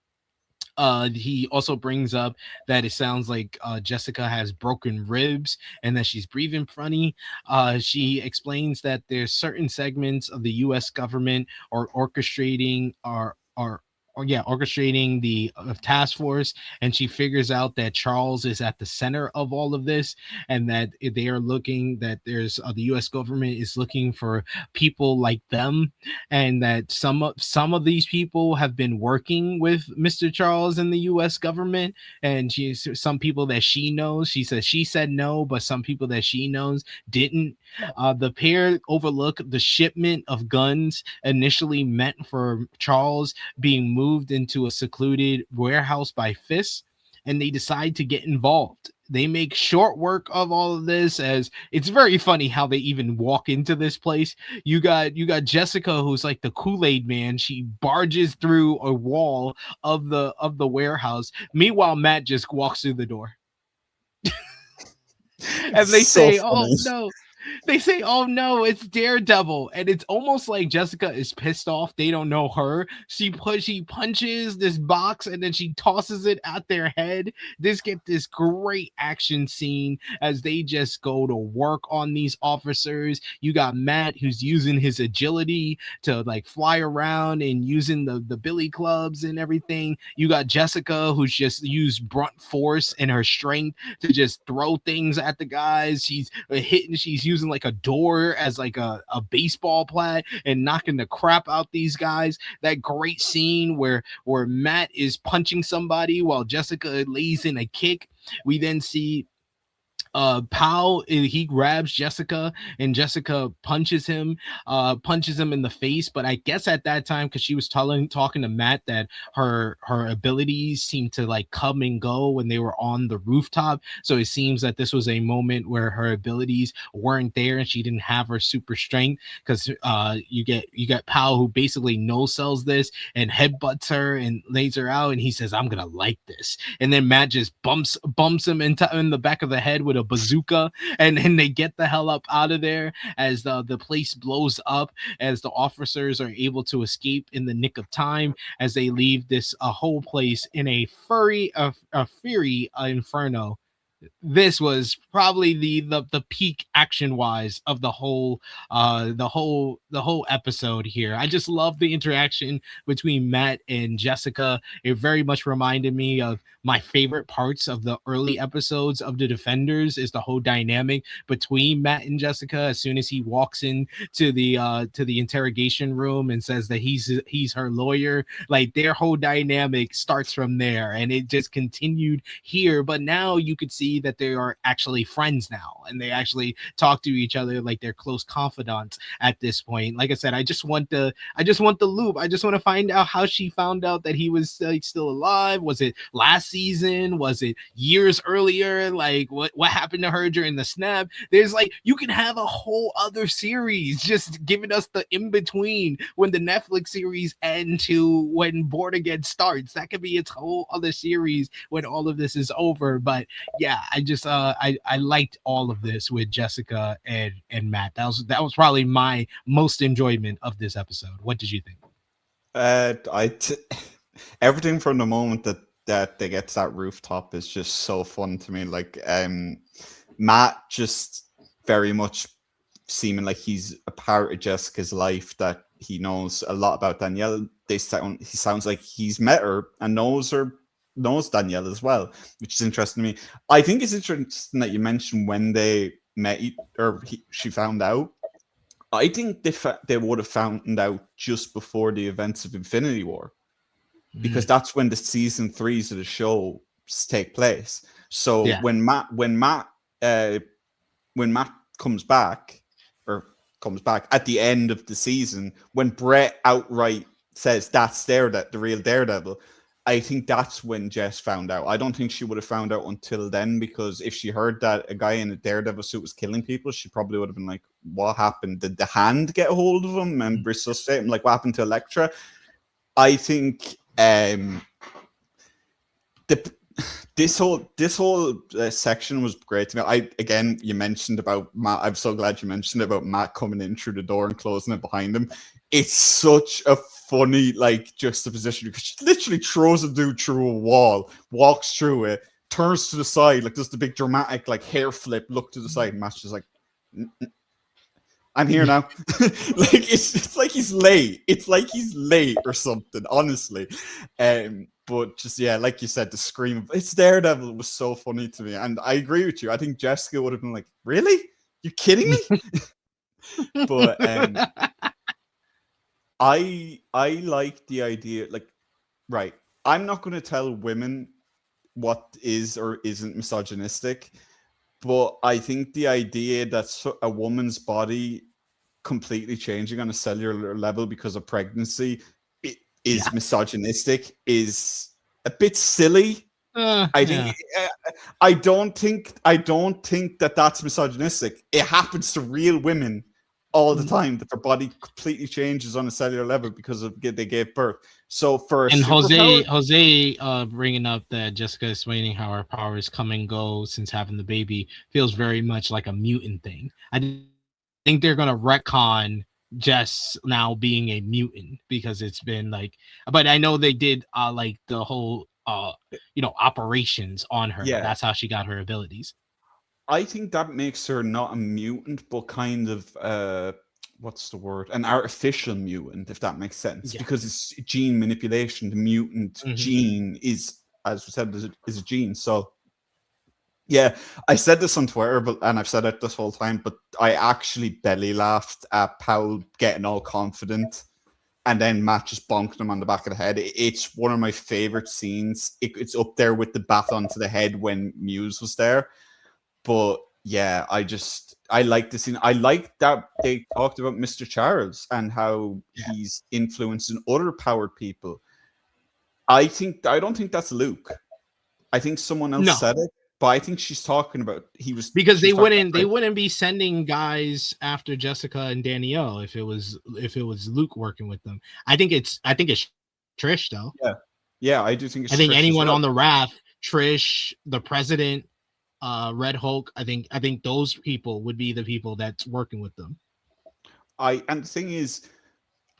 He also brings up that it sounds like Jessica has broken ribs and that she's breathing funny. She explains that there's certain segments of the U.S. government are orchestrating the task force, and she figures out that Charles is at the center of all of this, and that they are looking that there's the U.S. government is looking for people like them, and that some of these people have been working with Mr. Charles in the U.S. government, and some people that she knows. She says she said no, but some people that she knows didn't. The pair overlook the shipment of guns initially meant for Charles being moved into a secluded warehouse by Fist, and they decide to get involved. They make short work of all of this, as it's very funny how they even walk into this place. You got Jessica, who's like the Kool-Aid man. She barges through a wall of the warehouse. Meanwhile, Matt just walks through the door. And they say, "Oh no." They say, "Oh no, it's Daredevil," and it's almost like Jessica is pissed off. They don't know her. She punches this box and then she tosses it at their head. Get this great action scene as they just go to work on these officers. You got Matt, who's using his agility to like fly around and using the billy clubs and everything. You got Jessica, who's just used brunt force and her strength to just throw things at the guys. She's using like a door as like a baseball bat and knocking the crap out these guys. That great scene where Matt is punching somebody while Jessica lays in a kick. We then see Powell, he grabs Jessica, and Jessica punches him in the face. But I guess at that time, because she was talking to Matt, that her abilities seemed to like come and go when they were on the rooftop. So it seems that this was a moment where her abilities weren't there and she didn't have her super strength, because you get Powell, who basically no sells this and headbutts her and lays her out, and he says, "I'm gonna like this." And then Matt just bumps him in the back of the head with a bazooka, and then they get the hell up out of there as the place blows up, as the officers are able to escape in the nick of time, as they leave this whole place in a fury inferno. This was probably the peak action wise of the whole episode here. I just love the interaction between Matt and Jessica. It very much reminded me of my favorite parts of the early episodes of The Defenders, is the whole dynamic between Matt and Jessica. As soon as he walks in to the interrogation room and says that he's her lawyer, like their whole dynamic starts from there, and it just continued here. But now you could see that they are actually friends now, and they actually talk to each other like they're close confidants at this point. Like I said, I just want the loop. I just want to find out how she found out that he was still alive. Was it last season? Was it years earlier? Like what happened to her during the snap? There's like, you can have a whole other series just giving us the in between when the Netflix series ends to when Born Again starts. That could be its whole other series when all of this is over. But yeah, I just I liked all of this with Jessica and Matt. That was probably my most enjoyment of this episode. What did you think? Everything from the moment that they get to that rooftop is just so fun to me. Like Matt just very much seeming like he's a part of Jessica's life, that he knows a lot about Danielle. He sounds like he's met her and knows Danielle as well, which is interesting to me. I think it's interesting that you mentioned when they met, she found out. I think they would have found out just before the events of Infinity War, because that's when the season 3s of the show take place. So yeah. when Matt comes back at the end of the season, when Brett outright says that's the real Daredevil, I think that's when Jess found out. I don't think she would have found out until then, because if she heard that a guy in a Daredevil suit was killing people, she probably would have been like, what happened? Did the Hand get a hold of him and resuscitate him? Like, what happened to Elektra? I think this whole section was great to me. You mentioned about Matt. I'm so glad you mentioned about Matt coming in through the door and closing it behind him. It's such a funny like juxtaposition, because she literally throws a dude through a wall, walks through it, turns to the side, like does the big dramatic like hair flip, look to the side, and Matt's just like, I'm here now. Like it's like he's late. It's like he's late or something, honestly. But just, yeah, like you said, the scream of "It's Daredevil" was so funny to me. And I agree with you. I think Jessica would have been like, really? You kidding me? But I like the idea, like, right, I'm not going to tell women what is or isn't misogynistic, but I think the idea that a woman's body completely changing on a cellular level because of pregnancy is misogynistic is a bit silly. I think I don't think that that's misogynistic. It happens to real women all the time, that their body completely changes on a cellular level because they gave birth. So for Jose bringing up that Jessica explaining how her powers come and go since having the baby feels very much like a mutant thing. I think they're gonna retcon Jess now being a mutant, because it's been like, but I know they did like the whole operations on her. Yeah. That's how she got her abilities. I think that makes her not a mutant, but kind of what's the word? An artificial mutant, if that makes sense. Yeah. Because it's gene manipulation. The mutant gene is, as we said, is a gene. So yeah, I said this on Twitter, and I've said it this whole time, but I actually belly laughed at Powell getting all confident, and then Matt just bonked him on the back of the head. It's one of my favorite scenes. It's up there with the baton to the head when Muse was there. But yeah, I like the scene. I like that they talked about Mr. Charles and how he's influencing other powered people. I don't think that's Luke. I think someone else No, said it, but I think she's talking about because she's talking about they wouldn't be sending guys after Jessica and Danielle if it was Luke working with them. I think it's Trish though. Yeah, I do think it's I think Trish as anyone well. on the raft, Trish, the president, Red Hulk. I think those people would be the people that's working with them. And the thing is,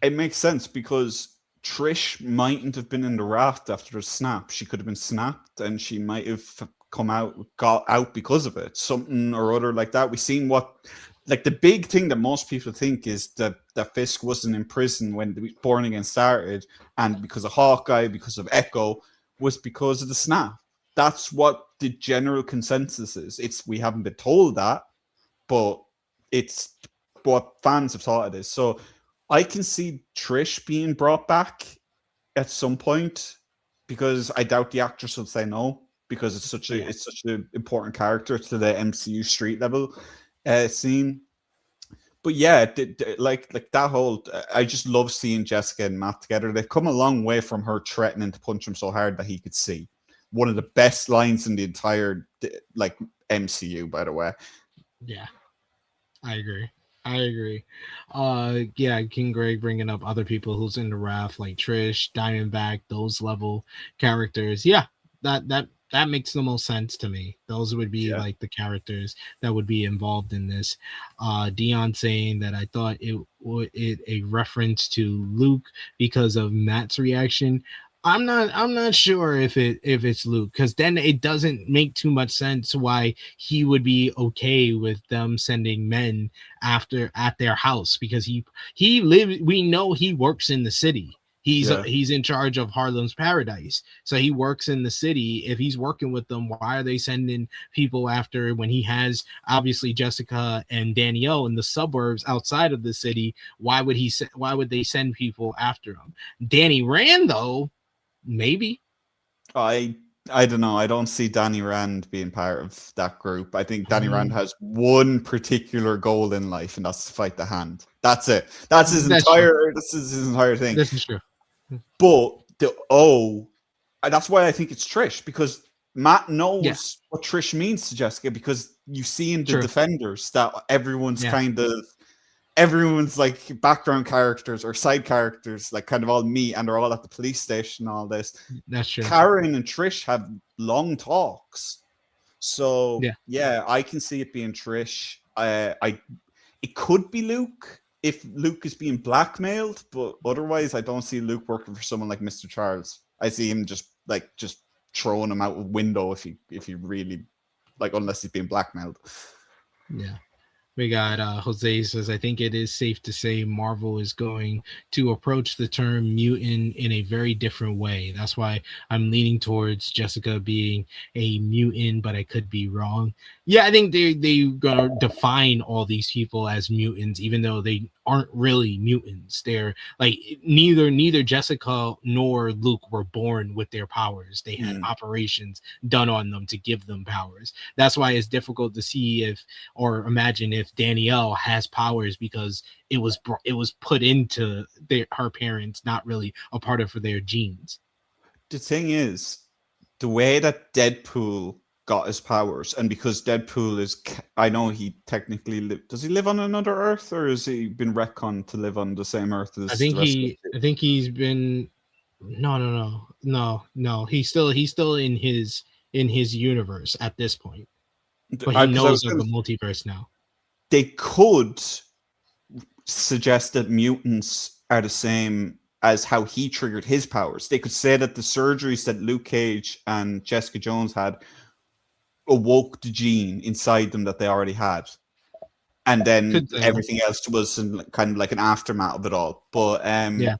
it makes sense because Trish mightn't have been in the raft after the snap. She could have been snapped, and she might have got out because of it, something or other like that. We've seen like the big thing that most people think is that Fisk wasn't in prison when the Born Again started, and because of Hawkeye, because of Echo, was because of the snap. That's what the general consensus is. We haven't been told that, but it's what fans have thought it is. So I can see Trish being brought back at some point, because I doubt the actress would say no, because it's such an important character to the MCU street level scene. But yeah, like that whole, I just love seeing Jessica and Matt together. They've come a long way from her threatening to punch him so hard that he could see. One of the best lines in the entire like MCU, by the way. Yeah, I agree. Yeah, King Greg bringing up other people who's in the raft, like Trish, Diamondback, those level characters. Yeah, that makes the most sense to me. Those would be like the characters that would be involved in this. Dion saying that I thought it a reference to Luke because of Matt's reaction. I'm not sure if it's Luke, because then it doesn't make too much sense why he would be okay with them sending men after at their house, because he lives. We know he works in the city. He's in charge of Harlem's Paradise, so he works in the city. If he's working with them, why are they sending people after when he has obviously Jessica and Danielle in the suburbs outside of the city? Why would they send people after him? Danny Rand though. Maybe. I don't know. I don't see Danny Rand being part of that group. I think Danny Rand has one particular goal in life, and that's to fight the Hand. That's it. That's his entire thing. This is true. But that's why I think it's Trish, because Matt knows what Trish means to Jessica, because you see in the Defenders that everyone's like background characters or side characters, like kind of all meet, and they're all at the police station and all this. That's true. Karen and Trish have long talks. So yeah, I can see it being Trish. It could be Luke if Luke is being blackmailed, but otherwise I don't see Luke working for someone like Mr. Charles. I see him just throwing him out a window if he really, like, unless he's being blackmailed. Yeah. We got Jose says, I think it is safe to say Marvel is going to approach the term mutant in a very different way. That's why I'm leaning towards Jessica being a mutant, but I could be wrong. Yeah, I think they're gonna define all these people as mutants, even though they aren't really mutants. They're like neither Jessica nor Luke were born with their powers. They had operations done on them to give them powers. That's why it's difficult to see or imagine if Danielle has powers, because it was put into her parents, not really a part of their genes. The thing is, the way that Deadpool got his powers, and because Deadpool is, I know he technically does he live on another Earth, or has he been retconned to live on the same Earth as I think he's been no, he's still in his universe at this point, but he knows of the multiverse now. They could suggest that mutants are the same as how he triggered his powers. They could say that the surgeries that Luke Cage and Jessica Jones had awoke the gene inside them that they already had, and then everything else was kind of like an aftermath of it all. But no,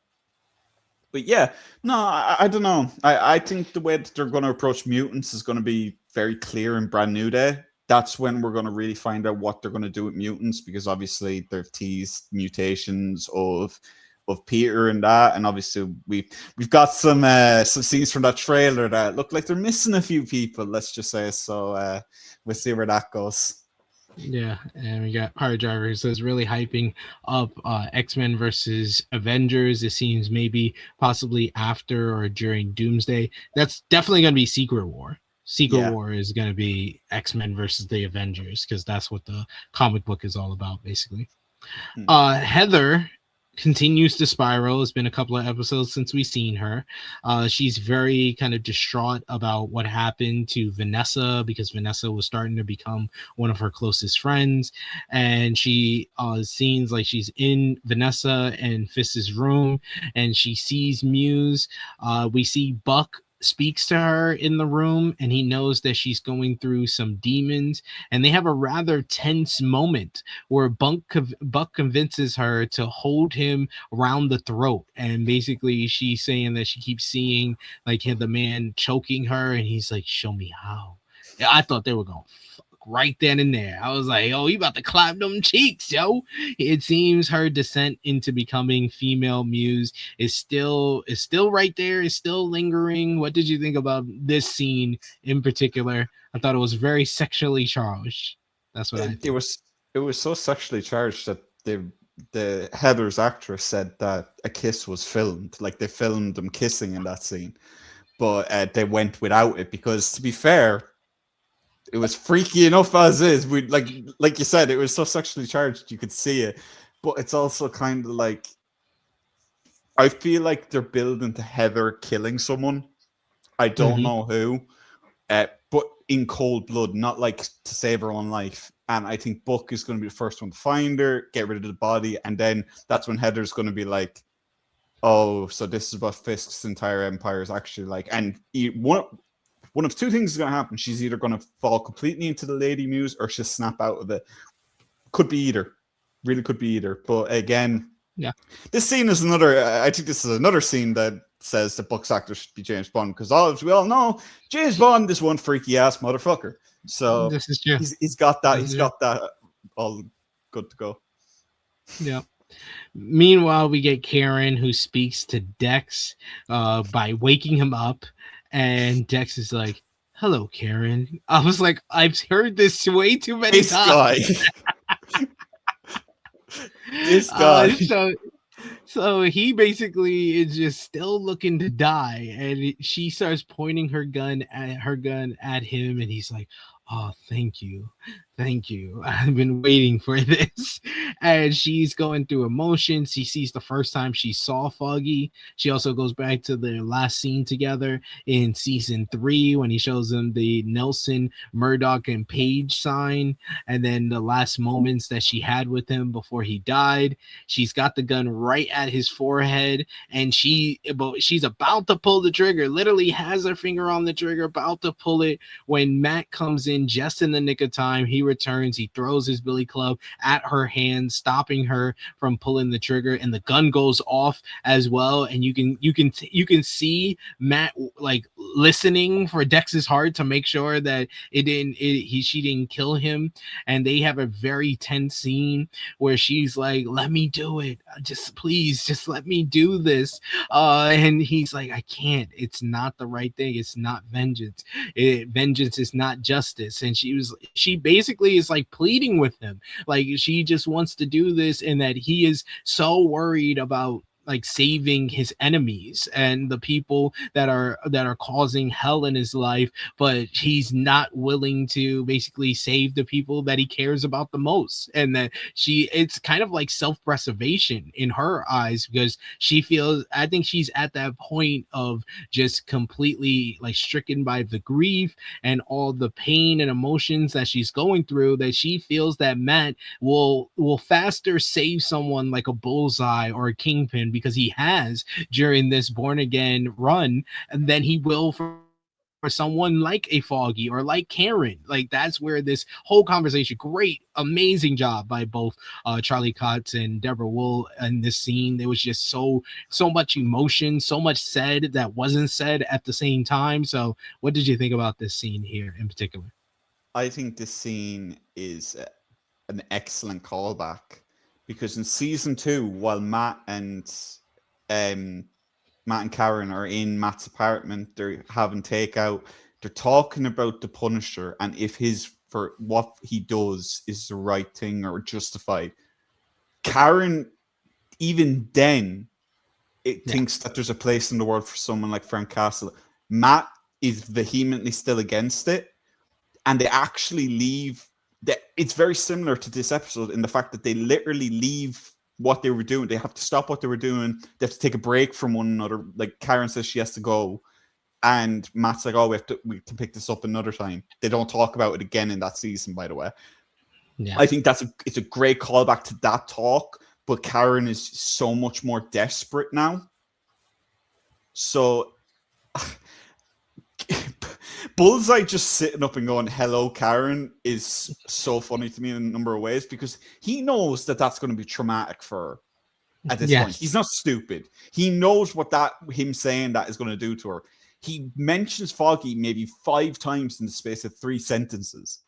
I don't know. I think the way that they're going to approach mutants is going to be very clear in Brand New Day. That's when we're going to really find out what they're going to do with mutants, because obviously they've teased mutations of of Peter and that, and obviously we've got some scenes from that trailer that look like they're missing a few people. Let's just say so. We'll see where that goes. Yeah, and we got Hard Driver who says really hyping up X-Men versus Avengers. It seems maybe possibly after or during Doomsday. That's definitely going to be Secret War. Secret War is going to be X-Men versus the Avengers, because that's what the comic book is all about, basically. Heather continues to spiral. It's been a couple of episodes since we've seen her. She's very kind of distraught about what happened to Vanessa, because Vanessa was starting to become one of her closest friends, and she seems like she's in Vanessa and Fist's room, and she sees Muse. We see Buck speaks to her in the room, and he knows that she's going through some demons, and they have a rather tense moment where Buck convinces her to hold him around the throat, and basically she's saying that she keeps seeing like the man choking her, and he's like, show me how. I thought they were going right then and there. I was like, oh, you about to clap them cheeks, yo. It seems her descent into becoming female Muse is still right there, is still lingering. What did you think about this scene in particular? I thought it was very sexually charged. That's what I think. It was so sexually charged that the Heather's actress said that a kiss was filmed. Like, they filmed them kissing in that scene, but they went without it because, to be fair, it was freaky enough as is. We like you said, it was so sexually charged you could see it, but it's also kind of like, I feel like they're building to Heather killing someone. I don't know who, but in cold blood, not like to save her own life. And I think Buck is going to be the first one to find her, get rid of the body, and then that's when Heather's going to be like, "Oh, so this is what Fisk's entire empire is actually like." And one of two things is going to happen. She's either going to fall completely into the Lady Muse, or she'll snap out of it. Could be either. Really could be either. But again, this scene is another. I think this is another scene that says the Buck's actor should be James Bond, because as we all know, James Bond is one freaky ass motherfucker. So this is true. He's got that. He's got that all good to go. Yeah. Meanwhile, we get Karen, who speaks to Dex by waking him up. And Dex is like, hello, Karen. I was like, I've heard this way too many times. This guy. So he basically is just still looking to die. And she starts pointing her gun at him. And he's like, oh, thank you. Thank you. I've been waiting for this. And she's going through emotions. She sees the first time she saw Foggy. She also goes back to their last scene together in season 3 when he shows them the Nelson, Murdoch, and Page sign. And then the last moments that she had with him before he died. She's got the gun right at his forehead. And she's about to pull the trigger. Literally has her finger on the trigger, about to pull it, when Matt comes in just in the nick of time. He returns, he throws his billy club at her hand, stopping her from pulling the trigger, and the gun goes off as well. And you can see Matt like listening for Dex's heart to make sure that she didn't kill him. And they have a very tense scene where she's like, let me do it, please just let me do this, and he's like, I can't, it's not the right thing, it's not vengeance, vengeance is not justice. And she basically is like pleading with him, like she just wants to do this, and that he is so worried about like saving his enemies and the people that are causing hell in his life, but he's not willing to basically save the people that he cares about the most. And that it's kind of like self-preservation in her eyes, because she feels, I think she's at that point of just completely like stricken by the grief and all the pain and emotions that she's going through, that she feels that Matt will faster save someone like a Bullseye or a Kingpin, because he has during this Born Again run, and then he will for someone like a Foggy or like Karen. Like, that's where this whole conversation, great, amazing job by both Charlie Cox and Deborah Wool in this scene. There was just so much emotion, so much said that wasn't said at the same time. So what did you think about this scene here in particular? I think this scene is an excellent callback, because in season 2, while Matt and Matt and Karen are in Matt's apartment. They're having takeout. They're talking about the Punisher and if for what he does is the right thing or justified. Karen, even then, thinks that there's a place in the world for someone like Frank Castle. Matt is vehemently still against it, and they actually leave. It's very similar to this episode in the fact that they literally leave what they were doing. They have to stop what they were doing. They have to take a break from one another. Like Karen says she has to go, and Matt's like, "Oh, we can pick this up another time." They don't talk about it again in that season, by the way. Yeah. I think it's a great callback to that talk, but Karen is so much more desperate now. So Bullseye just sitting up and going, "Hello, Karen," is so funny to me in a number of ways because he knows that that's going to be traumatic for her at this point. He's not stupid. He knows what him saying that is going to do to her. He mentions Foggy maybe 5 times in the space of 3 sentences.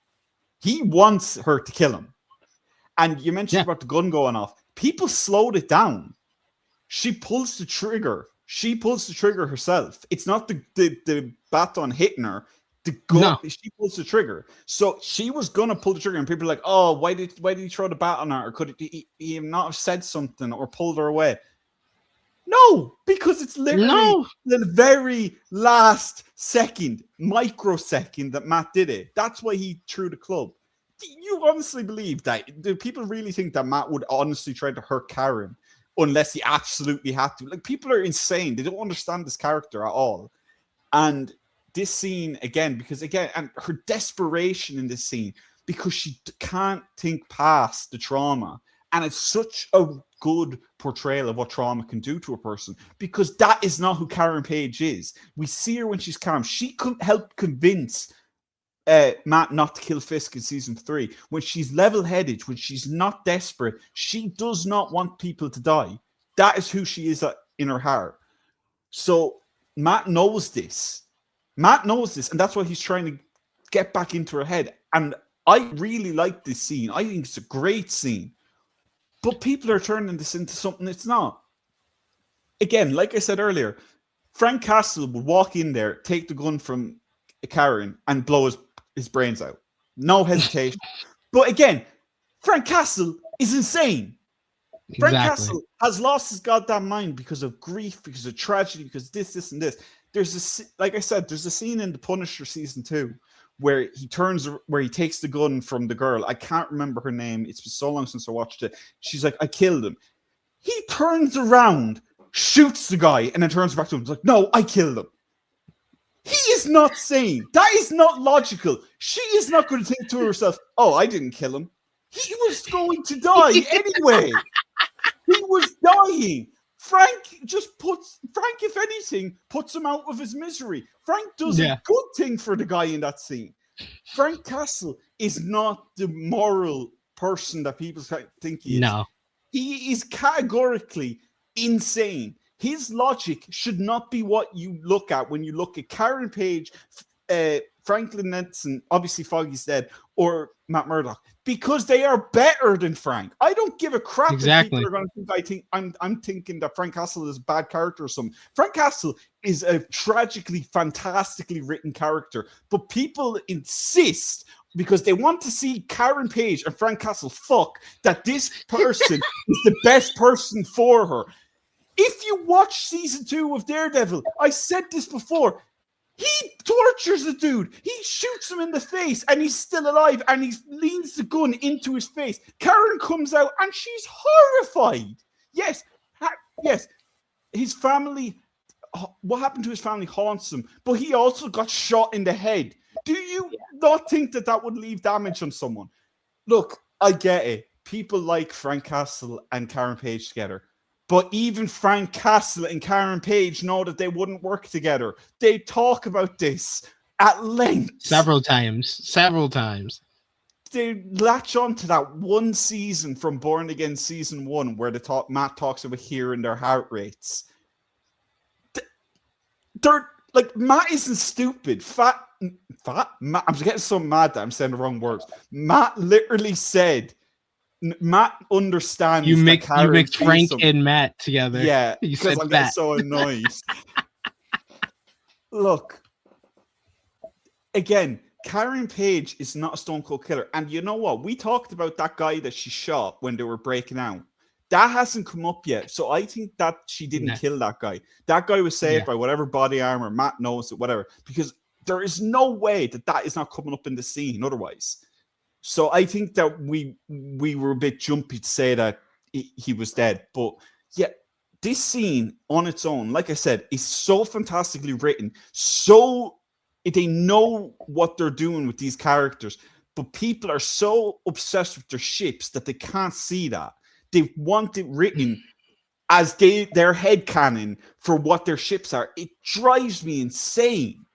He wants her to kill him. And you mentioned about the gun going off. People slowed it down. She pulls the trigger. She pulls the trigger herself. It's not the baton hitting her. The gun, no. She pulls the trigger. So she was gonna pull the trigger, and people are like, "Oh, why did he throw the bat on her? Or could he not have said something or pulled her away?" No, because it's literally the very last second, microsecond that Matt did it. That's why he threw the club. Do you honestly believe that? Do people really think that Matt would honestly try to hurt Karen unless he absolutely had to? Like, people are insane. They don't understand this character at all. And this scene, again, and her desperation in this scene, because she can't think past the trauma. And it's such a good portrayal of what trauma can do to a person, because that is not who Karen Page is. We see her when she's calm. She couldn't help convince Matt not to kill Fisk in season 3. When she's level-headed, when she's not desperate, she does not want people to die. That is who she is in her heart. So Matt knows this. And that's why he's trying to get back into her head. And I really like this scene. I think it's a great scene. But people are turning this into something it's not. Again, like I said earlier, Frank Castle would walk in there, take the gun from Karen, and blow his brains out. No hesitation. But again, Frank Castle is insane. Frank Castle has lost his goddamn mind because of grief, because of tragedy, because this, and this. Like I said, there's a scene in The Punisher season 2 where he takes the gun from the girl. I can't remember her name. It's been so long since I watched it. She's like, "I killed him." He turns around, shoots the guy, and then turns back to him. He's like, "No, I killed him." He is not sane. That is not logical. She is not going to think to herself, "Oh, I didn't kill him." He was going to die anyway. He was dying. Frank, if anything, puts him out of his misery. Frank does a good thing for the guy in that scene. Frank Castle is not the moral person that people think he is. No. He is categorically insane. His logic should not be what you look at when you look at Karen Page, Franklin Nelson, obviously Foggy's dead, or Matt Murdock, because they are better than Frank. I don't give a crap if people are going to think I'm thinking that Frank Castle is a bad character or something. Frank Castle is a tragically, fantastically written character, but people insist because they want to see Karen Page and Frank Castle fuck that this person is the best person for her. If you watch season 2 of Daredevil, I said this before, he tortures the dude. He shoots him in the face and he's still alive and he leans the gun into his face. Karen comes out and she's horrified. Yes, his family, what happened to his family haunts him, but he also got shot in the head. Do you not think that would leave damage on someone? Look, I get it. People like Frank Castle and Karen Page together. But even Frank Castle and Karen Page know that they wouldn't work together. They talk about this at length. Several times. They latch on to that one season from Born Again season 1 where Matt talks about hearing their heart rates. They're like, Matt isn't stupid. Matt, I'm getting so mad that I'm saying the wrong words. Matt literally said Matt understands You that mix Karen feels Frank something. and Matt together. Yeah, You because said I'm getting fat. so annoyed. Look, again, Karen Page is not a Stone Cold Killer. And you know what? We talked about that guy that she shot when they were breaking out. That hasn't come up yet. So I think that she didn't kill that guy. That guy was saved by whatever body armor. Matt knows it, whatever. Because there is no way that is not coming up in the scene otherwise. So I think that we were a bit jumpy to say that he was dead. But yeah, this scene on its own, like I said, is so fantastically written. So they know what they're doing with these characters, but people are so obsessed with their ships that they can't see that. They want it written as their headcanon for what their ships are. It drives me insane.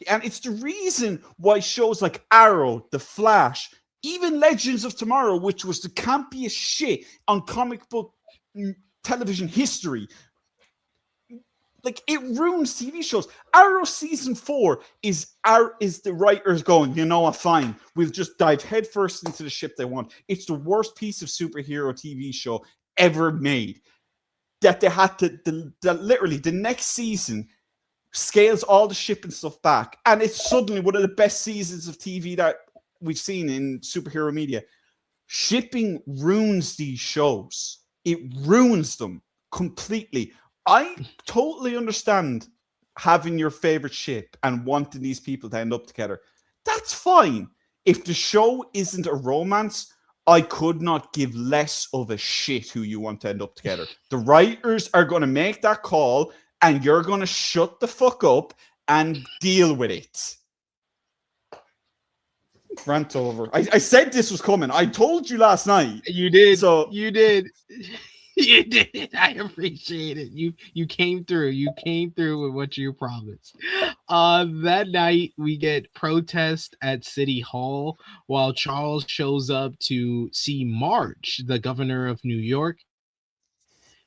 And it's the reason why shows like Arrow, The Flash, even Legends of Tomorrow, which was the campiest shit on comic book television history, like, it ruins TV shows. Arrow season 4 is the writers going, you know what, fine, we'll just dive headfirst into the ship they want. It's the worst piece of superhero TV show ever made. That they had to literally the next season scales all the ship and stuff back, and it's suddenly one of the best seasons of TV that we've seen in superhero media. Shipping ruins these shows. It ruins them completely. I totally understand having your favorite ship and wanting these people to end up together. That's fine. If the show isn't a romance, I could not give less of a shit who you want to end up together. The writers are going to make that call, and you're going to shut the fuck up and deal with it. Rant over. I said this was coming. I told you last night. You did. So you did. You did. I appreciate it. You came through. You came through with what you promised. That night we get protest at City Hall while Charles shows up to see March, the governor of New York.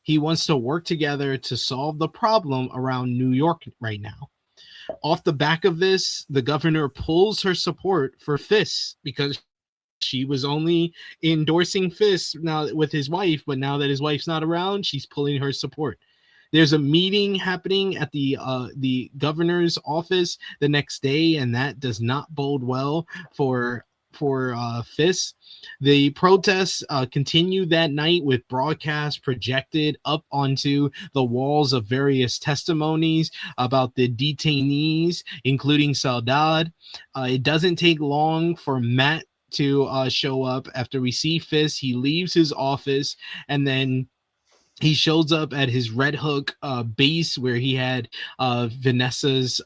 He wants to work together to solve the problem around New York right now. Off the back of this, the governor pulls her support for Fisk because she was only endorsing Fisk now with his wife, but now that his wife's not around, she's pulling her support. There's a meeting happening at the governor's office the next day, and that does not bode well for Fisk. The protests continue that night with broadcasts projected up onto the walls of various testimonies about the detainees, including Saudade. It doesn't take long for Matt to show up. After we see Fisk, he leaves his office, and then he shows up at his Red Hook base where he had Vanessa's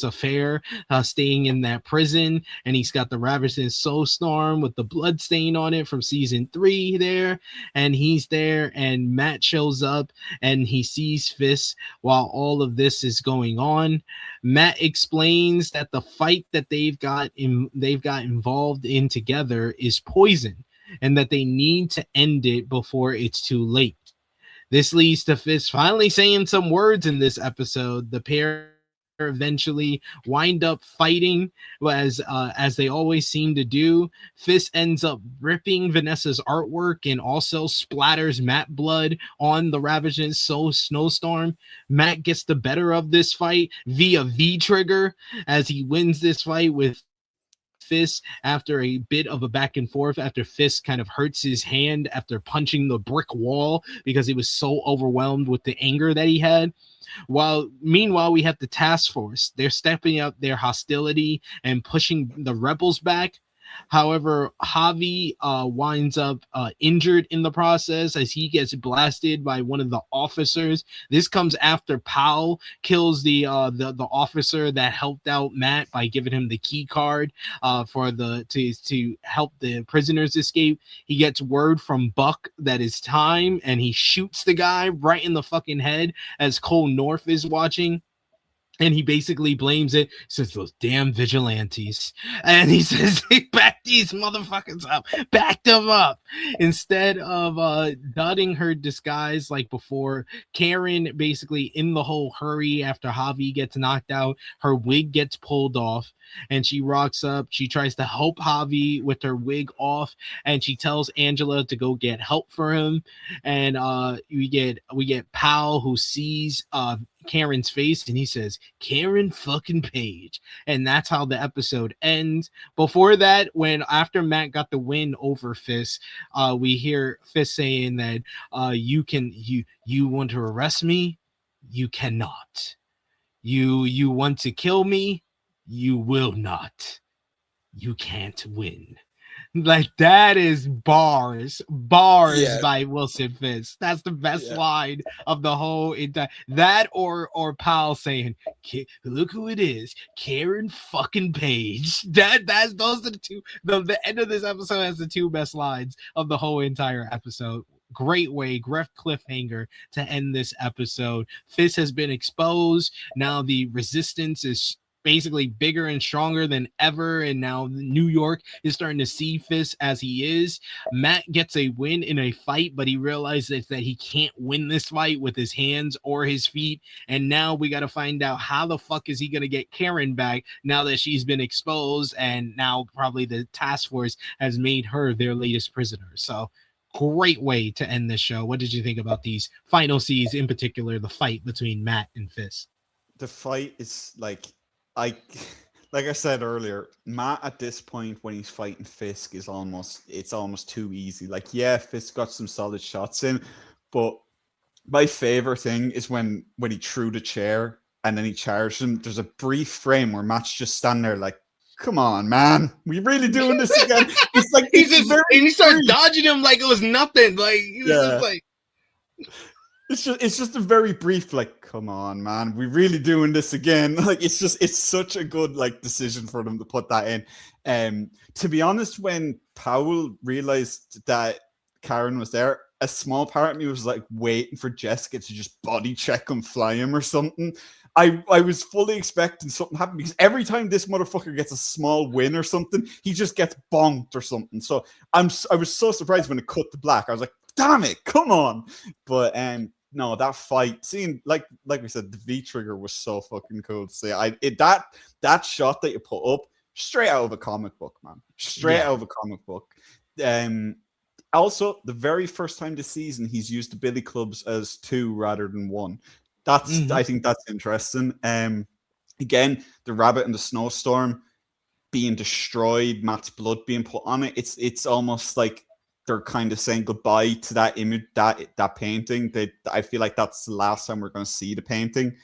affair, staying in that prison, and he's got the Ravishing Soulstorm with the blood stain on it from season 3 there, and he's there, and Matt shows up and he sees Fisk while all of this is going on. Matt explains that the fight that they've got involved in together is poison, and that they need to end it before it's too late. This leads to Fisk finally saying some words in this episode. The pair eventually wind up fighting as they always seem to do. Fisk ends up ripping Vanessa's artwork and also splatters Matt blood on the Ravishing Snowstorm. Matt gets the better of this fight via V-trigger as he wins this fight with Fisk after a bit of a back and forth, after Fisk kind of hurts his hand after punching the brick wall because he was so overwhelmed with the anger that he had. Meanwhile, we have the task force. They're stepping up their hostility and pushing the rebels back. However, Javi winds up injured in the process as he gets blasted by one of the officers. This comes after Powell kills the officer that helped out Matt by giving him the key card to help the prisoners escape. He gets word from Buck that it's time, and he shoots the guy right in the fucking head as Cole North is watching. And he basically blames it, says those damn vigilantes. And he says they backed these motherfuckers up, backed them up. Instead of dotting her disguise like before, Karen basically in the whole hurry after Javi gets knocked out, her wig gets pulled off and she rocks up. She tries to help Javi with her wig off and she tells Angela to go get help for him. And we get Pal who sees Karen's face and he says Karen fucking Page, and that's how the episode ends. Before that, when after Matt got the win over Fist, we hear Fist saying that you want to arrest me, you cannot. You want to kill me, you will not. You can't win. Like that is bars by Wilson Fisk. That's the best line of the whole entire. That or Powell saying, "Look who it is, Karen fucking Page." That's those are the two. The end of this episode has the two best lines of the whole entire episode. Great way, great cliffhanger to end this episode. Fisk has been exposed. Now the resistance is basically bigger and stronger than ever, and now New York is starting to see Fist as he is. Matt gets a win in a fight, but he realizes that he can't win this fight with his hands or his feet, and now we got to find out how the fuck is he going to get Karen back now that she's been exposed, and now probably the task force has made her their latest prisoner. So great way to end this show. What did you think about these final scenes, in particular the fight between Matt and Fist? The fight is like I said earlier, Matt at this point when he's fighting Fisk is almost too easy. Like, yeah, Fisk got some solid shots in, but my favorite thing is when he threw the chair and then he charged him. There's a brief frame where Matt's just standing there like, come on, man, we really doing this again? It's like he started dodging him like it was nothing. Like he was just like. It's just a very brief, like, come on, man, we really doing this again? Like, it's such a good like decision for them to put that in. To be honest, when Powell realized that Karen was there, a small part of me was like waiting for Jessica to just body check him, fly him or something. I was fully expecting something to happen because every time this motherfucker gets a small win or something, he just gets bonked or something. So I was so surprised when it cut to black. I was like, damn it, come on. But no, that fight scene, like we said, the V trigger was so fucking cool to see. That shot that you put up, straight out of a comic book, man. Straight out of a comic book. Also, the very first time this season, he's used the billy clubs as 2 rather than 1. I think that's interesting. Again, the rabbit and the snowstorm being destroyed, Matt's blood being put on it. It's almost like they're kind of saying goodbye to that image, that painting. I feel like that's the last time we're going to see the painting,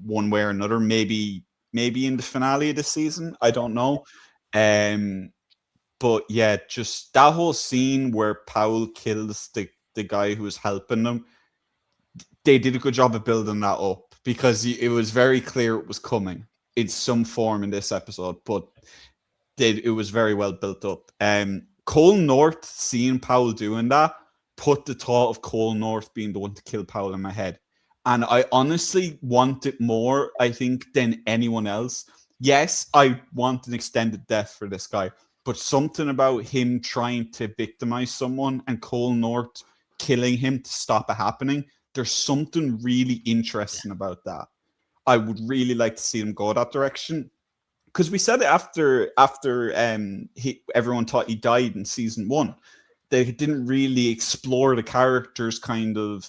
one way or another. Maybe in the finale of the season. I don't know. But yeah, just that whole scene where Powell kills the guy who was helping them. They did a good job of building that up because it was very clear it was coming in some form in this episode, but it was very well built up. Cole North seeing Powell doing that put the thought of Cole North being the one to kill Powell in my head. And I honestly want it more, I think, than anyone else. Yes, I want an extended death for this guy, but something about him trying to victimize someone and Cole North killing him to stop it happening, there's something really interesting about that. I would really like to see him go that direction. Because we said it after everyone thought he died in season 1. They didn't really explore the character's kind of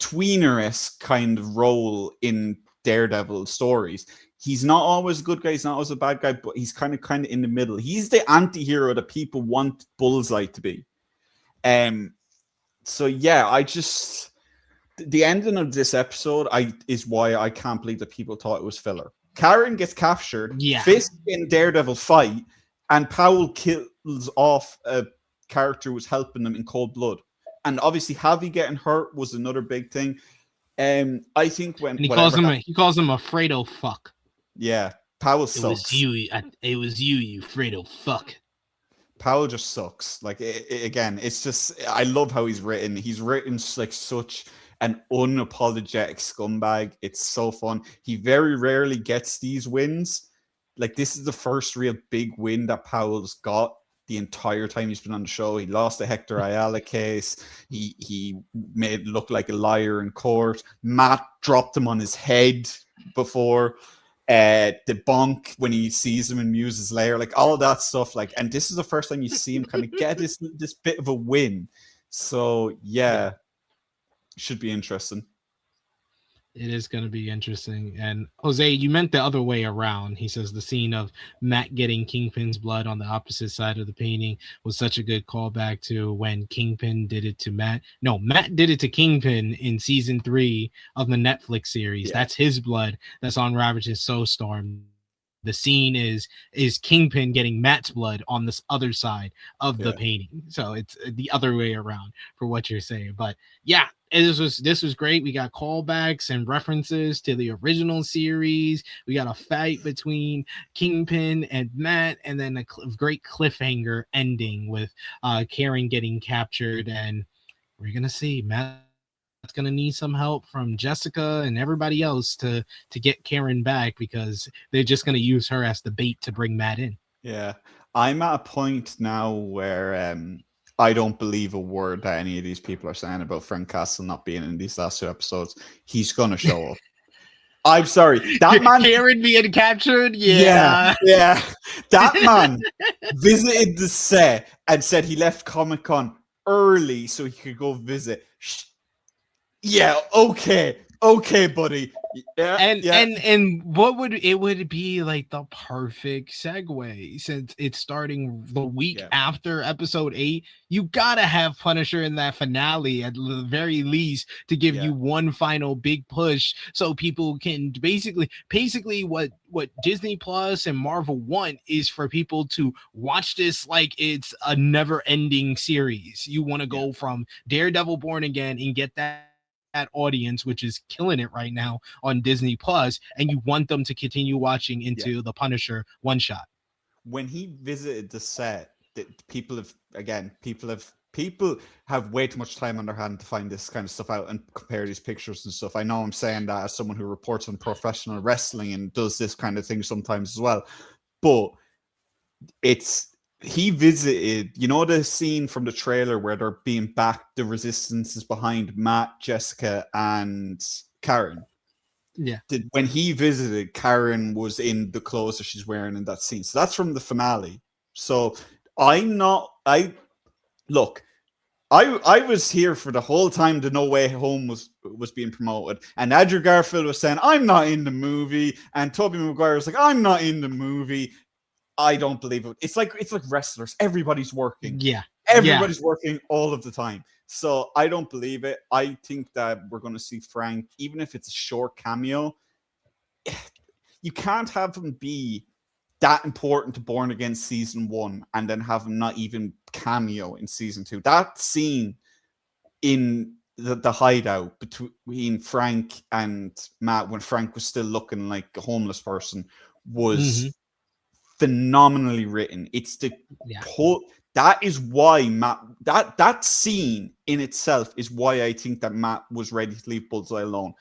tweener-esque kind of role in Daredevil stories. He's not always a good guy, he's not always a bad guy, but he's kind of in the middle. He's the anti-hero that people want Bullseye to be. So yeah, the ending of this episode is why I can't believe that people thought it was filler. Karen gets captured, Fisk in Daredevil fight, and Powell kills off a character who was helping them in cold blood. And obviously, Javi getting hurt was another big thing. I think when he calls him a Fredo fuck. Yeah, Powell sucks. It was you Fredo fuck. Powell just sucks. Like again, it's just I love how he's written. He's written like such an unapologetic scumbag. It's so fun. He very rarely gets these wins. Like, this is the first real big win that Powell's got the entire time he's been on the show. He lost the Hector Ayala case. He made it look like a liar in court. Matt dropped him on his head before. The bonk when he sees him in Muse's lair, like all of that stuff. Like, and this is the first time you see him kind of get this bit of a win. So yeah, should be interesting. It is going to be interesting. And Jose, you meant the other way around. He says the scene of Matt getting Kingpin's blood on the opposite side of the painting was such a good callback to when Kingpin did it to Matt. No, Matt did it to Kingpin in season 3 of the Netflix series. That's his blood that's on Ravage's Soul Storm. The scene is Kingpin getting Matt's blood on this other side of the painting. So it's the other way around for what you're saying. But yeah, this was great. We got callbacks and references to the original series. We got a fight between Kingpin and Matt, and then a great cliffhanger ending with Karen getting captured. And we're gonna see Matt's gonna need some help from Jessica and everybody else to get Karen back, because they're just gonna use her as the bait to bring Matt in. Yeah, I'm at a point now where I don't believe a word that any of these people are saying about Frank Castle not being in these last 2 episodes. He's gonna show up. I'm sorry, that man. Karen being captured. Yeah. That man visited the set and said he left Comic-Con early so he could go visit. Yeah, okay, buddy. And what would be like the perfect segue, since it's starting the week after episode 8. You gotta have Punisher in that finale at the very least to give you one final big push, so people can basically what Disney Plus and Marvel want is for people to watch this like it's a never-ending series. You want to go from Daredevil Born Again and get that audience, which is killing it right now on Disney Plus, and you want them to continue watching into the Punisher one shot. When he visited the set, people have way too much time on their hand to find this kind of stuff out and compare these pictures and stuff. I know I'm saying that as someone who reports on professional wrestling and does this kind of thing sometimes as well, but he visited, the scene from the trailer where they're being back, the resistance is behind Matt, Jessica, and Karen. Yeah. When he visited, Karen was in the clothes that she's wearing in that scene. So that's from the finale. So I was here for the whole time the No Way Home was being promoted, and Andrew Garfield was saying, I'm not in the movie, and Tobey Maguire was like, I'm not in the movie. I don't believe it. It's like wrestlers. Everybody's working. Yeah. Everybody's working all of the time. So I don't believe it. I think that we're going to see Frank, even if it's a short cameo. You can't have him be that important to Born Again season 1 and then have him not even cameo in season 2. That scene in the hideout between Frank and Matt, when Frank was still looking like a homeless person, was phenomenally written. It's that is why Matt, that scene in itself is why I think that Matt was ready to leave Bullseye alone,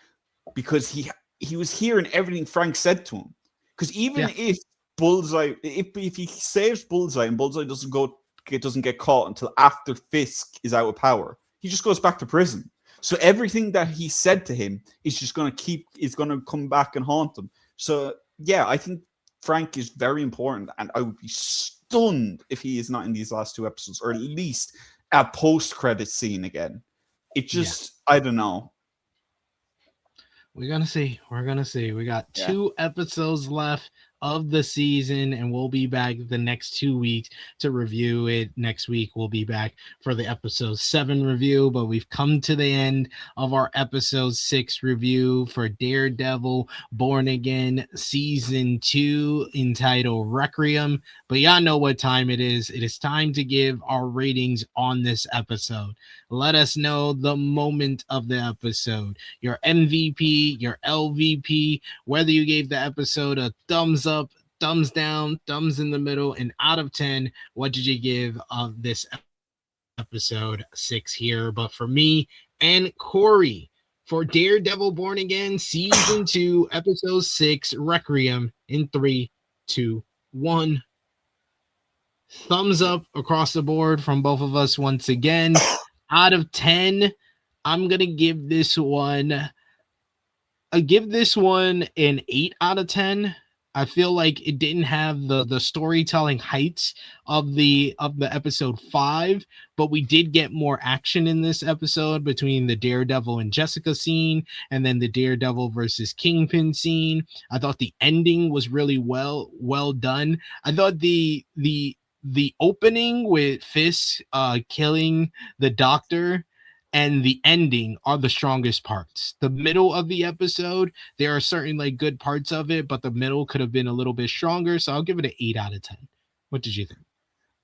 because he was hearing everything Frank said to him. Because even if Bullseye, if he saves Bullseye and Bullseye doesn't get caught until after Fisk is out of power, he just goes back to prison. So everything that he said to him is just going to come back and haunt him. So yeah, I think Frank is very important, and I would be stunned if he is not in these last 2 episodes, or at least a post-credit scene again. It just, I don't know. We're gonna see. We got 2 episodes left of the season, and we'll be back the next 2 weeks to review it. Next week we'll be back for the episode 7 review, but we've come to the end of our episode 6 review for Daredevil Born Again season 2, entitled Requiem. But y'all know what time it is. It is time to give our ratings on this episode. Let us know the moment of the episode, your MVP, your LVP, whether you gave the episode a thumbs up, thumbs down, thumbs in the middle, and out of 10, what did you give this episode 6 here? But for me and Corey, for Daredevil Born Again, Season 2, Episode 6, Requiem, in 3, 2, 1. Thumbs up across the board from both of us once again. Out of 10, I'm going to give this one an 8 out of 10. I feel like it didn't have the storytelling heights of the episode 5, but we did get more action in this episode between the Daredevil and Jessica scene and then the Daredevil versus Kingpin scene. I thought the ending was really well done. I thought the opening with Fisk killing the doctor and the ending are the strongest parts. The middle of the episode, there are certain like good parts of it, but the middle could have been a little bit stronger. So I'll give it an 8 out of 10. What did you think?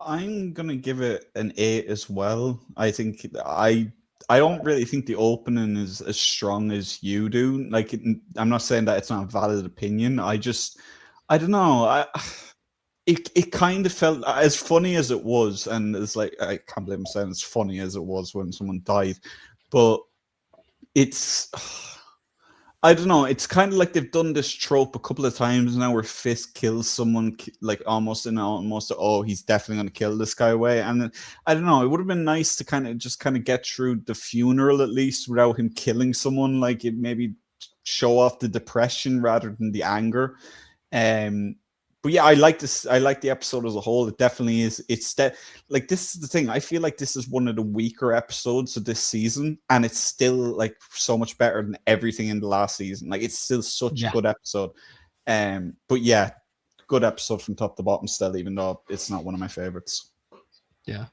I'm gonna give it an 8 as well. I think I don't really think the opening is as strong as you do. Like, I'm not saying that it's not a valid opinion. I don't know. It kind of felt as funny as it was, and it's like, I can't believe I'm saying as funny as it was when someone died, but it's, I don't know, it's kind of like they've done this trope a couple of times now where Fisk kills someone like almost oh, he's definitely going to kill this guy way. And I don't know, it would have been nice to kind of get through the funeral at least without him killing someone. Like, it maybe show off the depression rather than the anger. But yeah, I like this. I like the episode as a whole. It definitely is. Like, this is the thing. I feel like this is one of the weaker episodes of this season, and it's still like so much better than everything in the last season. Like, it's still such a good episode. But yeah, good episode from top to bottom still, even though it's not one of my favorites. Yeah.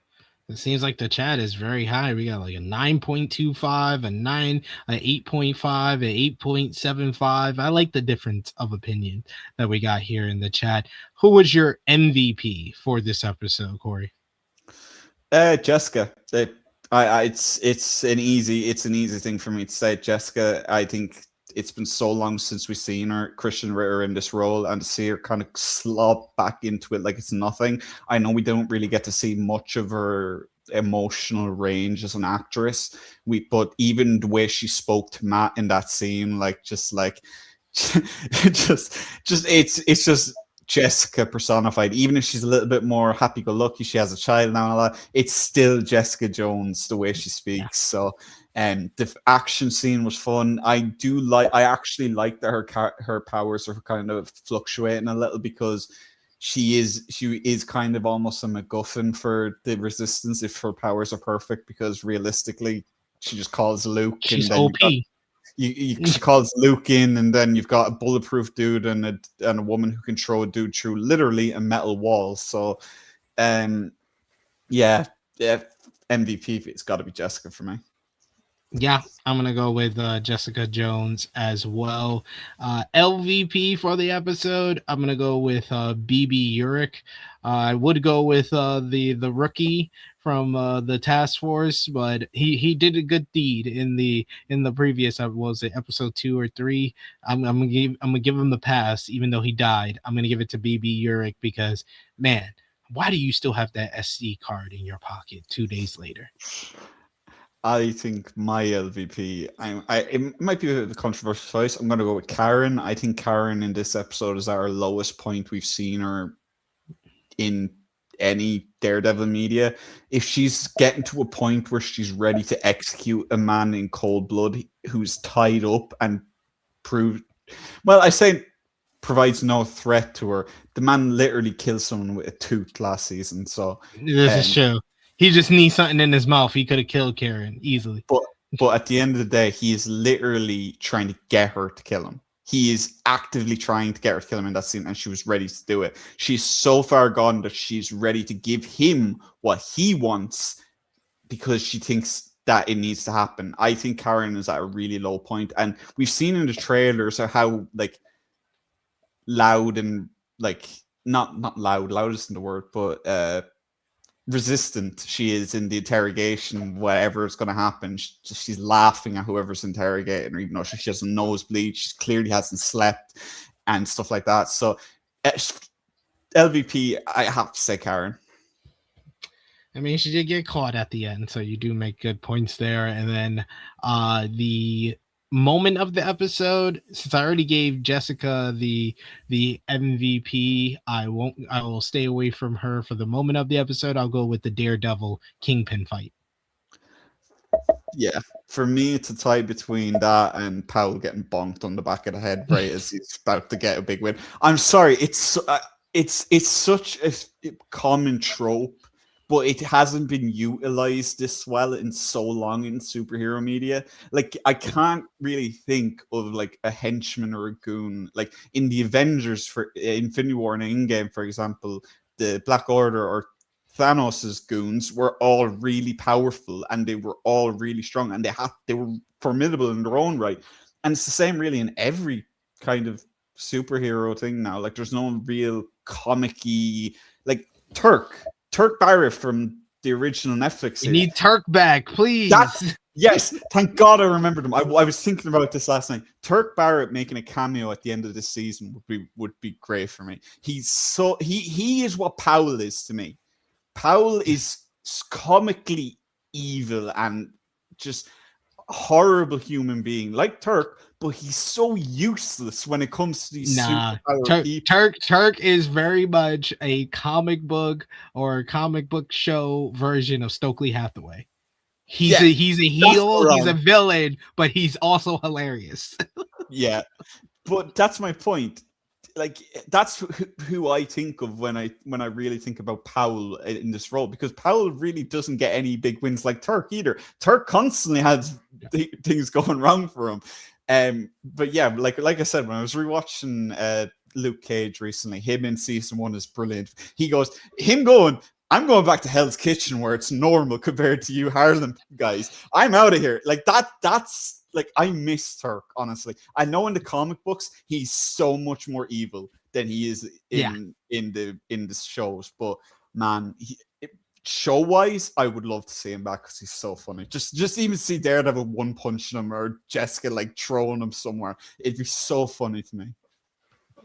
It seems like the chat is very high. We got like a 9.25, an 8.5, an 8.75. I like the difference of opinion that we got here in the chat. Who was your MVP for this episode, Corey? Jessica. It's an easy thing for me to say. Jessica, I think it's been so long since we've seen her, Christian Ritter, in this role, and to see her kind of slop back into it like it's nothing. I know we don't really get to see much of her emotional range as an actress, but even the way she spoke to Matt in that scene, like just it's just Jessica personified. Even if she's a little bit more happy-go-lucky, she has a child now and all that, it's still Jessica Jones the way she speaks. So the action scene was fun. I actually like that her powers are kind of fluctuating a little, because she is kind of almost a MacGuffin for the Resistance if her powers are perfect, because realistically she just calls Luke. She's and then OP. she calls Luke in, and then you've got a bulletproof dude and a woman who can throw a dude through literally a metal wall. So yeah, MVP, it's got to be Jessica for me. Yeah, I'm going to go with Jessica Jones as well. LVP for the episode, I'm going to go with BB Urich. I would go with the rookie from the task force, but he did a good deed in the previous, was it episode 2 or 3? I'm gonna give him the pass, even though he died. I'm gonna give it to BB Urich because, man, why do you still have that SD card in your pocket 2 days later? I think my LVP, it might be a bit of a controversial choice. I'm going to go with Karen. I think Karen in this episode is at her lowest point we've seen her in any Daredevil media. If she's getting to a point where she's ready to execute a man in cold blood who's tied up and provides no threat to her. The man literally killed someone with a tooth last season. So this is true. He just needs something in his mouth. He could have killed Karen easily. But at the end of the day, he is literally trying to get her to kill him. He is actively trying to get her to kill him in that scene, and she was ready to do it. She's so far gone that she's ready to give him what he wants because she thinks that it needs to happen. I think Karen is at a really low point, and we've seen in the trailers how like loud and like not loud isn't the word, but resistant she is in the interrogation. Whatever is going to happen, she's laughing at whoever's interrogating her, even though she has a nosebleed. She clearly hasn't slept and stuff like that. So LVP, I have to say Karen. I mean, she did get caught at the end, so you do make good points there. And then the moment of the episode, since I already gave Jessica the MVP, I will stay away from her for the moment of the episode. I'll go with the Daredevil Kingpin fight. Yeah, for me, it's a tie between that and Powell getting bonked on the back of the head right as he's about to get a big win. I'm sorry, it's such a common trope, but it hasn't been utilized this well in so long in superhero media. Like, I can't really think of like a henchman or a goon. Like in the Avengers for Infinity War and Endgame, for example, the Black Order or Thanos's goons were all really powerful and they were all really strong and they were formidable in their own right. And it's the same really in every kind of superhero thing now. Like there's no real comic-y, like Turk Barrett from the original Netflix series. You need Turk back, please. Yes, thank God I remembered him. I was thinking about this last night. Turk Barrett making a cameo at the end of this season would be great for me. He is what Powell is to me. Powell is comically evil and just horrible human being like Turk, but he's so useless when it comes to these superpower people. Turk is very much a comic book or comic book show version of Stokely Hathaway. He's a heel, he's a villain, but he's also hilarious. Yeah, but that's my point. Like that's who I think of when I really think about Powell in this role, because Powell really doesn't get any big wins like Turk either. Turk constantly has things going wrong for him. But yeah, like I said, when I was rewatching Luke Cage recently, him in season 1 is brilliant. I'm going back to Hell's Kitchen where it's normal compared to you Harlem guys. I'm out of here. Like that's like, I miss Turk, honestly. I know in the comic books he's so much more evil than he is in the shows, but man, show wise, I would love to see him back because he's so funny. Just even see Daredevil one punching him or Jessica like throwing him somewhere. It'd be so funny to me.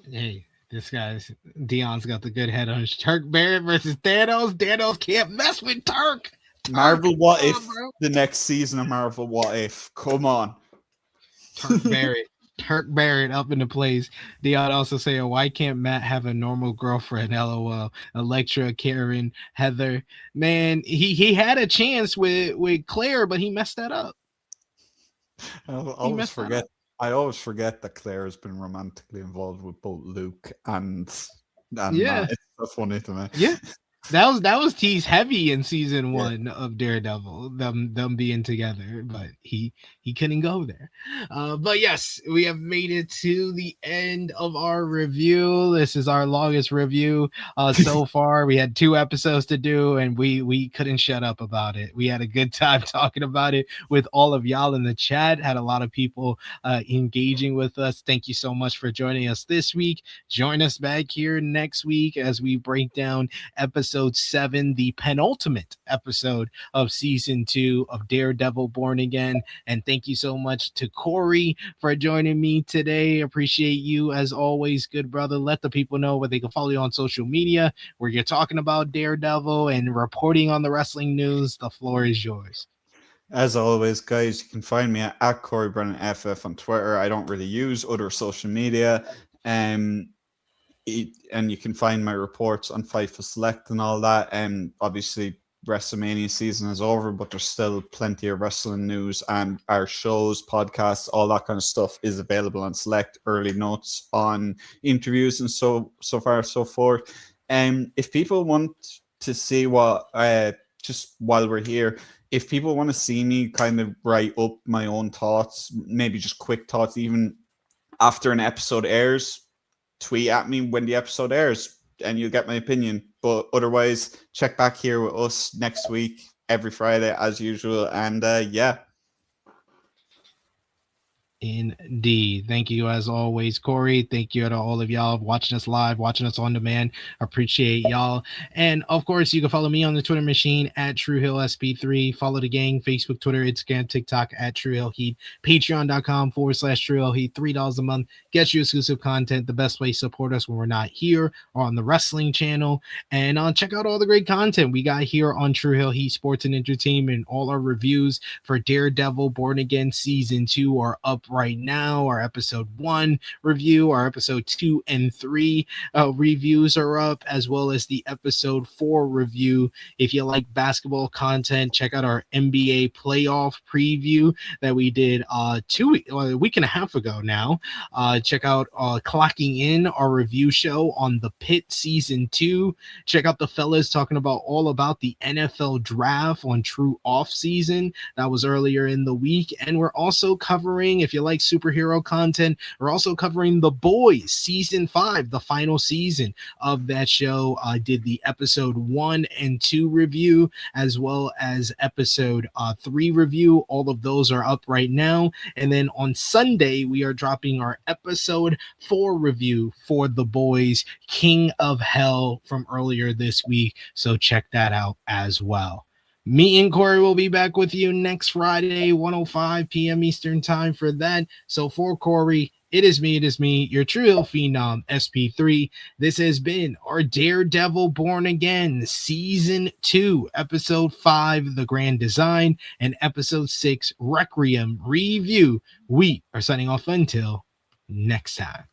Hey, this guy's Dion's got the good head on his. Turk Barrett versus Thanos. Thanos can't mess with Turk. Marvel What If, the next season of Marvel What If. Come on. Turk Barrett up into place. Dion also saying, why can't Matt have a normal girlfriend? LOL. Electra, Karen, Heather. Man, he had a chance with Claire, but he messed that up. I always forget that Claire has been romantically involved with both Luke and Matt. It's so funny to me. Yeah. That was teased heavy in season 1 of Daredevil, them being together, but he couldn't go there. But yes, we have made it to the end of our review. This is our longest review so far. We had 2 episodes to do, and we couldn't shut up about it. We had a good time talking about it with all of y'all in the chat. Had a lot of people engaging with us. Thank you so much for joining us this week. Join us back here next week as we break down episode 7, the penultimate episode of season 2 of Daredevil Born Again. And thank you so much to Corey for joining me today. Appreciate you as always, good brother. Let the people know where they can follow you on social media, where you're talking about Daredevil and reporting on the wrestling news. The floor is yours. As always, guys, you can find me at Corey Brennan FF on Twitter. I don't really use other social media. And you can find my reports on FIFA Select and all that. And obviously, WrestleMania season is over, but there's still plenty of wrestling news, and our shows, podcasts, all that kind of stuff is available on Select. Early notes on interviews and so far so forth. If people want to see what, just while we're here, if people want to see me kind of write up my own thoughts, maybe just quick thoughts, even after an episode airs, tweet at me when the episode airs and you'll get my opinion. But otherwise, check back here with us next week, every Friday as usual. And Indeed. Thank you as always, Corey. Thank you to all of y'all watching us live, watching us on demand. Appreciate y'all. And of course, you can follow me on the Twitter machine at TrueHillSP3. Follow the gang, Facebook, Twitter, Instagram, TikTok at TrueHillHeat. Patreon.com/TrueHillHeat. $3 a month gets you exclusive content. The best way to support us when we're not here or on the wrestling channel. And check out all the great content we got here on True Hill Heat Sports and Entertainment. All our reviews for Daredevil Born Again Season 2 are up right now. Our episode 1 review, our episode 2 and 3 reviews are up, as well as the episode 4 review. If you like basketball content, check out our NBA playoff preview that we did a week and a half ago now. Check out Clocking In, our review show on The Pit Season 2. Check out the fellas talking about all about the NFL draft on True Off Season. That was earlier in the week. And we're also covering, if you like superhero content, we're also covering The Boys Season 5, the final season of that show. I did the episode 1 and 2 review, as well as episode 3 review. All of those are up right now. And then on Sunday, we are dropping our episode 4 review for The Boys King of Hell from earlier this week. So check that out as well. Me and Corey will be back with you next Friday, 1:05 p.m. Eastern time for that. So for Corey, it is me, your True Hill Phenom, SP3. This has been our Daredevil Born Again, Season 2, Episode 5, The Grand Design, and Episode 6, Requiem Review. We are signing off until next time.